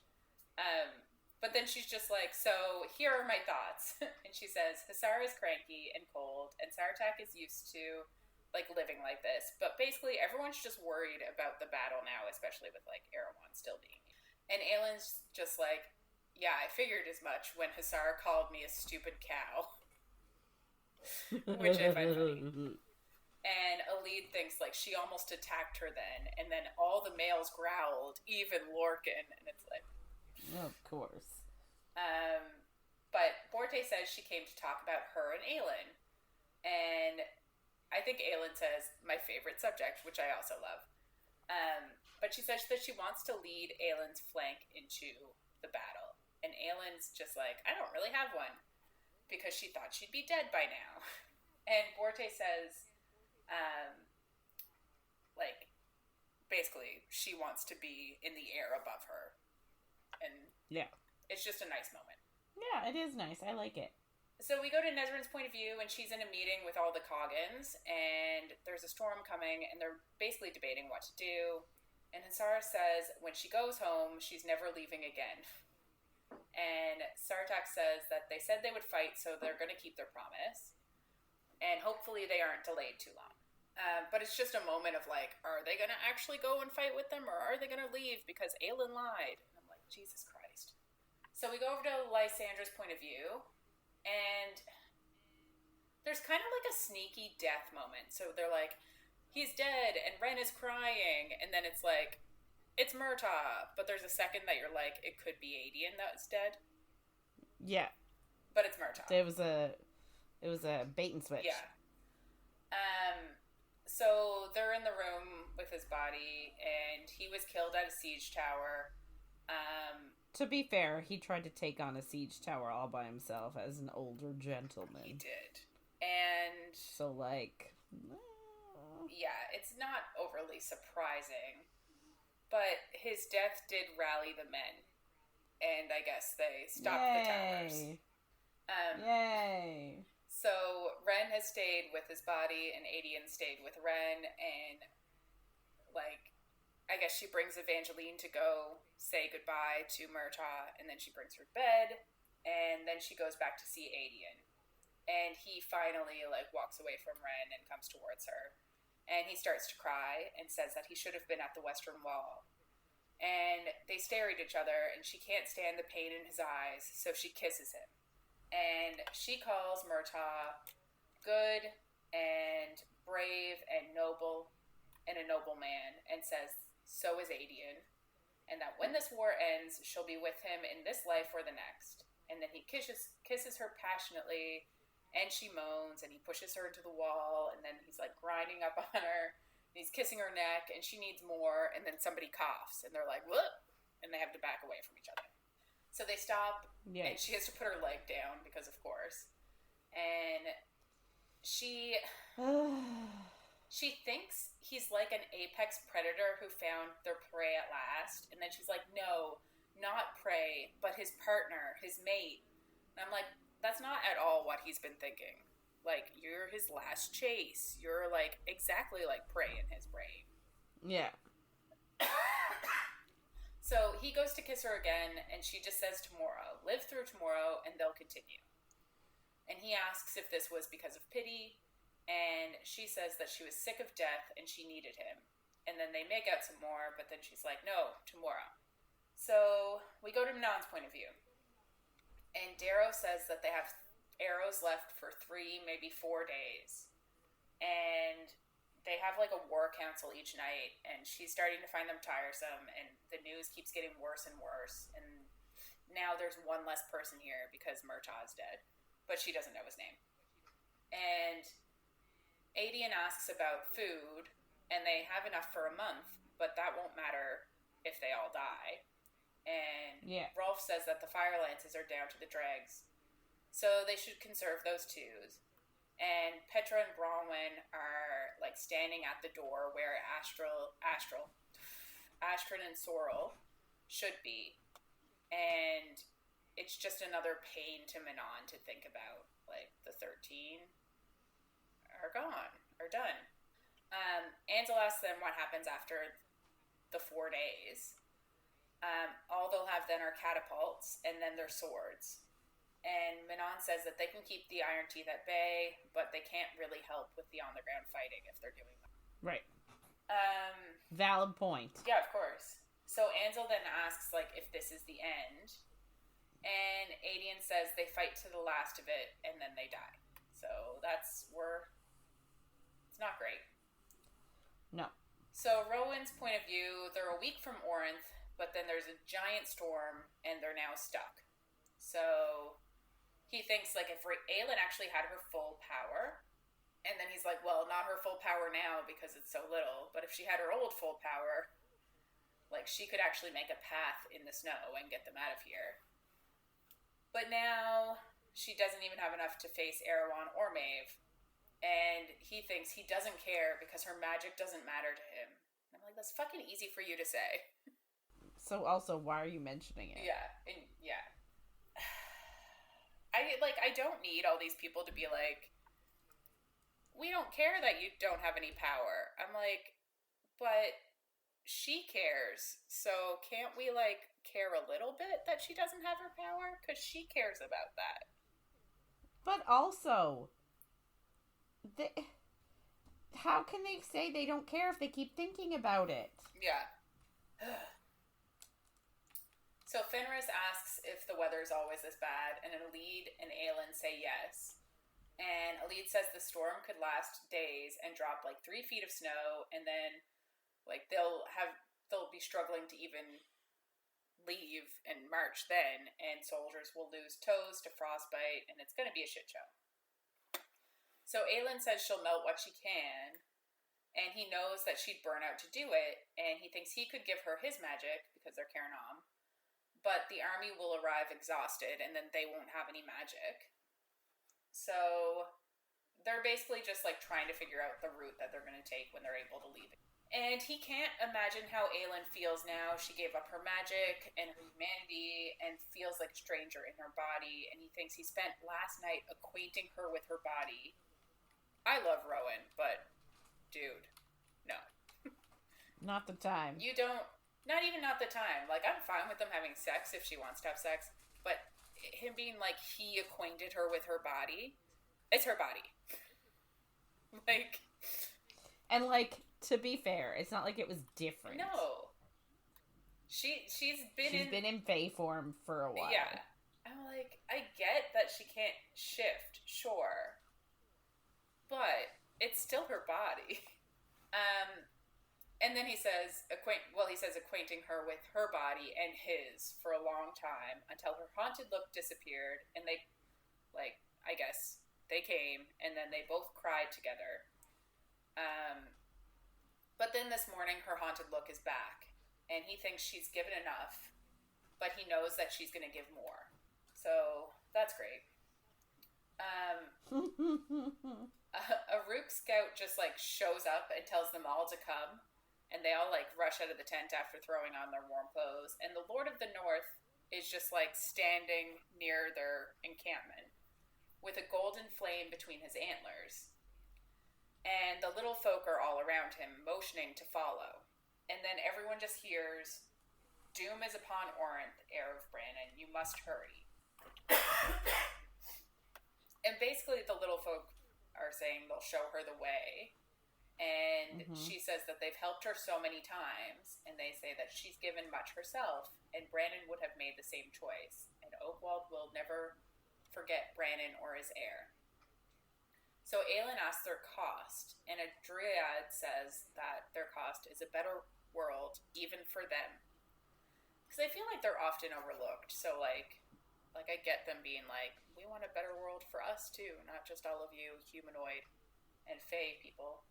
Speaker 1: But then she's just like, so here are my thoughts. And she says, Hussar is cranky and cold, and Sartaq is used to, like, living like this. But basically, everyone's just worried about the battle now, especially with, like, Erewhon still being. And Aelin's just like, yeah, I figured as much when Hussar called me a stupid cow. Which I find funny. And Aelin thinks, like, she almost attacked her then, and then all the males growled, even Lorcan, and it's like...
Speaker 2: Of course.
Speaker 1: But Borte says she came to talk about her and Aelin. And I think Aelin says, my favorite subject, which I also love. But she says that she wants to lead Aelin's flank into the battle. And Aelin's just like, I don't really have one. Because she thought she'd be dead by now. And Borte says, like, basically, she wants to be in the air above her. And
Speaker 2: yeah,
Speaker 1: it's just a nice moment.
Speaker 2: Yeah, it is nice. I like it.
Speaker 1: So we go to Nesrin's point of view, and she's in a meeting with all the Coggins, and there's a storm coming, and they're basically debating what to do. And Hussar says when she goes home, she's never leaving again. And Sartaq says that they said they would fight, so they're going to keep their promise. And hopefully they aren't delayed too long. But it's just a moment of like, are they going to actually go and fight with them, or are they going to leave because Aelin lied? And I'm like, Jesus Christ. So we go over to Lysandra's point of view, and there's kind of like a sneaky death moment. So they're like, he's dead, and Ren is crying, and then it's like, it's Murtaugh, but there's a second that you're like, it could be Aedion that's dead.
Speaker 2: Yeah.
Speaker 1: But it's Murtaugh.
Speaker 2: It was a bait and switch.
Speaker 1: Yeah. So they're in the room with his body, and he was killed at a siege tower.
Speaker 2: To be fair, he tried to take on a siege tower all by himself as an older gentleman.
Speaker 1: He did. And...
Speaker 2: So, like...
Speaker 1: Yeah, it's not overly surprising. But his death did rally the men. And I guess they stopped the towers.
Speaker 2: Yay!
Speaker 1: So Ren has stayed with his body, and Aedion stayed with Ren, and, like, I guess she brings Evangeline to go say goodbye to Murtaugh, and then she brings her to bed, and then she goes back to see Aedion. And he finally, like, walks away from Ren and comes towards her. And he starts to cry and says that he should have been at the Western Wall. And they stare at each other, and she can't stand the pain in his eyes, so she kisses him. And she calls Murtaugh good and brave and noble and a noble man, and says, so is Aedion, and that when this war ends, she'll be with him in this life or the next. And then he kisses her passionately, and she moans, and he pushes her into the wall, and then he's like grinding up on her, and he's kissing her neck, and she needs more, and then somebody coughs, and they're like, whoop, and they have to back away from each other. So they stop, and she has to put her leg down, because of course. And she thinks he's like an apex predator who found their prey at last. And then she's like, no, not prey, but his partner, his mate. And I'm like, that's not at all what he's been thinking. Like, you're his last chase. You're, like, exactly like prey in his brain.
Speaker 2: Yeah.
Speaker 1: So he goes to kiss her again, and she just says tomorrow. Live through tomorrow, and they'll continue. And he asks if this was because of pity, and she says that she was sick of death and she needed him. And then they make out some more, but then she's like, no, tomorrow. So we go to Manon's point of view. And Darrow says that they have arrows left for 3, maybe 4 days. And they have like a war council each night, and she's starting to find them tiresome, and the news keeps getting worse and worse. And now there's one less person here because Murtaugh is dead, but she doesn't know his name. And Aedion asks about food, and they have enough for a month, but that won't matter if they all die. And Rolf says that the fire lances are down to the dregs, so they should conserve those twos. And Petra and Bronwyn are like standing at the door where Astrid and Sorrel should be. And it's just another pain to Manon to think about. Like, the 13 are gone, are done. Ansel asks them what happens after the 4 days. All they'll have then are catapults and then their swords. And Manon says that they can keep the Iron Teeth at bay, but they can't really help with the on-the-ground fighting if they're doing that.
Speaker 2: Right. Valid point.
Speaker 1: Yeah, of course. So Ansel then asks, like, if this is the end. And Aedion says they fight to the last of it, and then they die. So it's not great.
Speaker 2: No.
Speaker 1: So Rowan's point of view, they're a week from Orinth, but then there's a giant storm, and they're now stuck. So he thinks, like, if Aelin actually had her full power, and then he's like, well, not her full power now because it's so little, but if she had her old full power, like, she could actually make a path in the snow and get them out of here. But now she doesn't even have enough to face Erewhon or Maeve, and he thinks he doesn't care because her magic doesn't matter to him. And I'm like, that's fucking easy for you to say.
Speaker 2: So also, why are you mentioning it?
Speaker 1: Yeah, and yeah. I don't need all these people to be like, we don't care that you don't have any power. I'm like, but she cares, so can't we, like, care a little bit that she doesn't have her power? Because she cares about that.
Speaker 2: But also, how can they say they don't care if they keep thinking about it?
Speaker 1: Yeah. So Fenris asks if the weather's always this bad, and Alid and Aelin say yes. And Alid says the storm could last days and drop like 3 feet of snow, and then like they'll have they'll be struggling to even leave and march then, and soldiers will lose toes to frostbite, and it's going to be a shit show. So Aelin says she'll melt what she can, and he knows that she'd burn out to do it, and he thinks he could give her his magic, because they're Cairnom, but the army will arrive exhausted, and then they won't have any magic. So they're basically just, like, trying to figure out the route that they're going to take when they're able to leave it. And he can't imagine how Aelin feels now. She gave up her magic and her humanity and feels like a stranger in her body. And he thinks he spent last night acquainting her with her body. I love Rowan, but, dude, no.
Speaker 2: Not the time.
Speaker 1: You don't, not the time. Like, I'm fine with them having sex if she wants to have sex. But him being like, he acquainted her with her body. It's her body. Like...
Speaker 2: And, like, to be fair, it's not like it was different.
Speaker 1: No. She's been
Speaker 2: in Fae form for a while.
Speaker 1: Yeah. I'm like, I get that she can't shift, sure. But it's still her body. And then he says, acquainting her with her body and his for a long time until her haunted look disappeared, and they, like, I guess, they came, and then they both cried together. But then this morning, her haunted look is back, and he thinks she's given enough, but he knows that she's going to give more. So, that's great. A Rook scout just, like, shows up and tells them all to come, and they all, like, rush out of the tent after throwing on their warm clothes, and the Lord of the North is just, like, standing near their encampment with a golden flame between his antlers. And the little folk are all around him, motioning to follow. And then everyone just hears, "Doom is upon Orinth, heir of Brannon. You must hurry." And basically the little folk are saying they'll show her the way. And she says that they've helped her so many times. And they say that she's given much herself. And Brannon would have made the same choice. And Oakwald will never forget Brannon or his heir. So Aelin asks their cost, and a Dryad says that their cost is a better world, even for them. Because I feel like they're often overlooked. So, like I get them being like, we want a better world for us, too, not just all of you humanoid and fae people.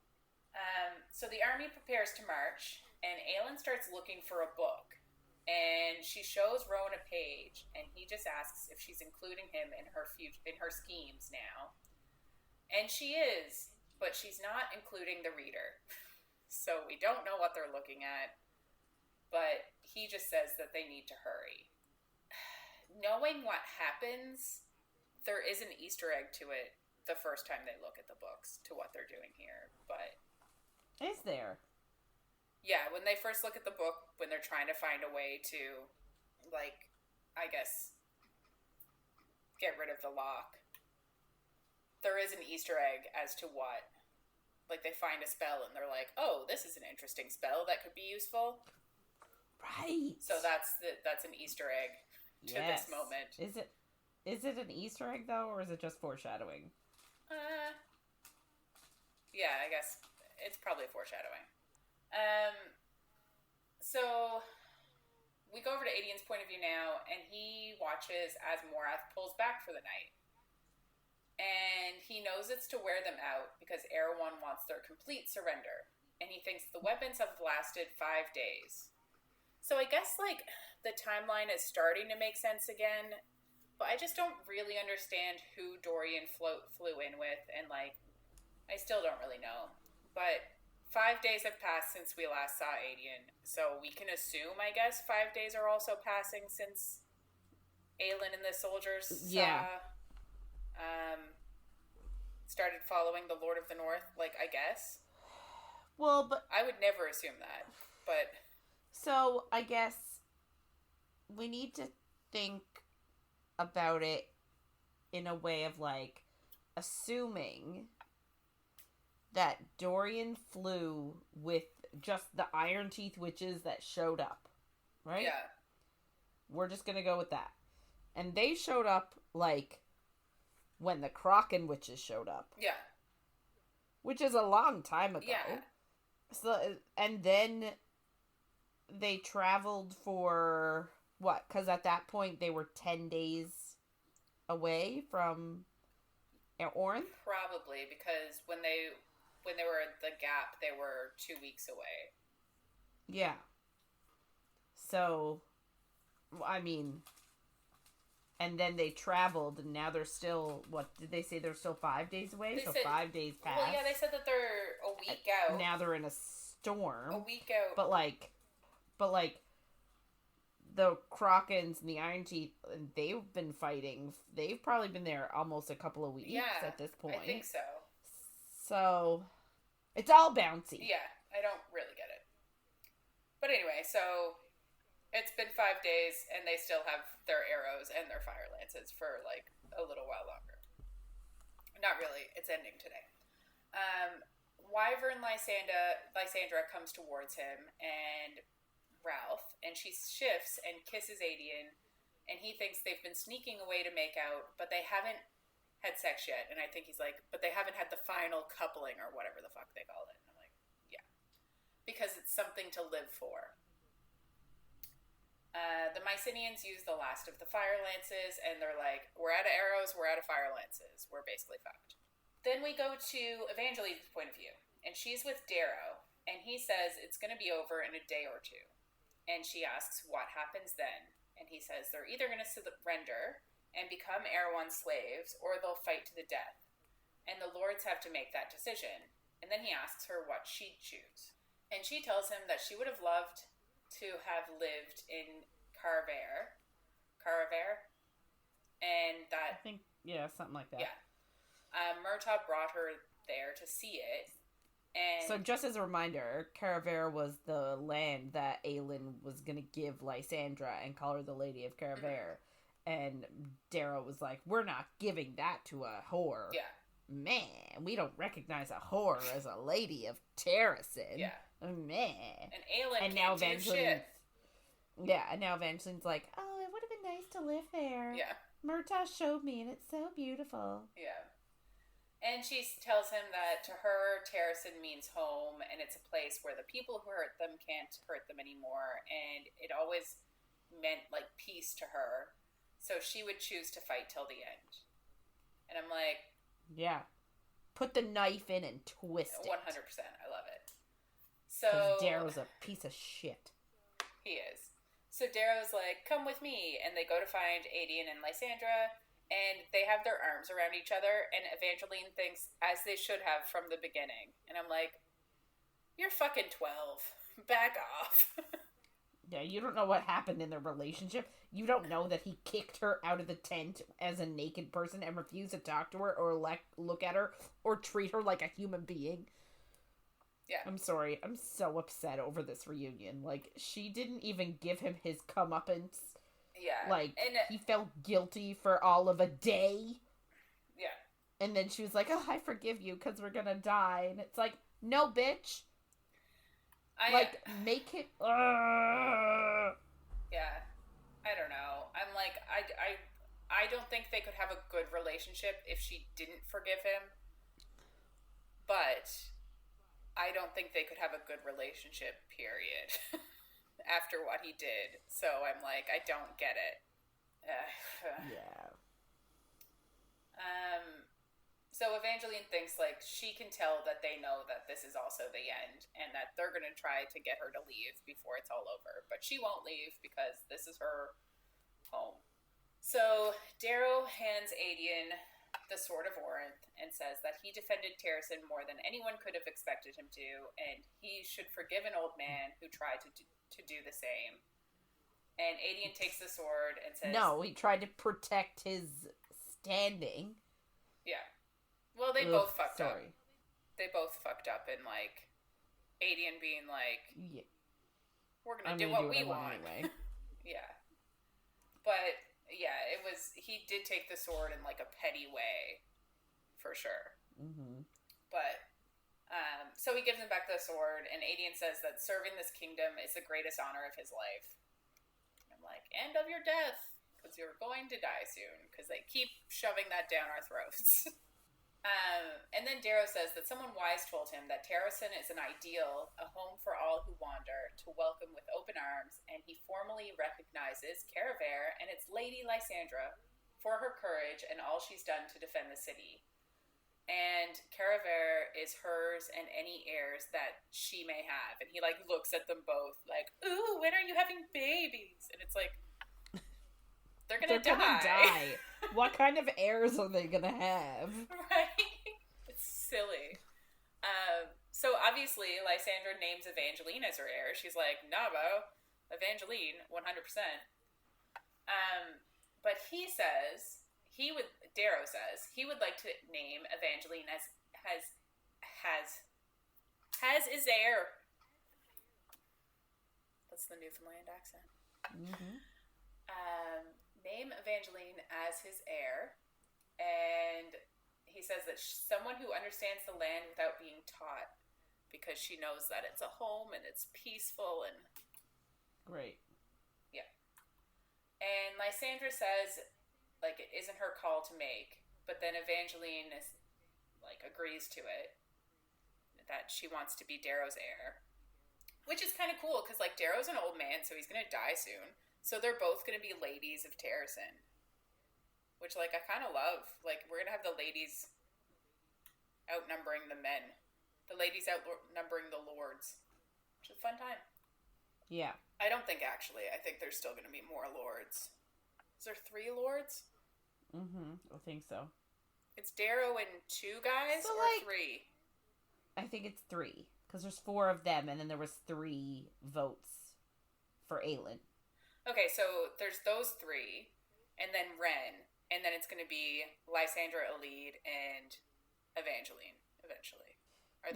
Speaker 1: So the army prepares to march, and Aelin starts looking for a book. And she shows Rowan a page, and he just asks if she's including him in her schemes now. And she is, but she's not including the reader. So we don't know what they're looking at, but he just says that they need to hurry. Knowing what happens, there is an Easter egg to it the first time they look at the books to what they're doing here, but...
Speaker 2: Is there?
Speaker 1: Yeah, when they first look at the book, when they're trying to find a way to, like, I guess, get rid of the lock, there is an Easter egg as to what. Like, they find a spell and they're like, oh, this is an interesting spell that could be useful.
Speaker 2: Right.
Speaker 1: So that's an Easter egg to this moment.
Speaker 2: Is it an Easter egg, though, or is it just foreshadowing?
Speaker 1: Yeah, I guess it's probably foreshadowing. So we go over to Aedion's point of view now, and he watches as Morath pulls back for the night. And he knows it's to wear them out because Erewhon wants their complete surrender. And he thinks the weapons have lasted 5 days. So I guess, like, the timeline is starting to make sense again, but I just don't really understand who Dorian flew in with, and, like, I still don't really know. But 5 days have passed since we last saw Aedion, so we can assume, I guess, 5 days are also passing since Aelin and the soldiers started following the Lord of the North, like, I guess.
Speaker 2: Well, but...
Speaker 1: I would never assume that, but...
Speaker 2: So, I guess we need to think about it in a way of, like, assuming that Dorian flew with just the Iron Teeth witches that showed up, right?
Speaker 1: Yeah.
Speaker 2: We're just gonna go with that. And they showed up, like, when the Kraken witches showed up.
Speaker 1: Yeah.
Speaker 2: Which is a long time ago.
Speaker 1: Yeah.
Speaker 2: So, and then they traveled for what? Because at that point they were 10 days away from Orn?
Speaker 1: Probably, because when they were at the Gap, they were 2 weeks away.
Speaker 2: Yeah. So, I mean, and then they traveled, and now they're still, what did they say? They're still 5 days away?
Speaker 1: They
Speaker 2: so
Speaker 1: said,
Speaker 2: 5 days passed.
Speaker 1: Well, yeah, they said that they're a week out.
Speaker 2: Now they're in a storm.
Speaker 1: A week out.
Speaker 2: But the Krakens and the Iron Teeth, they've been fighting. They've probably been there almost a couple of weeks at this point.
Speaker 1: I think so.
Speaker 2: So, it's all bouncy.
Speaker 1: Yeah, I don't really get it. But anyway, so it's been 5 days, and they still have their arrows and their fire lances for, like, a little while longer. Not really. It's ending today. Wyvern Lysandra comes towards him, and Ralph, and she shifts and kisses Aedion, and he thinks they've been sneaking away to make out, but they haven't had sex yet. And I think he's like, but they haven't had the final coupling or whatever the fuck they called it. And I'm like, yeah. Because it's something to live for. The Mycenaeans use the last of the fire lances, and they're like, we're out of arrows, we're out of fire lances. We're basically fucked. Then we go to Evangeline's point of view, and she's with Darrow, and he says it's going to be over in a day or two. And she asks what happens then, and he says they're either going to surrender and become Erewhon slaves, or they'll fight to the death. And the lords have to make that decision. And then he asks her what she'd choose. And she tells him that she would have loved to have lived in Caravere, and that...
Speaker 2: I think, yeah, something like that.
Speaker 1: Yeah. Murtaugh brought her there to see it. And
Speaker 2: so just as a reminder, Caravere was the land that Aelin was going to give Lysandra and call her the Lady of Caravere. And Darrow was like, we're not giving that to a whore.
Speaker 1: Yeah.
Speaker 2: Man, we don't recognize a whore as a Lady of Terracin.
Speaker 1: Yeah.
Speaker 2: Man.
Speaker 1: And Aelin can't do shit.
Speaker 2: Yeah, and now Evangeline's like, oh, it would have been nice to live there.
Speaker 1: Yeah.
Speaker 2: Murtaugh showed me, and it's so beautiful.
Speaker 1: Yeah. And she tells him that to her, Terracin means home, and it's a place where the people who hurt them can't hurt them anymore, and it always meant, like, peace to her. So she would choose to fight till the end. And I'm like...
Speaker 2: Yeah. Put the knife in and twist it.
Speaker 1: 100%. I love it. So...
Speaker 2: Because Darrow's a piece of shit.
Speaker 1: He is. So Darrow's like, come with me, and they go to find Aedion and Lysandra, and they have their arms around each other, and Evangeline thinks, as they should have from the beginning. And I'm like, you're fucking 12. Back off.
Speaker 2: Yeah, you don't know what happened in their relationship. You don't know that he kicked her out of the tent as a naked person and refused to talk to her or look at her or treat her like a human being.
Speaker 1: Yeah.
Speaker 2: I'm sorry. I'm so upset over this reunion. Like, she didn't even give him his comeuppance.
Speaker 1: Yeah.
Speaker 2: Like,
Speaker 1: and,
Speaker 2: he felt guilty for all of a day.
Speaker 1: Yeah.
Speaker 2: And then she was like, oh, I forgive you because we're gonna die. And it's like, no, bitch. Make it...
Speaker 1: Yeah. I don't know. I'm like, I don't think they could have a good relationship if she didn't forgive him. But I don't think they could have a good relationship, period. After what he did. So I'm like, I don't get it.
Speaker 2: Yeah.
Speaker 1: So Evangeline thinks, like, she can tell that they know that this is also the end, and that they're going to try to get her to leave before it's all over. But she won't leave because this is her home. So Darrow hands Aedion the Sword of Orinth and says that he defended Terracin more than anyone could have expected him to, and he should forgive an old man who tried to do the same. And Aedion takes the sword and says... No,
Speaker 2: he tried to protect his standing.
Speaker 1: Yeah. Well, they both fucked up. They both fucked up in, like, Aedion being like, yeah. We're gonna do what we want. Anyway. Yeah. But, yeah, he did take the sword in, like, a petty way. For sure.
Speaker 2: Mm-hmm.
Speaker 1: But, so he gives him back the sword, and Aedion says that serving this kingdom is the greatest honor of his life. And I'm like, and of your death, because you're going to die soon, because they keep shoving that down our throats. And then Darrow says that someone wise told him that Terracin is an ideal, a home for all who wander, to welcome with open arms, and he formally recognizes KoA and its Lady Lysandra for her courage and all she's done to defend the city. And KoA is hers and any heirs that she may have. And he, like, looks at them both like, ooh, when are you having babies? And it's like, they're gonna die.
Speaker 2: What kind of heirs are they gonna have?
Speaker 1: Right? It's silly. So obviously, Lysandra names Evangeline as her heir. She's like, nah, bro, Evangeline, 100%. But Darrow says, he would like to name Evangeline as his heir. That's the Newfoundland accent.
Speaker 2: Mm-hmm.
Speaker 1: Name Evangeline as his heir, and he says that someone who understands the land without being taught, because she knows that it's a home and it's peaceful and
Speaker 2: great.
Speaker 1: Yeah. And Lysandra says, like, it isn't her call to make, but then Evangeline is, like, agrees to it, that she wants to be Darrow's heir, which is kind of cool because, like, Darrow's an old man, so he's gonna die soon. So they're both going to be ladies of Terrasen, which, like, I kind of love. Like, we're going to have the ladies outnumbering the men. The ladies outnumbering the lords, which is a fun time.
Speaker 2: Yeah.
Speaker 1: I don't think, actually. I think there's still going to be more lords. Is there 3 lords?
Speaker 2: Mm-hmm. I think so.
Speaker 1: It's Darrow and 2 guys,
Speaker 2: so,
Speaker 1: or
Speaker 2: like,
Speaker 1: 3?
Speaker 2: I think it's 3, because there's 4 of them, and then there was 3 votes for Aelin. Okay,
Speaker 1: so there's those 3, and then Ren, and then it's going to be Lysandra, Aelin, and Evangeline, eventually.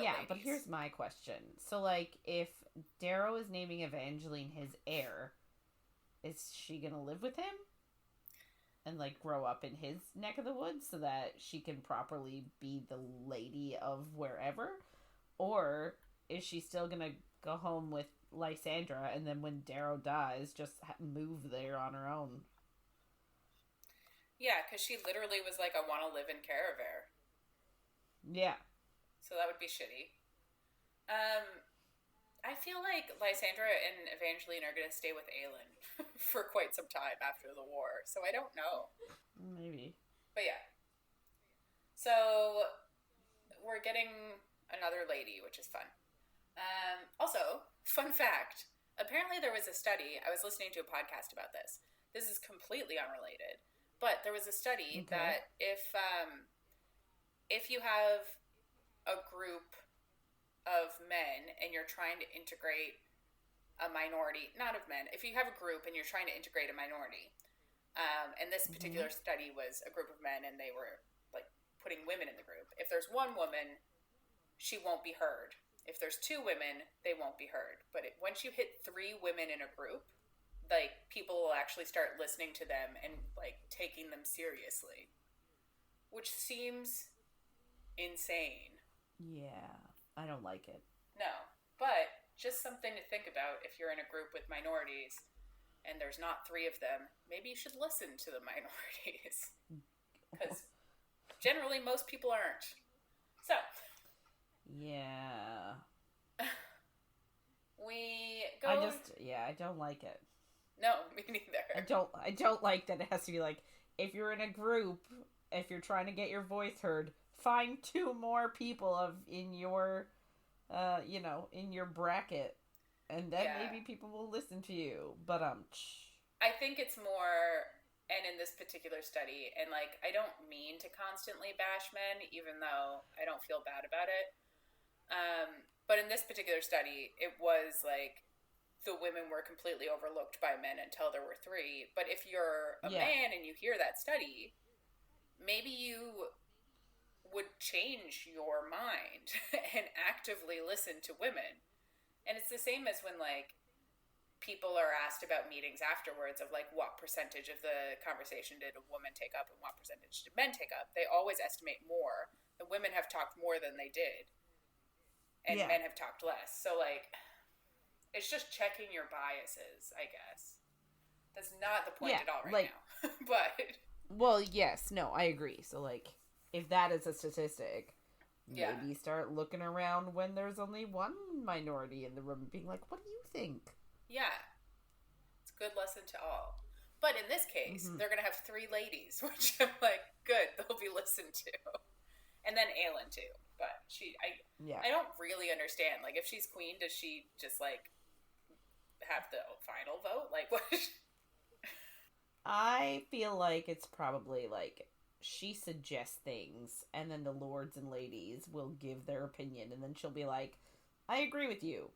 Speaker 2: Yeah, but here's my question. So, like, if Darrow is naming Evangeline his heir, is she going to live with him? And, like, grow up in his neck of the woods so that she can properly be the lady of wherever? Or is she still going to go home with Lysandra, and then when Darrow dies, just move there on her own?
Speaker 1: Yeah, because she literally was like, I want to live in KoA.
Speaker 2: Yeah.
Speaker 1: So that would be shitty. I feel like Lysandra and Evangeline are going to stay with Aelin for quite some time after the war, so I don't know.
Speaker 2: Maybe.
Speaker 1: But yeah. So we're getting another lady, which is fun. Also, fun fact, apparently there was a study, I was listening to a podcast about this. This is completely unrelated, but there was a study that if you have a group of men and you're trying to integrate a minority, not of men, if you have a group and you're trying to integrate a minority, and this particular study was a group of men and they were, like, putting women in the group. If there's one woman, she won't be heard. If there's 2 women, they won't be heard. But once you hit 3 women in a group, like, people will actually start listening to them and, like, taking them seriously. Which seems insane.
Speaker 2: Yeah, I don't like it.
Speaker 1: No, but just something to think about if you're in a group with minorities and there's not 3 of them, maybe you should listen to the minorities. Because generally most people aren't. So...
Speaker 2: yeah.
Speaker 1: We go...
Speaker 2: I don't like it.
Speaker 1: No, me neither.
Speaker 2: I don't like that it has to be like, if you're in a group, if you're trying to get your voice heard, find 2 more people in your in your bracket, and then maybe people will listen to you. But
Speaker 1: I think it's more, and in this particular study, and, like, I don't mean to constantly bash men, even though I don't feel bad about it. But in this particular study, it was like the women were completely overlooked by men until there were 3. But if you're a man and you hear that study, maybe you would change your mind and actively listen to women. And it's the same as when, like, people are asked about meetings afterwards of, like, what percentage of the conversation did a woman take up and what percentage did men take up. They always estimate more. The women have talked more than they did. And men have talked less. So, like, it's just checking your biases, I guess. That's not the point at all now. But...
Speaker 2: Well, yes. No, I agree. So, like, if that is a statistic,
Speaker 1: Yeah.
Speaker 2: Maybe start looking around when there's only one minority in the room and being like, what do you think?
Speaker 1: Yeah. It's a good lesson to all. But in this case, they're going to have 3 ladies, which I'm like, good, they'll be listened to. And then Aelin, too. But I don't really understand. Like, if she's queen, does she just, like, have the final vote? Like, what?
Speaker 2: I feel like it's probably like she suggests things and then the lords and ladies will give their opinion and then she'll be like, I agree with you.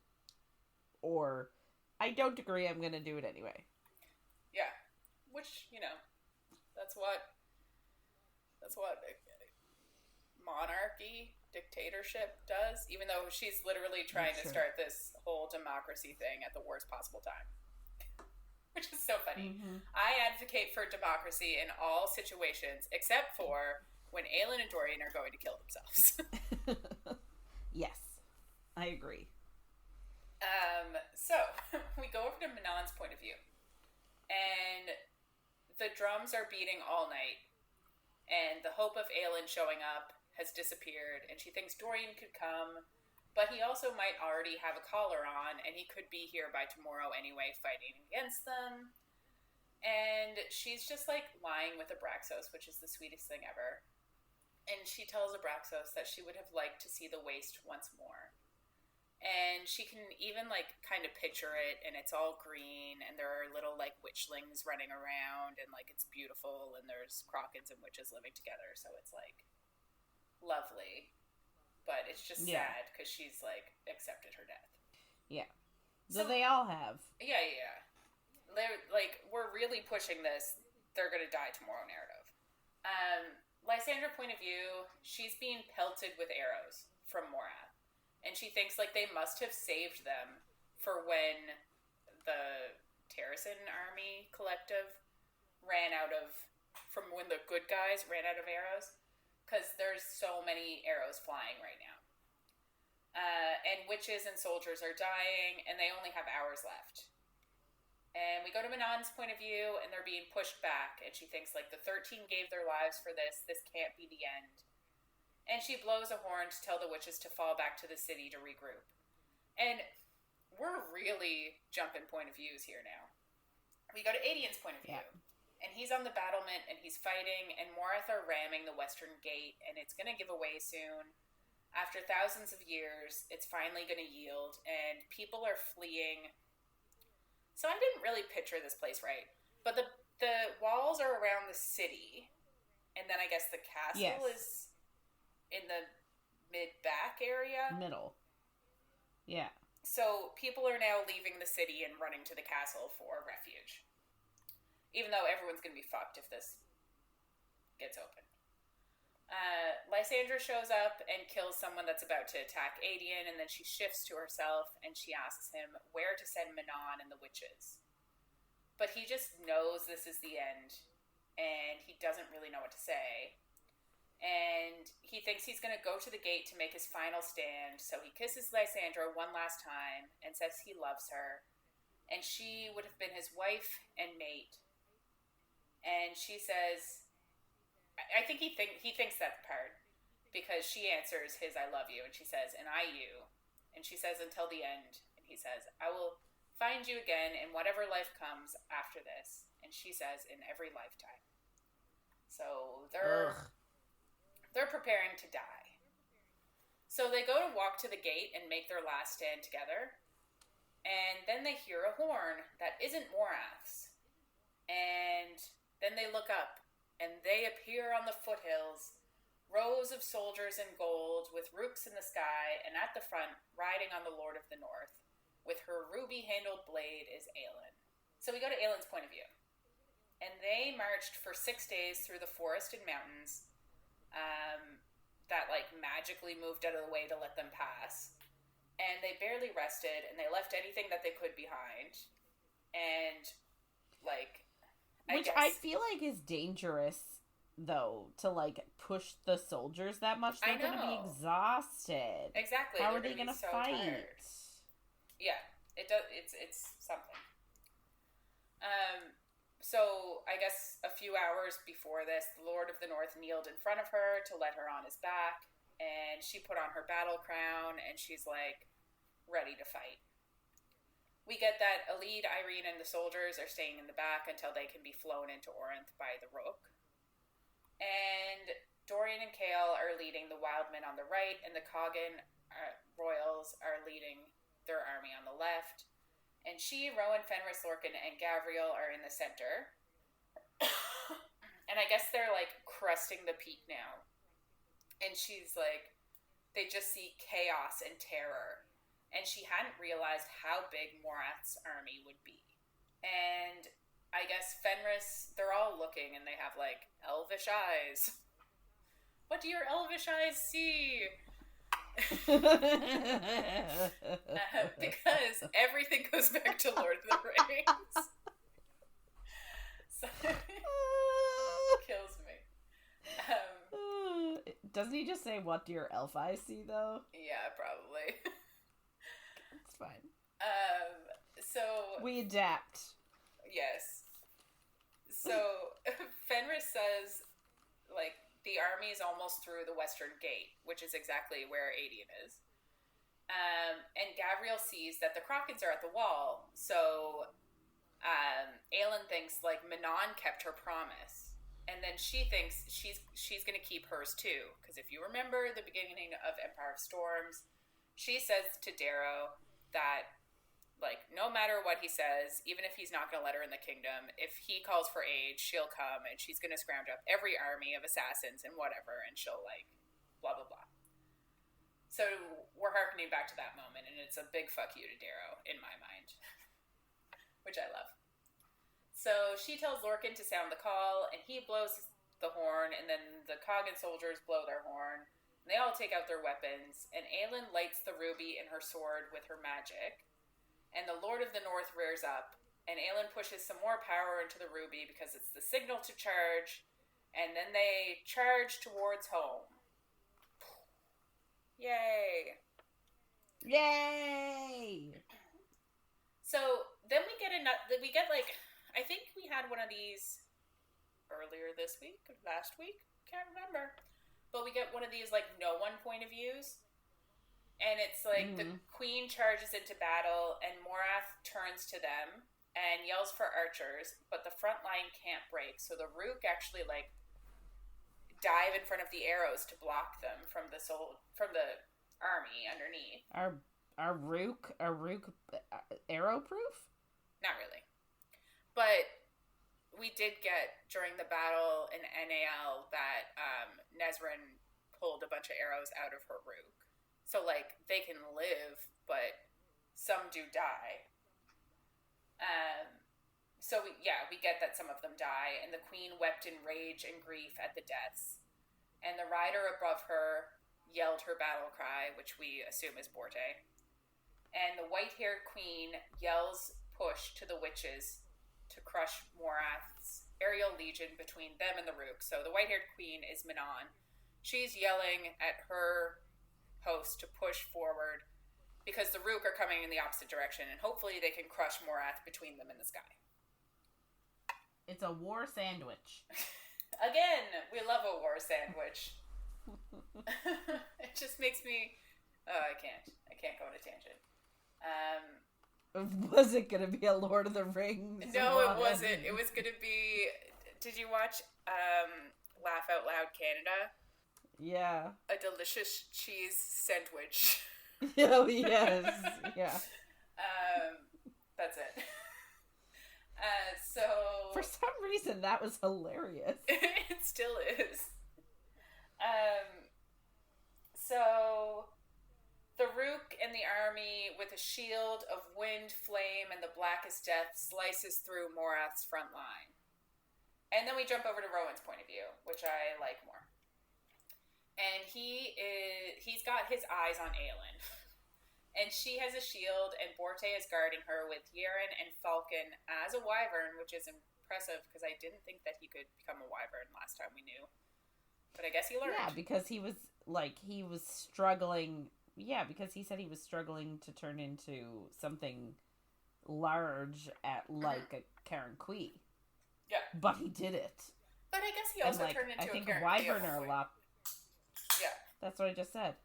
Speaker 2: Or, I don't agree, I'm going to do it anyway.
Speaker 1: Yeah. Which, that's what monarchy, dictatorship does, even though she's literally trying to start this whole democracy thing at the worst possible time. Which is so funny. Mm-hmm. I advocate for democracy in all situations, except for when Aelin and Dorian are going to kill themselves.
Speaker 2: Yes, I agree.
Speaker 1: So, we go over to Manon's point of view. And the drums are beating all night. And the hope of Aelin showing up has disappeared. And she thinks Dorian could come. But he also might already have a collar on, and he could be here by tomorrow anyway, fighting against them. And she's just, like, lying with Abraxos, which is the sweetest thing ever. And she tells Abraxos that she would have liked to see the waste once more. And she can even, like, kind of picture it, and it's all green, and there are little, like, witchlings running around, and, like, it's beautiful, and there's Krakens and witches living together, so it's, like, lovely. But it's just sad because she's, like, accepted her death.
Speaker 2: Yeah. So they all have.
Speaker 1: Yeah. They're, like, we're really pushing this they're going to die tomorrow narrative. Lysandra point of view, she's being pelted with arrows from Morath. And she thinks, like, they must have saved them for when the Terrasen Army Collective from when the good guys ran out of arrows. Because there's so many arrows flying right now. And witches and soldiers are dying, and they only have hours left. And we go to Manon's point of view, and they're being pushed back, and she thinks, like, the 13 gave their lives for this can't be the end. And she blows a horn to tell the witches to fall back to the city to regroup. And we're really jumping point of views here now. We go to Aedion's point of view. Yeah. And he's on the battlement, and he's fighting, and Morath are ramming the western gate, and it's going to give away soon. After thousands of years, it's finally going to yield, and people are fleeing. So I didn't really picture this place right. But the walls are around the city, and then I guess the castle is in the mid-back area?
Speaker 2: Middle. Yeah.
Speaker 1: So people are now leaving the city and running to the castle for refuge. Even though everyone's going to be fucked if this gets open. Lysandra shows up and kills someone that's about to attack Aedion, and then she shifts to herself, and she asks him where to send Manon and the witches. But he just knows this is the end, and he doesn't really know what to say. And he thinks he's going to go to the gate to make his final stand, so he kisses Lysandra one last time and says he loves her. And she would have been his wife and mate. And she says, I think he thinks that part, because she answers his I love you, and she says, and I you. And she says, until the end. And he says, I will find you again in whatever life comes after this. And she says, in every lifetime. So they're preparing to die. So they go to walk to the gate and make their last stand together. And then they hear a horn that isn't Morath's. And then they look up, and they appear on the foothills, rows of soldiers in gold with rooks in the sky, and at the front, riding on the Lord of the North, with her ruby-handled blade is Aelin. So we go to Aelin's point of view. And they marched for 6 days through the forest and mountains that, like, magically moved out of the way to let them pass. And they barely rested, and they left anything that they could behind. And, like,
Speaker 2: I feel like is dangerous, though, to, like, push the soldiers that much. They're going to be exhausted.
Speaker 1: Exactly.
Speaker 2: How are they going to fight? Tired.
Speaker 1: Yeah, it does. It's something. So I guess a few hours before this, the Lord of the North kneeled in front of her to let her on his back. and she put on her battle crown, and she's like ready to fight. We get that Aelin, Irene, and the soldiers are staying in the back until they can be flown into Orinth by the Rook. And Dorian and Chaol are leading the Wildmen on the right, and the Cogan Royals are leading their army on the left. And she, Rowan, Fenris, Lorcan, and Gavriel are in the center. And I guess they're like cresting the peak now. And she's like, they just see chaos and terror. And she hadn't realized how big Morath's army would be. And I guess Fenris, they're all looking and they have like elvish eyes. What do your elvish eyes see? Because everything goes back to Lord of the Rings. So, kills me.
Speaker 2: Doesn't he just say, what do your elf eyes see, though?
Speaker 1: Yeah, probably.
Speaker 2: It's fine.
Speaker 1: So...
Speaker 2: we adapt.
Speaker 1: Yes. So, Fenris says, like, the army is almost through the western gate, which is exactly where Aedion is. And Gavriel sees that the Krakens are at the wall, so Aelin thinks, like, Manon kept her promise. And then she thinks she's going to keep hers too. Because if you remember the beginning of Empire of Storms, she says to Darrow that, like, no matter what he says, even if he's not going to let her in the kingdom, if he calls for aid, she'll come and she's going to scrounge up every army of assassins and whatever, and she'll, like, blah, blah, blah. So we're hearkening back to that moment, and it's a big fuck you to Darrow, in my mind. Which I love. So she tells Lorcan to sound the call, and he blows the horn, and then the Cogan soldiers blow their horn. And they all take out their weapons, and Aelin lights the ruby in her sword with her magic. And the Lord of the North rears up, and Aelin pushes some more power into the ruby because it's the signal to charge, and then they charge towards home. Yay!
Speaker 2: Yay!
Speaker 1: So then we get like, I think we had one of these earlier this week, last week, can't remember. But we get one of these, like, no one point of views. And it's like the queen charges into battle, and Morath turns to them and yells for archers, but the front line can't break. So the Rook actually, like, dive in front of the arrows to block them from the army underneath.
Speaker 2: Are Rook arrow proof?
Speaker 1: Not really. But we did get, during the battle in NAL, that Nezrin pulled a bunch of arrows out of her Rook. So, like, they can live, but some do die. So, we get that some of them die, and the queen wept in rage and grief at the deaths. And the rider above her yelled her battle cry, which we assume is Borte. And the white-haired queen yells push to the witches to crush Morath's aerial legion between them and the Rook. So the white-haired queen is Manon. She's yelling at her host to push forward because the Rook are coming in the opposite direction, and hopefully they can crush Morath between them in the sky.
Speaker 2: It's a war sandwich.
Speaker 1: Again, we love a war sandwich. It just makes me... Oh, I can't go on a tangent.
Speaker 2: Was it going to be a Lord of the Rings?
Speaker 1: No, it wasn't. It was going to be... Did you watch Laugh Out Loud Canada?
Speaker 2: Yeah.
Speaker 1: A delicious cheese sandwich.
Speaker 2: Oh, yes. Yeah.
Speaker 1: That's it. So...
Speaker 2: For some reason, that was hilarious.
Speaker 1: It still is. So... The Rook and the army, with a shield of wind, flame, and the blackest death, slices through Morath's front line. And then we jump over to Rowan's point of view, which I like more. And he's got his eyes on Aelin. And she has a shield, and Borte is guarding her with Yeren and Falcon as a wyvern, which is impressive, because I didn't think that he could become a wyvern last time we knew. But I guess he learned.
Speaker 2: Yeah, because he was struggling... Yeah, because he said he was struggling to turn into something large at, like, a Karen Quee.
Speaker 1: Yeah.
Speaker 2: But he did it.
Speaker 1: But I guess he also turned into a Karen Quee.
Speaker 2: I think wyvern are a lot...
Speaker 1: Yeah.
Speaker 2: That's what I just said.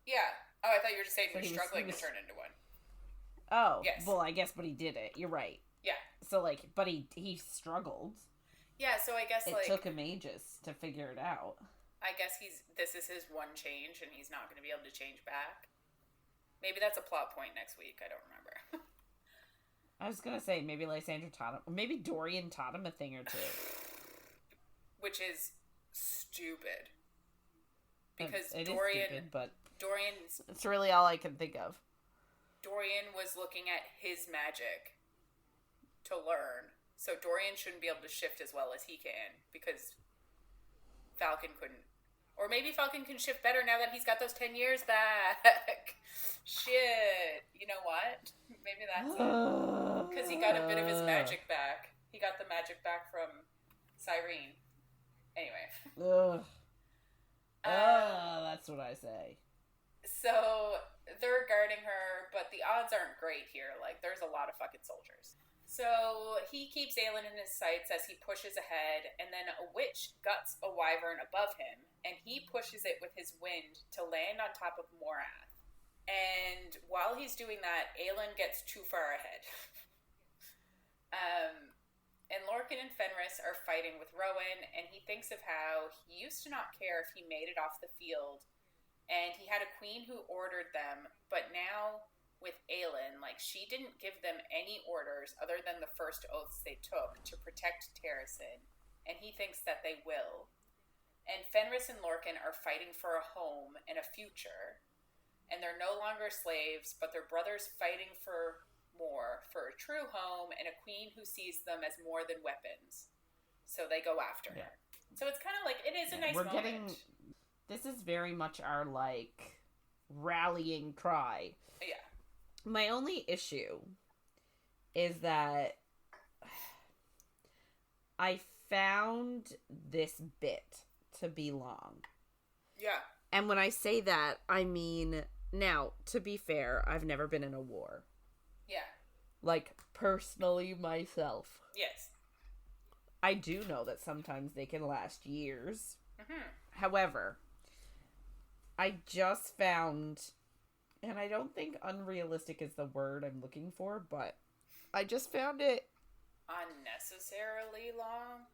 Speaker 1: Yeah. Oh, I thought you were just saying
Speaker 2: So
Speaker 1: he was struggling to turn into one.
Speaker 2: Oh,
Speaker 1: yes.
Speaker 2: Well, I guess, but he did it. You're right.
Speaker 1: Yeah.
Speaker 2: So, like, but he struggled.
Speaker 1: Yeah, so I guess,
Speaker 2: it
Speaker 1: like...
Speaker 2: It took him ages to figure it out.
Speaker 1: I guess this is his one change, and he's not going to be able to change back. Maybe that's a plot point next week. I don't remember.
Speaker 2: I was going to say, maybe Lysandra taught him... Maybe Dorian taught him a thing or two.
Speaker 1: Which is stupid. Because
Speaker 2: it
Speaker 1: Dorian...
Speaker 2: is stupid, but...
Speaker 1: Dorian's...
Speaker 2: It's really all I can think of.
Speaker 1: Dorian was looking at his magic to learn. So Dorian shouldn't be able to shift as well as he can, because Falcon couldn't. Or maybe Falcon can shift better now that he's got those 10 years back. Shit. You know what? Maybe that's it. Because he got a bit of his magic back. He got the magic back from Cyrene. Anyway.
Speaker 2: That's what I say.
Speaker 1: So they're guarding her, but the odds aren't great here. Like, there's a lot of fucking soldiers. So he keeps Aelin in his sights as he pushes ahead, and then a witch guts a wyvern above him, and he pushes it with his wind to land on top of Morath. And while he's doing that, Aelin gets too far ahead. And Lorcan and Fenris are fighting with Rowan, and he thinks of how he used to not care if he made it off the field, and he had a queen who ordered them, but now with Aelin, like, she didn't give them any orders other than the first oaths they took to protect Terrasin, and he thinks that they will. And Fenris and Lorcan are fighting for a home and a future, and they're no longer slaves, but they're brothers fighting for more, for a true home and a queen who sees them as more than weapons. So they go after her. So it's kind of like, it is a nice moment.
Speaker 2: This is very much our, like, rallying cry.
Speaker 1: Yeah.
Speaker 2: My only issue is that I found this bit to be long.
Speaker 1: Yeah.
Speaker 2: And when I say that, I mean, now, to be fair, I've never been in a war.
Speaker 1: Yeah.
Speaker 2: Like, personally myself.
Speaker 1: Yes.
Speaker 2: I do know that sometimes they can last years.
Speaker 1: Mm-hmm.
Speaker 2: However, I just found, and I don't think unrealistic is the word I'm looking for, but I just found it
Speaker 1: unnecessarily long.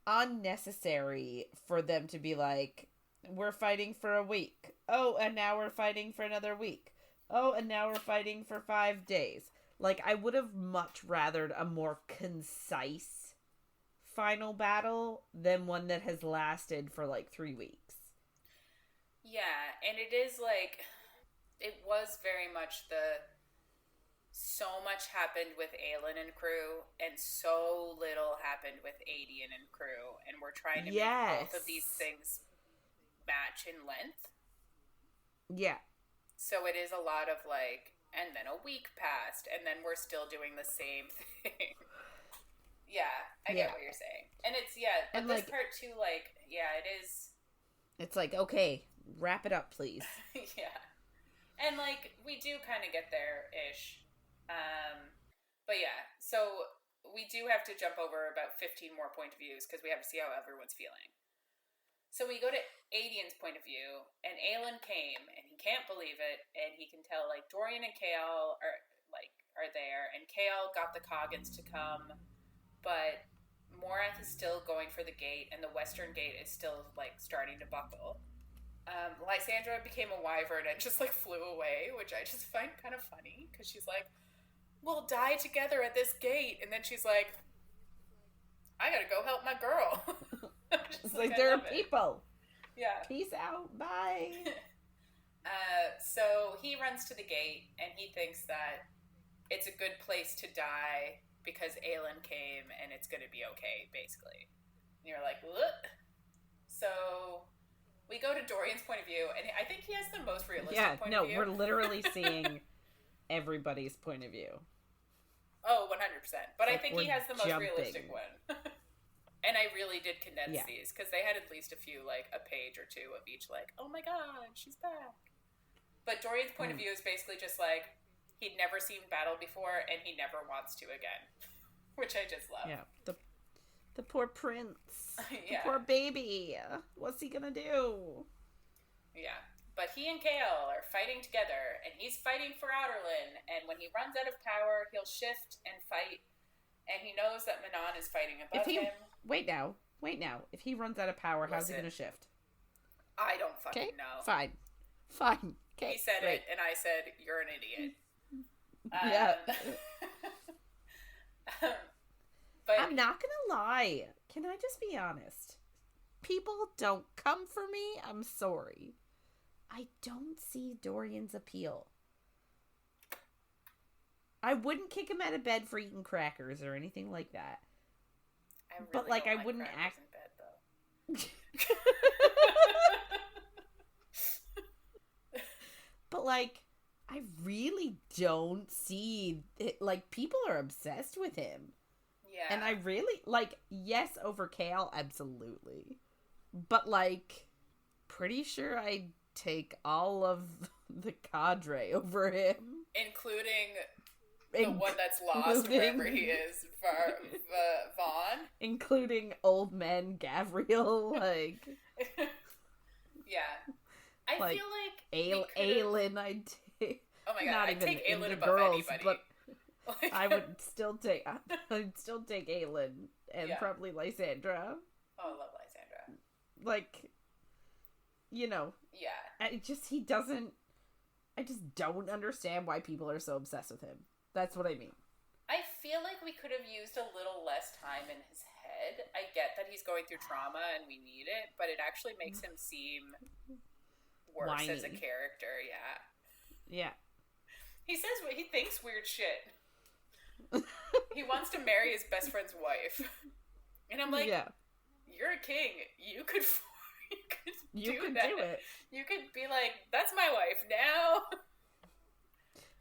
Speaker 2: Unnecessary for them to be like, we're fighting for a week. Oh, and now we're fighting for another week. Oh, and now we're fighting for 5 days. Like, I would have much rathered a more concise final battle than one that has lasted for, like, 3 weeks.
Speaker 1: Yeah, and it is, like, it was very much so much happened with Aelin and crew, and so little happened with Aedion and crew, and we're trying to make both of these things match in length.
Speaker 2: Yeah.
Speaker 1: So it is a lot of, like, and then a week passed, and then we're still doing the same thing. Yeah, I get what you're saying. And it's, but and this, like, part too, like, it is.
Speaker 2: It's like, okay, wrap it up, please.
Speaker 1: Yeah. And, like, we do kind of get there-ish. But yeah, so we do have to jump over about 15 more point of views, because we have to see how everyone's feeling. So we go to Aedion's point of view, and Aelin came, and he can't believe it, and he can tell, like, Dorian and Chaol are there, and Chaol got the Coggins to come, but Morath is still going for the gate, and the western gate is still, like, starting to buckle. Lysandra became a wyvern and just, like, flew away, which I just find kind of funny, because she's like, we'll die together at this gate, and then she's like, I gotta go help my girl.
Speaker 2: It's like there are people.
Speaker 1: Yeah.
Speaker 2: Peace out. Bye.
Speaker 1: So he runs to the gate, and he thinks that it's a good place to die because Aelin came, and it's going to be okay, basically. And you're like, what? So we go to Dorian's point of view, and I think he has the most realistic point of view. Yeah, no,
Speaker 2: we're literally seeing everybody's point of view.
Speaker 1: Oh, 100%. But I think he has the most realistic one. And I really did condense these, because they had at least a few, like, a page or two of each, like, oh my god, she's back. But Dorian's point of view is basically just, like, he'd never seen battle before, and he never wants to again. Which I just love.
Speaker 2: Yeah, the poor prince. The poor baby. What's he gonna do?
Speaker 1: Yeah. But he and Chaol are fighting together, and he's fighting for Outerlyn, and when he runs out of power, he'll shift and fight, and he knows that Manon is fighting above him.
Speaker 2: Wait now. If he runs out of power, how's he going to shift?
Speaker 1: I don't fucking know.
Speaker 2: Fine. Okay,
Speaker 1: he said it, and I said, you're an idiot.
Speaker 2: Yeah. But I'm not going to lie. Can I just be honest? People don't come for me. I'm sorry. I don't see Dorian's appeal. I wouldn't kick him out of bed for eating crackers or anything like that.
Speaker 1: I really but like I wouldn't act in bed though.
Speaker 2: But like I really don't see it. Like people are obsessed with him.
Speaker 1: Yeah.
Speaker 2: And I really like yes over Chaol, absolutely. But like pretty sure I'd take all of the cadre over him.
Speaker 1: Including the one that's lost wherever he is, Vaughn.
Speaker 2: Including old men, Gavriel, like...
Speaker 1: Yeah. I feel like...
Speaker 2: Aelin, I'd take...
Speaker 1: Oh my god, I'd take Aelin above
Speaker 2: girls,
Speaker 1: anybody.
Speaker 2: But I would still take... I'd still take Aelin. And probably Lysandra.
Speaker 1: Oh, I love Lysandra.
Speaker 2: Like... You know.
Speaker 1: Yeah.
Speaker 2: I just don't understand why people are so obsessed with him. That's what I mean.
Speaker 1: I feel like we could have used a little less time in his head. I get that he's going through trauma and we need it, but it actually makes him seem worse whiny. As a character, yeah.
Speaker 2: Yeah.
Speaker 1: He thinks weird shit. He wants to marry his best friend's wife. And I'm like, you're a king. You could do it. You could be like, that's my wife now.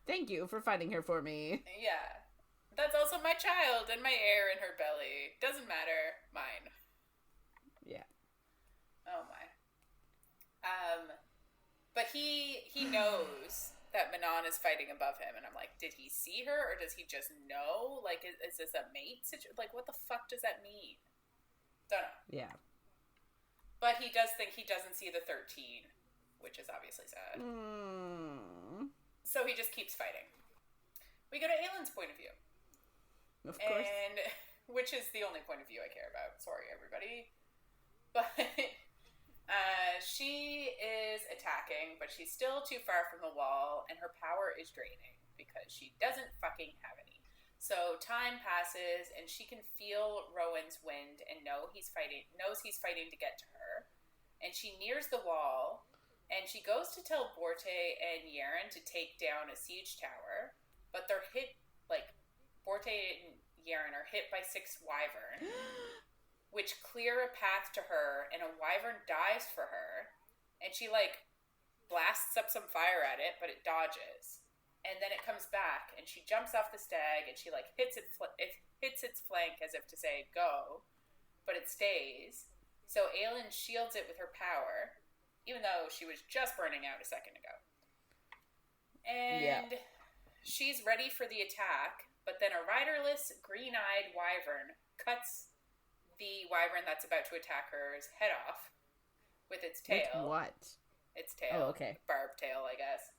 Speaker 2: Thank you for finding her for me.
Speaker 1: Yeah. That's also my child and my heir in her belly. Doesn't matter. Mine.
Speaker 2: Yeah.
Speaker 1: Oh my. But he knows that Manon is fighting above him, and I'm like, did he see her, or does he just know? Like, is this a mate situation? Like, what the fuck does that mean? Don't know.
Speaker 2: Yeah.
Speaker 1: But he does think he doesn't see the 13, which is obviously sad. So he just keeps fighting. We go to Aelin's point of view.
Speaker 2: Of course.
Speaker 1: And, which is the only point of view I care about. Sorry, everybody. But she is attacking, but she's still too far from the wall, and her power is draining because she doesn't fucking have any. So time passes, and she can feel Rowan's wind and knows he's fighting to get to her. And she nears the wall, and she goes to tell Borte and Yeren to take down a siege tower, but they're hit, like, Borte and Yeren are hit by 6 wyvern, which clear a path to her, and a wyvern dives for her, and she, like, blasts up some fire at it, but it dodges. And then it comes back, and she jumps off the stag, and she, like, hits its flank as if to say, go, but it stays. So Aelin shields it with her power, even though she was just burning out a second ago. And she's ready for the attack, but then a riderless, green-eyed wyvern cuts the wyvern that's about to attack her's head off with its tail.
Speaker 2: With what?
Speaker 1: Its tail.
Speaker 2: Oh, okay.
Speaker 1: Barbed tail, I guess.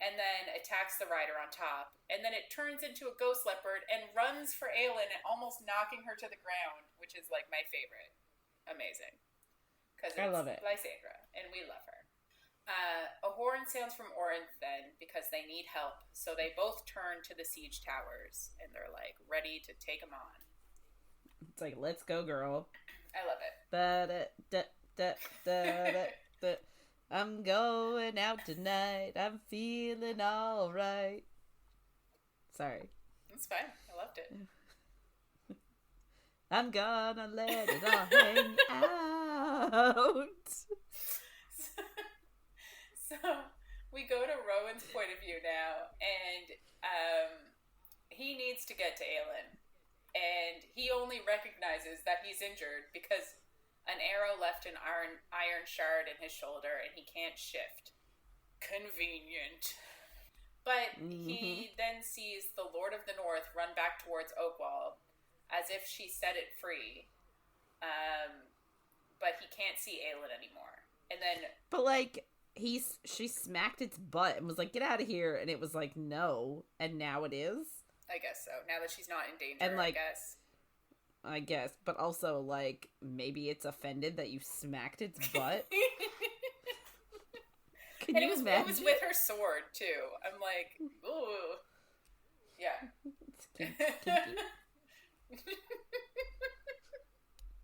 Speaker 1: And then attacks the rider on top. And then it turns into a ghost leopard and runs for Aelin, almost knocking her to the ground, which is, like, my favorite. Amazing. Because
Speaker 2: I love it.
Speaker 1: Lysandra, and we love her. A horn sounds from Orinth then, because they need help. So they both turn to the siege towers, and they're, like, ready to take them on.
Speaker 2: It's like, let's go, girl.
Speaker 1: I love
Speaker 2: it. I'm going out tonight. I'm feeling all right. Sorry.
Speaker 1: It's fine. I loved it.
Speaker 2: I'm gonna let it all hang out.
Speaker 1: So we go to Rowan's point of view now, and he needs to get to Aelin. And he only recognizes that he's injured because an arrow left an iron shard in his shoulder, and he can't shift. Convenient. But he then sees the Lord of the North run back towards Oakwall, as if she set it free. But he can't see Aelin anymore. And then...
Speaker 2: But, like, she smacked its butt and was like, get out of here, and it was like, no, and now it is.
Speaker 1: I guess so. Now that she's not in danger,
Speaker 2: and like,
Speaker 1: I guess.
Speaker 2: But also, like, maybe it's offended that you smacked its butt. Can you imagine?
Speaker 1: It was with her sword, too. I'm like, ooh. Yeah.
Speaker 2: It's kinky.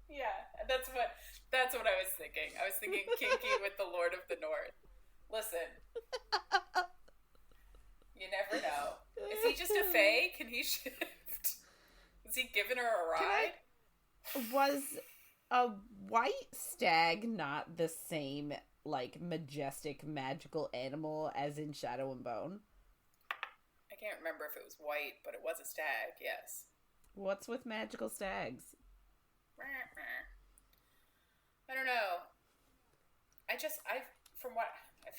Speaker 1: Yeah, that's what I was thinking. I was thinking kinky with the Lord of the North. Listen. You never know. Is he just a fae? Can he shift? Is he giving her a ride?
Speaker 2: Was a white stag not the same, like, majestic, magical animal as in Shadow and Bone?
Speaker 1: I can't remember if it was white, but it was a stag, yes.
Speaker 2: What's with magical stags?
Speaker 1: I don't know. I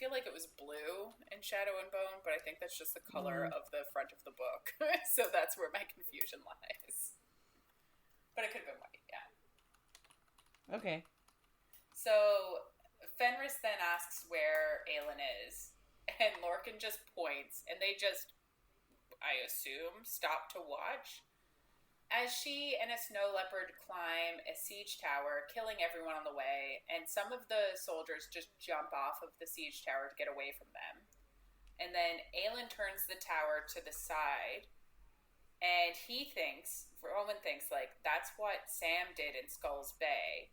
Speaker 1: feel like it was blue in Shadow and Bone, but I think that's just the color of the front of the book. So that's where my confusion lies. But it could have been white, yeah.
Speaker 2: Okay.
Speaker 1: So Fenris then asks where Aelin is, and Lorcan just points, and they just, I assume, stop to watch as she and a snow leopard climb a siege tower, killing everyone on the way, and some of the soldiers just jump off of the siege tower to get away from them. And then Aelin turns the tower to the side, and Rowan thinks, like, that's what Sam did in Skull's Bay.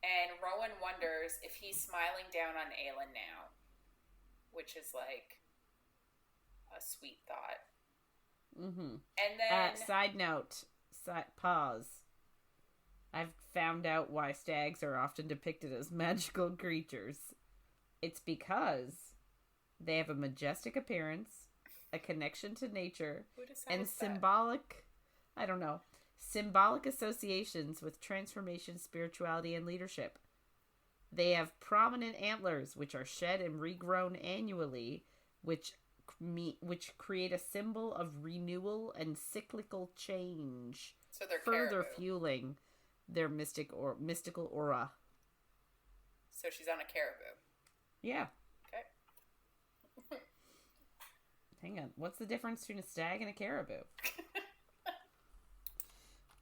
Speaker 1: And Rowan wonders if he's smiling down on Aelin now, which is, like, a sweet thought.
Speaker 2: Mm-hmm.
Speaker 1: And then...
Speaker 2: side note, pause. I've found out why stags are often depicted as magical creatures. It's because they have a majestic appearance, a connection to nature, and symbolic associations with transformation, spirituality, and leadership. They have prominent antlers, which are shed and regrown annually, which create a symbol of renewal and cyclical change.
Speaker 1: So they're
Speaker 2: further
Speaker 1: caribou.
Speaker 2: Fueling their mystical aura.
Speaker 1: So she's on a caribou.
Speaker 2: Yeah.
Speaker 1: Okay.
Speaker 2: Hang on. What's the difference between a stag and a caribou?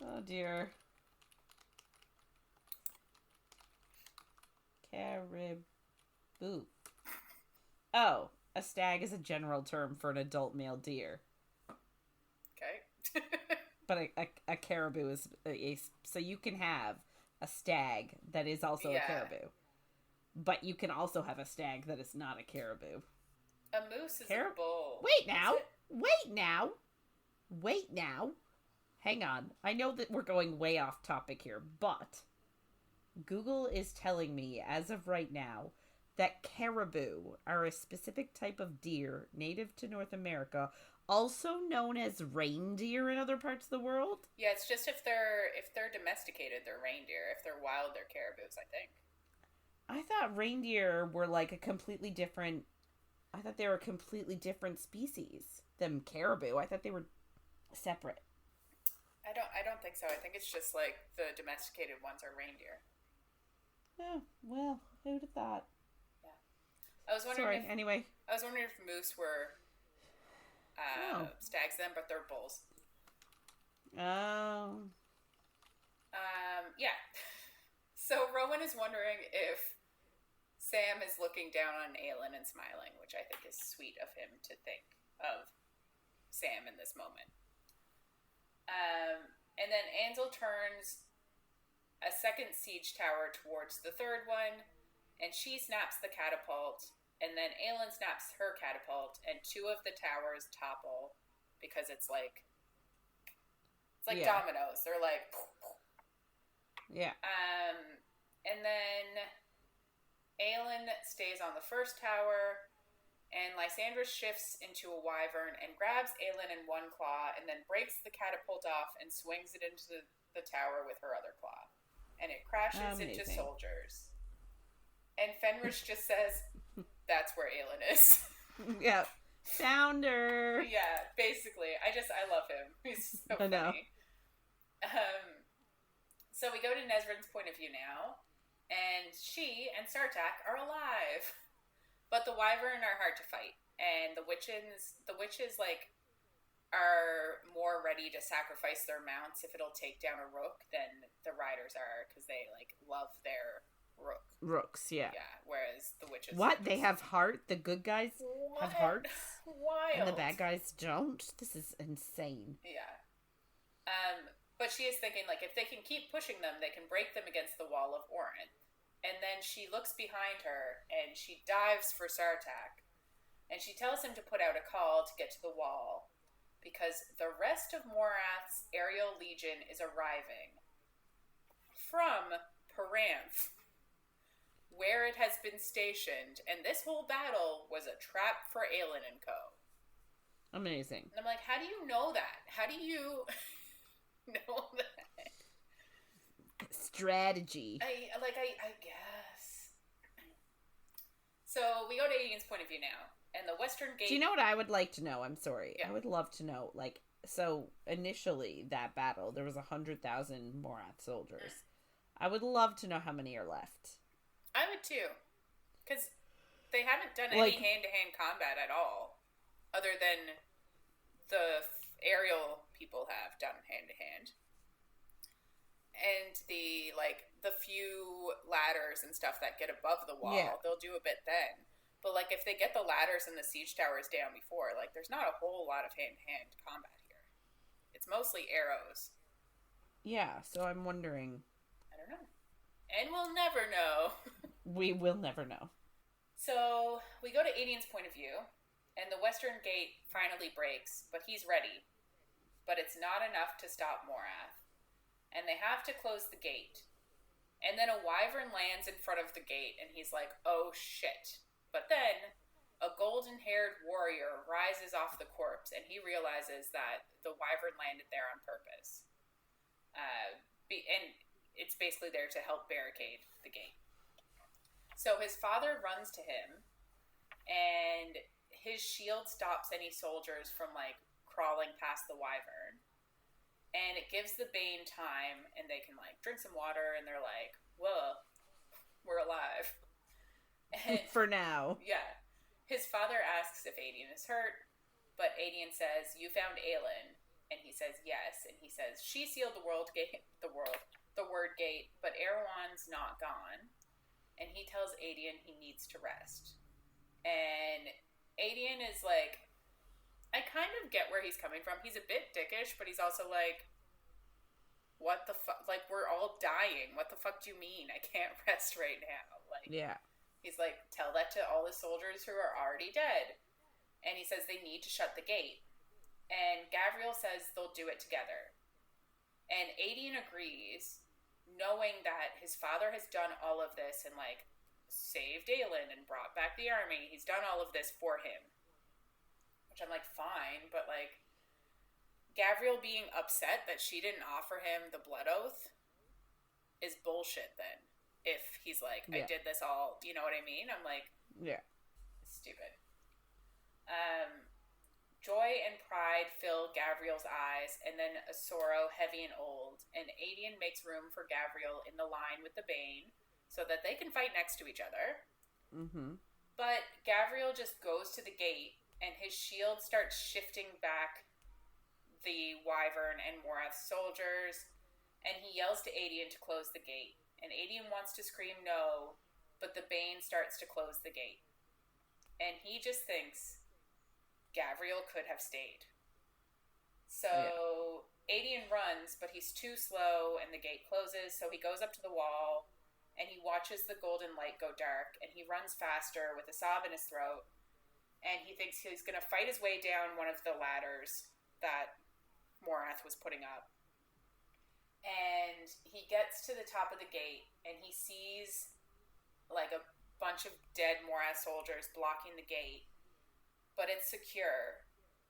Speaker 2: Oh dear. Caribou. Oh, a stag is a general term for an adult male deer.
Speaker 1: Okay.
Speaker 2: But a caribou is so you can have a stag that is also a caribou. But you can also have a stag that is not a caribou.
Speaker 1: A moose is a bull.
Speaker 2: Wait now. Hang on. I know that we're going way off topic here, but Google is telling me, as of right now, that caribou are a specific type of deer native to North America, also known as reindeer in other parts of the world.
Speaker 1: Yeah, it's just if they're domesticated, they're reindeer. If they're wild, they're caribous, I think.
Speaker 2: I thought reindeer were like a completely different species than caribou. I thought they were separate.
Speaker 1: I don't think so. I think it's just like the domesticated ones are reindeer.
Speaker 2: Oh, well, who'd have thought?
Speaker 1: Yeah. I was wondering if moose were stags then, but they're bulls.
Speaker 2: Oh.
Speaker 1: Yeah. So Rowan is wondering if Sam is looking down on Aelin and smiling, which I think is sweet of him to think of Sam in this moment. And then Ansel turns a second siege tower towards the third one, and she snaps the catapult, and then Aelin snaps her catapult, and two of the towers topple because it's like dominoes. They're like,
Speaker 2: yeah.
Speaker 1: And then Aelin stays on the first tower, and Lysandra shifts into a wyvern and grabs Aelin in one claw and then breaks the catapult off and swings it into the tower with her other claw. And it crashes into soldiers. And Fenris just says, that's where Aelin is.
Speaker 2: Yeah. Found her.
Speaker 1: Yeah, basically. I love him. He's so funny. So we go to Nesrin's point of view now. And she and Sartak are alive. But the wyvern are hard to fight, and the witches like are more ready to sacrifice their mounts if it'll take down a rook than the riders are, because they like love their
Speaker 2: rooks. Yeah.
Speaker 1: Whereas the witches.
Speaker 2: What? They have heart? The good guys have hearts?
Speaker 1: Wild.
Speaker 2: And the bad guys don't? This is insane.
Speaker 1: Yeah. But she is thinking, like, if they can keep pushing them, they can break them against the wall of Orin. And then she looks behind her, and she dives for Sartak. And she tells him to put out a call to get to the wall, because the rest of Morath's aerial legion is arriving from Paranth, where it has been stationed. And this whole battle was a trap for Aelin and Co.
Speaker 2: Amazing.
Speaker 1: And I'm like, how do you know that? How do you... know that?
Speaker 2: Strategy.
Speaker 1: I guess. So we go to Aedion's point of view now, and the Western Gate.
Speaker 2: Do you know what I would like to know? I'm sorry.
Speaker 1: Yeah.
Speaker 2: I would love to know. Like, so initially that battle, there was 100,000 Morath soldiers. I would love to know how many are left.
Speaker 1: I would too, because they haven't done any hand-to-hand combat at all, other than the aerial people have done hand-to-hand. And the few ladders and stuff that get above the wall, they'll do a bit then. But, like, if they get the ladders and the siege towers down before, like, there's not a whole lot of hand-to-hand combat here. It's mostly arrows.
Speaker 2: Yeah, so I'm wondering.
Speaker 1: I don't know. And we'll never know.
Speaker 2: We will never know.
Speaker 1: So, we go to Aedion's point of view, and the Western Gate finally breaks, but he's ready. But it's not enough to stop Morath. And they have to close the gate. And then a wyvern lands in front of the gate, and he's like, oh shit. But then, a golden-haired warrior rises off the corpse, and he realizes that the wyvern landed there on purpose. And it's basically there to help barricade the gate. So his father runs to him, and his shield stops any soldiers from, like, crawling past the wyvern. And it gives the Bane time, and they can, like, drink some water, and they're like, whoa, we're alive. And,
Speaker 2: for now.
Speaker 1: Yeah. His father asks if Aedion is hurt, but Aedion says, you found Aelin. And he says, yes. And he says, she sealed the word gate, but Erewhon's not gone. And he tells Aedion he needs to rest. And Aedion is like, I kind of get where he's coming from. He's a bit dickish, but he's also like, what the fuck? Like, we're all dying. What the fuck do you mean? I can't rest right now. Like,
Speaker 2: yeah.
Speaker 1: He's like, tell that to all the soldiers who are already dead. And he says they need to shut the gate. And Gavriel says they'll do it together. And Aedion agrees, knowing that his father has done all of this and, like, saved Aelin and brought back the army. He's done all of this for him. Which I'm like, fine, but, like, Gavriel being upset that she didn't offer him the blood oath is bullshit then. If he's like, I did this all, you know what I mean? I'm like,
Speaker 2: yeah,
Speaker 1: stupid. Joy and pride fill Gavriel's eyes, and then a sorrow heavy and old, and Aedion makes room for Gavriel in the line with the Bane, so that they can fight next to each other.
Speaker 2: Mm-hmm.
Speaker 1: But Gavriel just goes to the gate, and his shield starts shifting back the Wyvern and Morath soldiers, and he yells to Aedion to close the gate. And Aedion wants to scream no, but the Bane starts to close the gate. And he just thinks Gavriel could have stayed. So Aedion runs, but he's too slow, and the gate closes, so he goes up to the wall, and he watches the golden light go dark, and he runs faster with a sob in his throat, and he thinks he's going to fight his way down one of the ladders that Morath was putting up. And he gets to the top of the gate, and he sees, like, a bunch of dead Morath soldiers blocking the gate, but it's secure.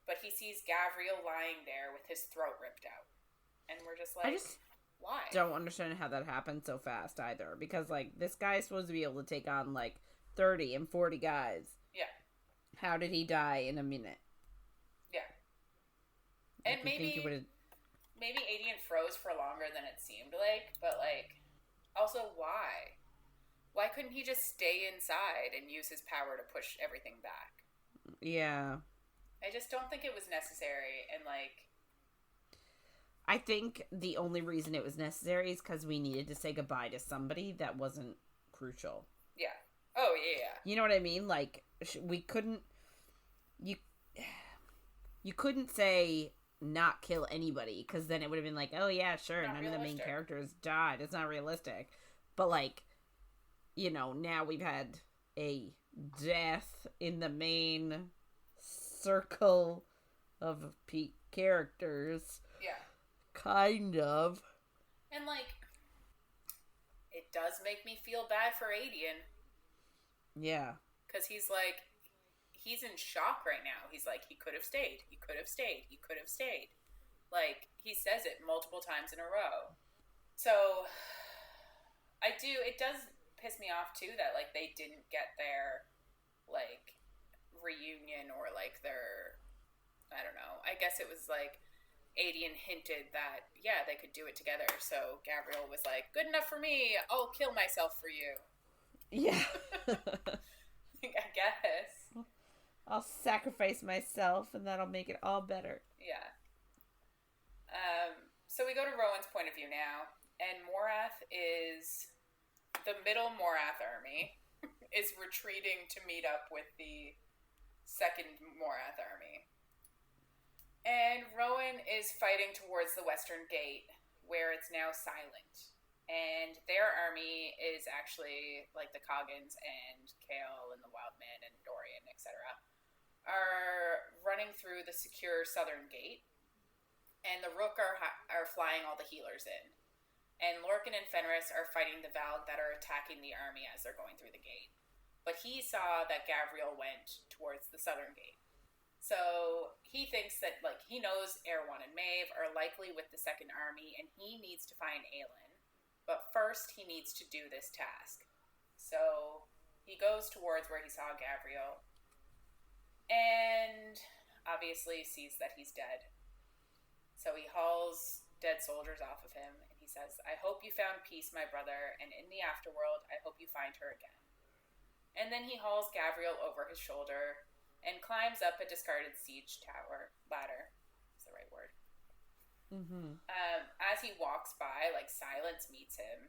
Speaker 1: But he sees Gavriel lying there with his throat ripped out. And we're just like, why?
Speaker 2: Don't understand how that happened so fast either. Because, like, this guy's supposed to be able to take on, like, 30 and 40 guys.
Speaker 1: Yeah.
Speaker 2: How did he die in a minute?
Speaker 1: Yeah. And maybe Aedion froze for longer than it seemed like, but, like, also why? Why couldn't he just stay inside and use his power to push everything back?
Speaker 2: Yeah.
Speaker 1: I just don't think it was necessary, and, like...
Speaker 2: I think the only reason it was necessary is because we needed to say goodbye to somebody that wasn't crucial.
Speaker 1: Yeah. Oh, yeah.
Speaker 2: You know what I mean? Like, we couldn't... You couldn't say not kill anybody, because then it would have been like, oh yeah, sure, none of the main characters died. It's not realistic. But, like, you know, now we've had a death in the main circle of characters.
Speaker 1: Yeah.
Speaker 2: Kind of.
Speaker 1: And, like, it does make me feel bad for Aedion.
Speaker 2: Yeah.
Speaker 1: Because he's like, he's in shock right now. He's like, he could have stayed. He could have stayed. He could have stayed. Like, he says it multiple times in a row. So, it does piss me off, too, that, like, they didn't get their, like, reunion or, like, their, I don't know. I guess it was, like, Aedion hinted that, yeah, they could do it together. So Gabriel was like, good enough for me. I'll kill myself for you.
Speaker 2: Yeah.
Speaker 1: I guess.
Speaker 2: I'll sacrifice myself and that'll make it all better.
Speaker 1: Yeah. So we go to Rowan's point of view now. And Morath is... The middle Morath army is retreating to meet up with the second Morath army. And Rowan is fighting towards the western gate, where it's now silent. And their army is actually, like, the Coggins and Chaol and the Wildman and Dorian, etc., are running through the secure southern gate. And the Rook are flying all the healers in. And Lorcan and Fenris are fighting the Valg that are attacking the army as they're going through the gate. But he saw that Gabriel went towards the southern gate. So he thinks that, like, he knows Erwan and Maeve are likely with the second army, and he needs to find Aelin. But first, he needs to do this task. So he goes towards where he saw Gabriel, and obviously sees that he's dead. So he hauls dead soldiers off of him, and he says, I hope you found peace, my brother, and in the afterworld, I hope you find her again. And then he hauls Gabriel over his shoulder and climbs up a discarded siege ladder. Is the right word.
Speaker 2: Mm-hmm.
Speaker 1: As he walks by, like, silence meets him,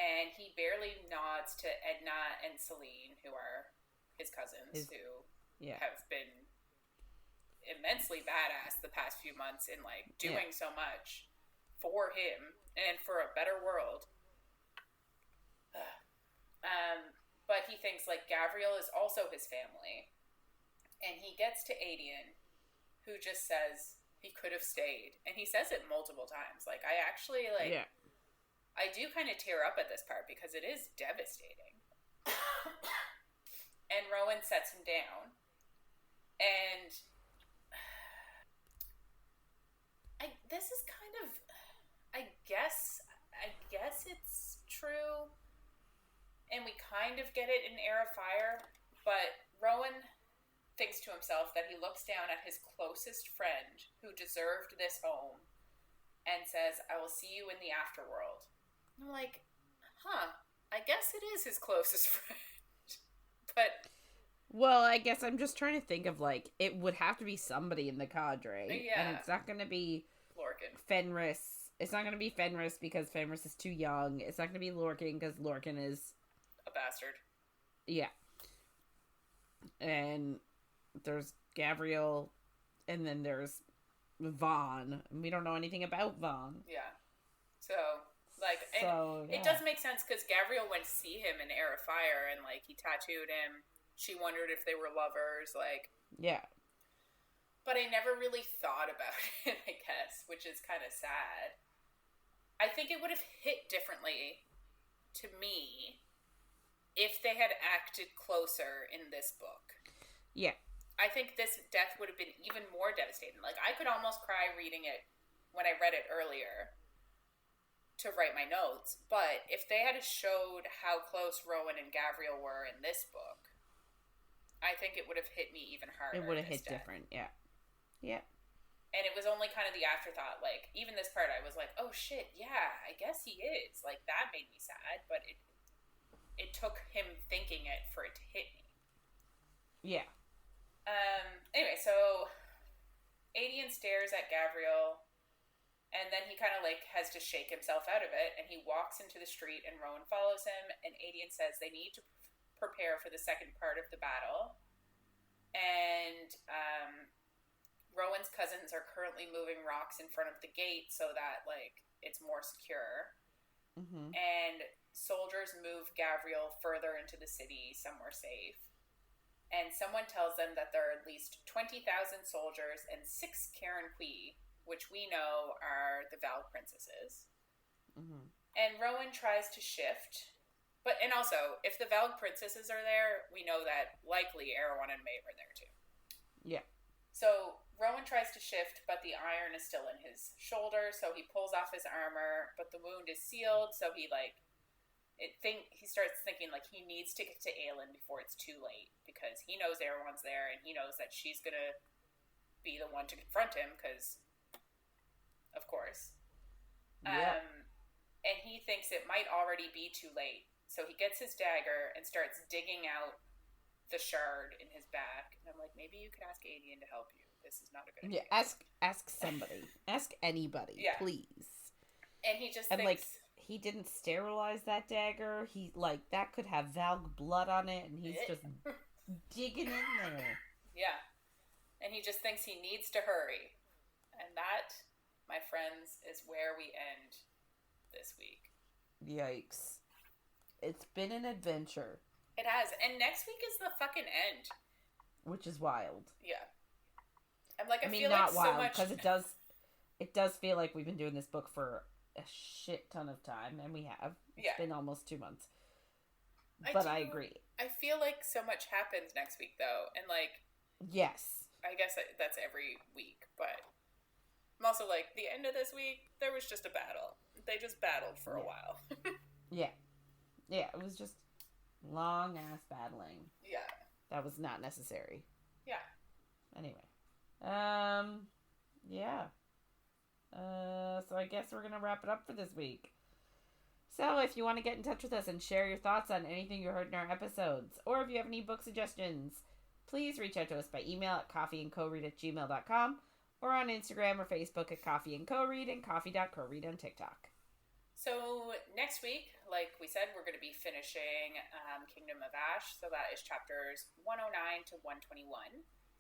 Speaker 1: and he barely nods to Edna and Celine, who are his cousins, who have been immensely badass the past few months in, like, doing so much for him and for a better world. But he thinks, like, Gabriel is also his family. And he gets to Aedion, who just says he could have stayed. And he says it multiple times. Like, I actually, like... Yeah. I do kind of tear up at this part because it is devastating. And Rowan sets him down. And... this is kind of... I guess it's true. And we kind of get it in Heir of Fire. But Rowan thinks to himself that he looks down at his closest friend who deserved this home and says, I will see you in the afterworld. And I'm like, I guess it is his closest friend. But...
Speaker 2: Well, I guess I'm just trying to think of, like, it would have to be somebody in the cadre.
Speaker 1: Yeah.
Speaker 2: And it's not going to be...
Speaker 1: Lorcan.
Speaker 2: Fenris. It's not going to be Fenris because Fenris is too young. It's not going to be Lorcan because Lorcan is...
Speaker 1: a bastard.
Speaker 2: Yeah. And... there's Gabriel, and then there's Vaughn. We don't know anything about Vaughn.
Speaker 1: Yeah. So, like, it does make sense because Gabriel went to see him in Heir of Fire, and, like, he tattooed him. She wondered if they were lovers, like...
Speaker 2: Yeah.
Speaker 1: But I never really thought about it, I guess, which is kind of sad. I think it would have hit differently to me if they had acted closer in this book.
Speaker 2: Yeah.
Speaker 1: I think this death would have been even more devastating. Like, I could almost cry reading it when I read it earlier to write my notes. But if they had showed how close Rowan and Gabriel were in this book, I think it would have hit me even harder.
Speaker 2: It would have hit different, yeah. Yeah.
Speaker 1: And it was only kind of the afterthought. Like, even this part, I was like, oh shit, yeah, I guess he is. Like, that made me sad. But it took him thinking it for it to hit me.
Speaker 2: Yeah.
Speaker 1: Anyway, so Aedion stares at Gavriel, and then he kind of like has to shake himself out of it, and he walks into the street, and Rowan follows him, and Aedion says they need to prepare for the second part of the battle. And Rowan's cousins are currently moving rocks in front of the gate so that like it's more secure.
Speaker 2: Mm-hmm.
Speaker 1: And soldiers move Gavriel further into the city, somewhere safe. And someone tells them that there are at least 20,000 soldiers and 6 Karen Kui, which we know are the Val princesses.
Speaker 2: Mm-hmm.
Speaker 1: And Rowan tries to shift. And also, if the Val princesses are there, we know that likely Erewhon and Maeve are there too.
Speaker 2: Yeah.
Speaker 1: So Rowan tries to shift, but the iron is still in his shoulder, so he pulls off his armor, but the wound is sealed, so he starts thinking like he needs to get to Aelin before it's too late, because he knows Erewhon's there, and he knows that she's gonna be the one to confront him, because of course.
Speaker 2: Yeah.
Speaker 1: And he thinks it might already be too late, so he gets his dagger and starts digging out the shard in his back. And I'm like, maybe you could ask Aedion to help you. This is not a good idea.
Speaker 2: Yeah, ask somebody. Ask anybody, please.
Speaker 1: And he just
Speaker 2: thinks... like,
Speaker 1: he
Speaker 2: didn't sterilize that dagger. He, like, that could have Valg blood on it, and he's just digging in there.
Speaker 1: Yeah. And he just thinks he needs to hurry. And that, my friends, is where we end this week.
Speaker 2: Yikes. It's been an adventure.
Speaker 1: It has. And next week is the fucking end.
Speaker 2: Which is wild.
Speaker 1: Yeah. I'm like, I mean, feel
Speaker 2: not
Speaker 1: like
Speaker 2: wild,
Speaker 1: so much...
Speaker 2: because it does feel like we've been doing this book for a shit ton of time, and we have. It's been almost 2 months. But I agree.
Speaker 1: I feel like so much happens next week, though. And, like...
Speaker 2: Yes.
Speaker 1: I guess that's every week, but... I'm also like, the end of this week, there was just a battle. They just battled for a while.
Speaker 2: Yeah, it was just long-ass battling.
Speaker 1: Yeah.
Speaker 2: That was not necessary.
Speaker 1: Yeah.
Speaker 2: Anyway. Yeah. So I guess we're going to wrap it up for this week. So if you want to get in touch with us and share your thoughts on anything you heard in our episodes, or if you have any book suggestions, please reach out to us by email at coffeeandcoread@gmail.com, or on Instagram or Facebook at coffeeandcoread and coffee.coread on TikTok.
Speaker 1: So next week, like we said, we're going to be finishing Kingdom of Ash. So that is chapters 109 to 121.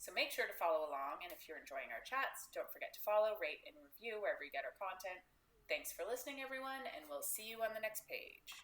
Speaker 1: So make sure to follow along. And if you're enjoying our chats, don't forget to follow, rate, and review wherever you get our content. Thanks for listening, everyone, and we'll see you on the next page.